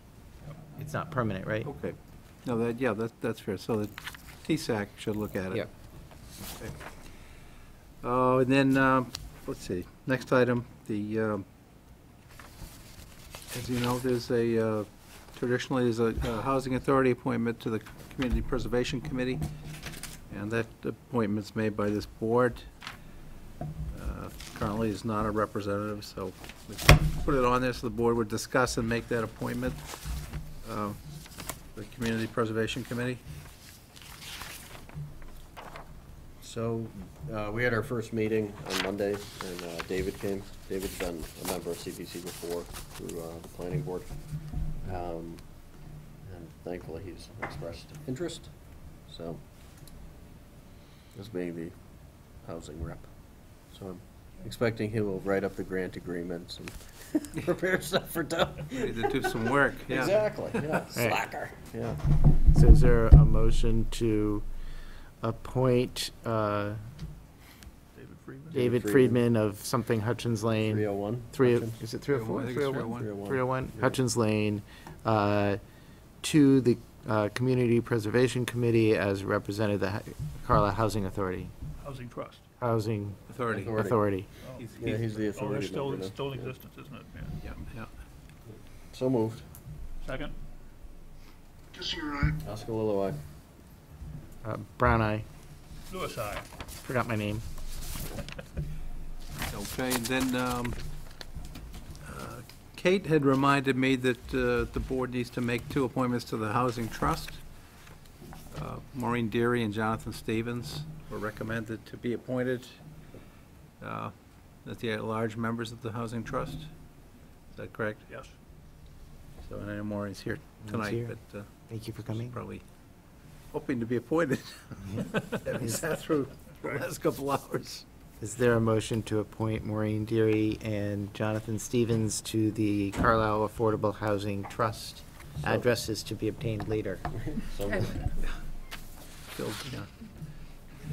It's not permanent, right? Okay. No, that's fair. So the TSAC should look at it. Yep. Okay. Oh, and then, let's see, next item, as you know, there's traditionally there's a Housing Authority appointment to the Community Preservation Committee, and that appointment's made by this board. Currently is not a representative, so we put it on there so the board would discuss and make that appointment. The Community Preservation Committee. So, we had our first meeting on Monday, and David came. David's been a member of CPC before through the planning board. And thankfully, he's expressed interest, so, as being the housing rep. So I'm expecting he will write up the grant agreements and prepare stuff for town. Ready to do some work, yeah. Exactly, yeah, slacker, yeah. So is there a motion to appoint David Friedman of something Hutchins Lane? 301. Is it 304? I think it's 301. 301, Hutchins Lane, to the Community Preservation Committee as represented the Carlisle Housing Authority. Housing Trust. Housing Authority. Authority. Yeah, he's the Oh, authority they're member now. still in Yeah. existence, isn't it? Yeah, yeah. So moved. Second? Kissinger, aye. Oscar Lilloye. Brown eye. Lewis, aye. Forgot my name. Okay, and then Kate had reminded me that the board needs to make 2 appointments to the Housing Trust. Maureen Deary and Jonathan Stevens were recommended to be appointed as the at-large members of the Housing Trust. Is that correct? Yes. So I know Maureen's here Maureen's tonight, here. but Thank you for she's coming. probably hoping to be appointed. Having sat through the last couple hours. Is there a motion to appoint Maureen Deary and Jonathan Stevens to the Carlisle Affordable Housing Trust? Addresses to be obtained later. So moved. Phil, yeah.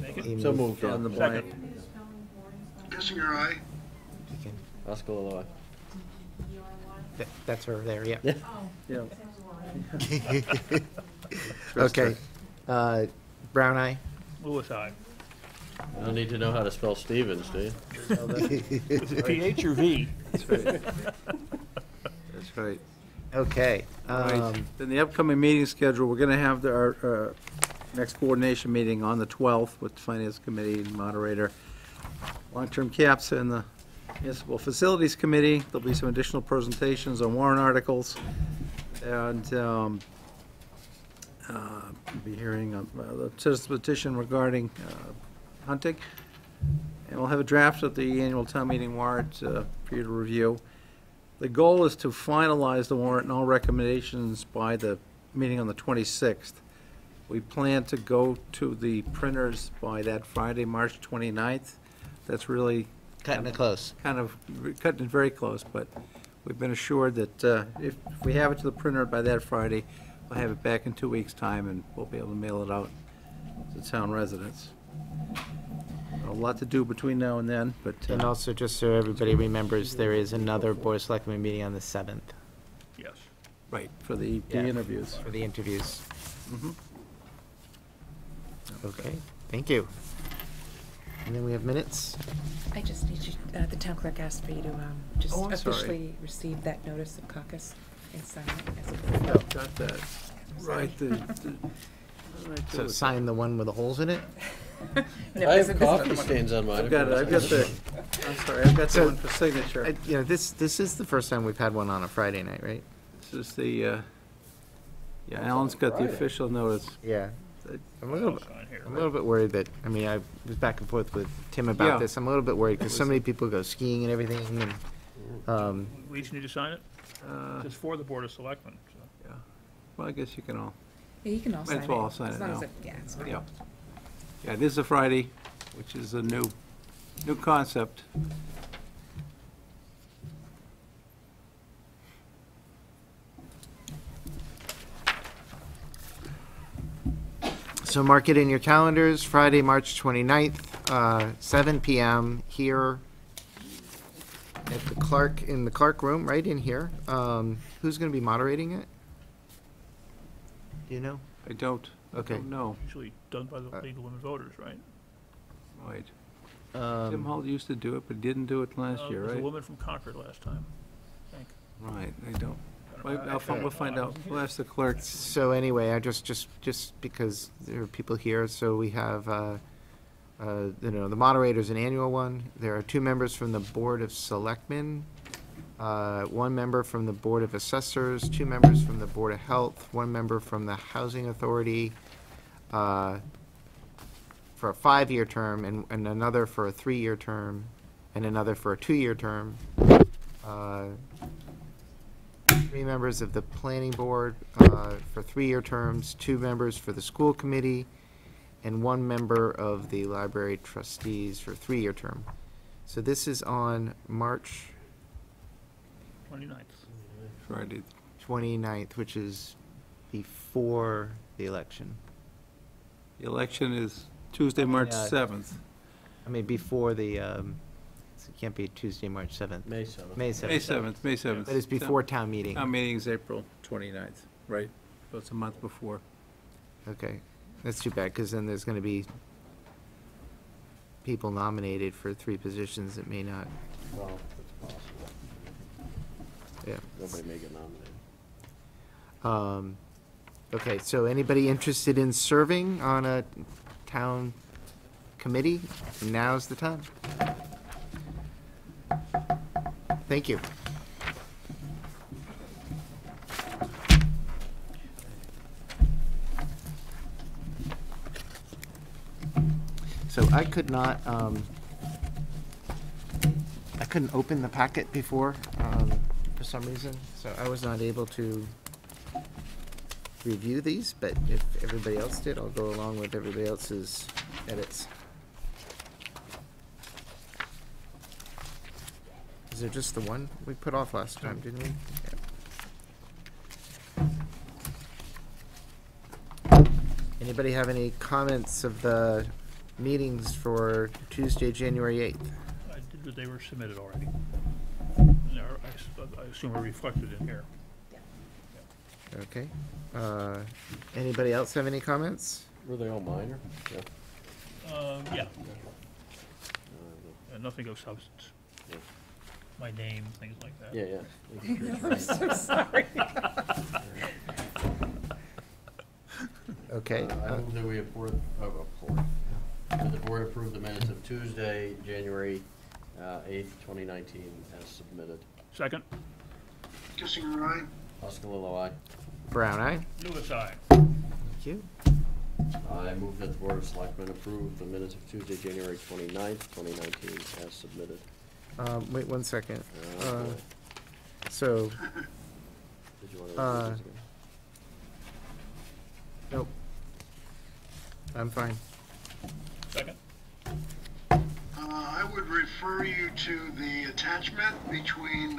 Make it? Amy So moved, On the yeah. blank. Kissinger, aye. You can- Oscar Lilloye. That's her there, yeah. Yeah. Okay. Brown eye? Lewis, aye. You don't need to know how to spell Stevens, do you? Is it PH or V? That's right. That's right. Okay. All right. Then the upcoming meeting schedule, we're going to have our next coordination meeting on the 12th with the Finance Committee and moderator, long-term caps and the Municipal Facilities Committee. There'll be some additional presentations on warrant articles. And we'll be hearing the citizen petition regarding hunting. And we'll have a draft of the annual town meeting warrant for you to review. The goal is to finalize the warrant and all recommendations by the meeting on the 26th. We plan to go to the printers by that Friday, March 29th. That's really Cutting it close. kind of cutting it very close, but we've been assured that if we have it to the printer by that Friday, we'll have it back in 2 weeks' time, and we'll be able to mail it out to town residents. A lot to do between now and then, but. And also, just so everybody remembers, there is another Board of Selectmen meeting on the 7th. Yes. Right, for the Yeah, interviews. For the interviews. Mhm. Okay, thank you. And then we have minutes. I just need you, the town clerk asked for you to just Oh, I'm sorry. officially receive that notice of caucus and sign it as a. Yeah, got that. Right, So sign the one with the holes in it? No, I this have is- this is coffee the one. stains on mine. I've got the, I'm sorry, I've got the So, one for signature. You know, this is the first time we've had one on a Friday night, right? This is the, yeah, Alan's got the Friday. official notice. Yeah. I'm a little, Sign here, I'm a little bit worried that, I mean, I was back and forth with Tim about Yeah. this. I'm a little bit worried because so many people go skiing and everything, and, We each need to sign it? It's for the Board of Selectmen, so. Yeah, well, I guess you can all, Yeah, you can all Might sign as it. well all sign as it long as now. yeah, it's fine. yeah. Yeah, it is a Friday, which is a new concept. so mark it in your calendars, Friday, March 29th, 7 PM here at the Clark, in the Clark room, right in here. Who's gonna be moderating it? Do you know? I don't Okay. know. Usually done by the League of Women Voters, right? Right. Tim Hall used to do it, but didn't do it last year, There was a right? woman from Concord last time, I think. Right, I don't. I don't know. We'll find out. We'll ask the clerk. So anyway, I just because there are people here, so we have, you know, the moderator's an annual one. There are 2 members from the Board of Selectmen, 1 member from the Board of Assessors, 2 members from the Board of Health, 1 member from the Housing Authority, for a 5-year term, and another for a 3-year term, and another for a 2-year term. 3 members of the Planning Board for 3-year terms, 2 members for the School Committee, and 1 member of the Library Trustees for a 3-year term. So this is on March 29th. Friday. 29th, which is before the election. The election is Tuesday, March Yeah. 7th. I mean, before the, it can't be Tuesday, March 7th. May 7th. May 7th. May 7th, May 7th. But it's before town meeting. Town meeting is April 29th, right? So it's a month before. Okay, that's too bad, because then there's gonna be people nominated for 3 positions that may not, Well, it's possible. yeah. Nobody may get nominated. Okay, so anybody interested in serving on a town committee? Now's the time. Thank you. So I could not, I couldn't open the packet before, for some reason, so I was not able to review these, but if everybody else did, I'll go along with everybody else's edits. Is there just the one we put off last time, didn't we? Yeah. Anybody have any comments of the meetings for Tuesday, January 8th? They were submitted already. I assume are reflected in here. Okay. Anybody else have any comments? Were they all minor? Yeah. Yeah. Nothing of substance. Yeah. My name, things like that. Yeah, yeah. I'm so sorry. Okay. I move that we approve, that the board approve the minutes of Tuesday, January 8th, 2019, as submitted. Second. Kissinger, aye. Oskalilo, aye. Brown eye. Lewis, aye. Thank you. I move that the board of selectmen approve the minutes of Tuesday, January 29th, 2019, as submitted. Wait 1 second. boy. So, Did you want to read these again? nope. I'm fine. Second. I would refer you to the attachment between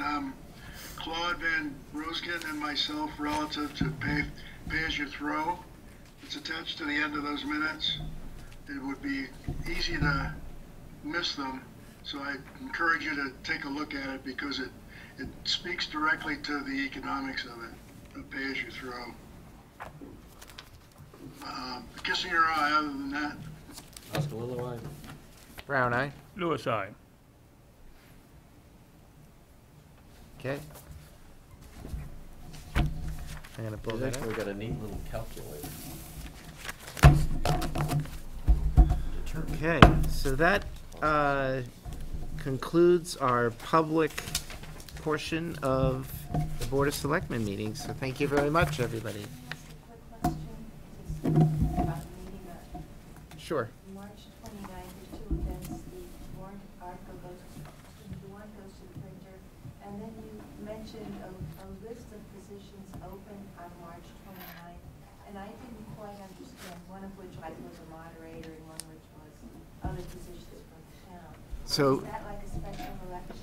Claude Van Roskin and myself relative to pay as you throw. It's attached to the end of those minutes. It would be easy to miss them. So I encourage you to take a look at it because it speaks directly to the economics of it, of pay as you throw. Kissing your eye, other than that. Oscar Lilloye. Brown eye. Lewis, aye. Okay. I'm gonna pull We've that actually up. got a neat little calculator. Okay, so that concludes our public portion of the Board of Selectmen meeting. So thank you very much, everybody. Quick question, about the meeting Sure. March 29th, there's two events. The warrant article goes, the warrant goes to the printer, and then you mentioned a list of positions open on March 29th, and I didn't quite understand, one of which was a moderator and one which was other positions from the town. So- Is that like a special election?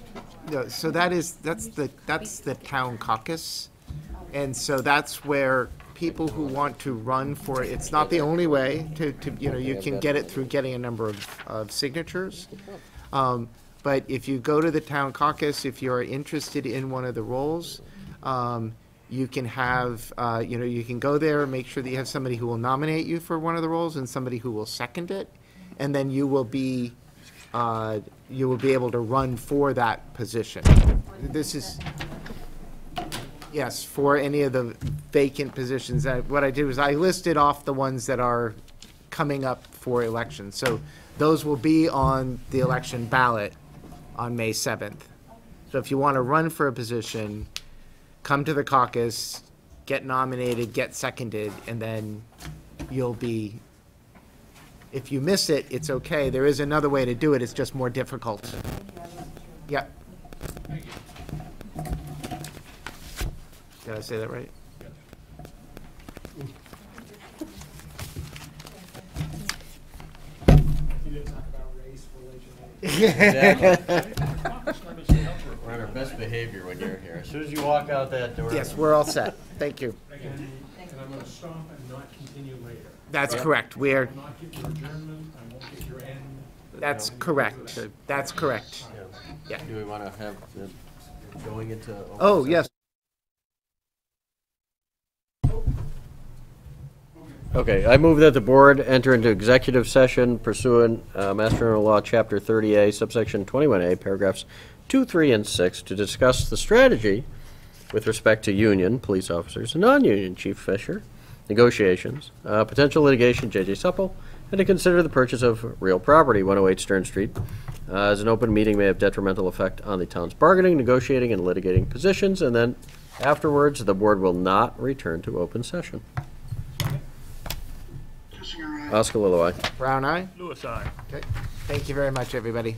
No, so that's the town caucus. And so that's where people who want to run for, it's not the only way to you can get it through getting a number of signatures. But if you go to the town caucus, if you're interested in one of the roles, you can have, you can go there, make sure that you have somebody who will nominate you for one of the roles and somebody who will second it. And then you will be able to run for that position. This is, yes, for any of the vacant positions. What I did was I listed off the ones that are coming up for election. So those will be on the election ballot on May 7th. So if you want to run for a position, come to the caucus, get nominated, get seconded, and then you'll be, if you miss it, it's okay. There is another way to do it. It's just more difficult. Yeah. Did I say that right? You didn't talk about race, religion. We're on our best behavior when you're here. As soon as you walk out that door. Yes, we're all set. Thank you. And I'm gonna stop and not continue later. That's correct. We are, I will not get your adjournment, I won't get your end. that's correct. That's correct. Yeah. Do we want to have, going into? open Oh, session? yes. Okay, I move that the board enter into executive session pursuant Mass General Law, Chapter 30A, subsection 21A, paragraphs 2, 3, and 6, to discuss the strategy with respect to union police officers and non-union Chief Fisher, negotiations, potential litigation, J.J. Supple, and to consider the purchase of real property, 108 Stern Street. As an open meeting may have detrimental effect on the town's bargaining, negotiating, and litigating positions, and then afterwards, the board will not return to open session. Kissing your eye. Oscar Lilloye. Brown eye? Lewis, aye. Okay. Thank you very much, everybody.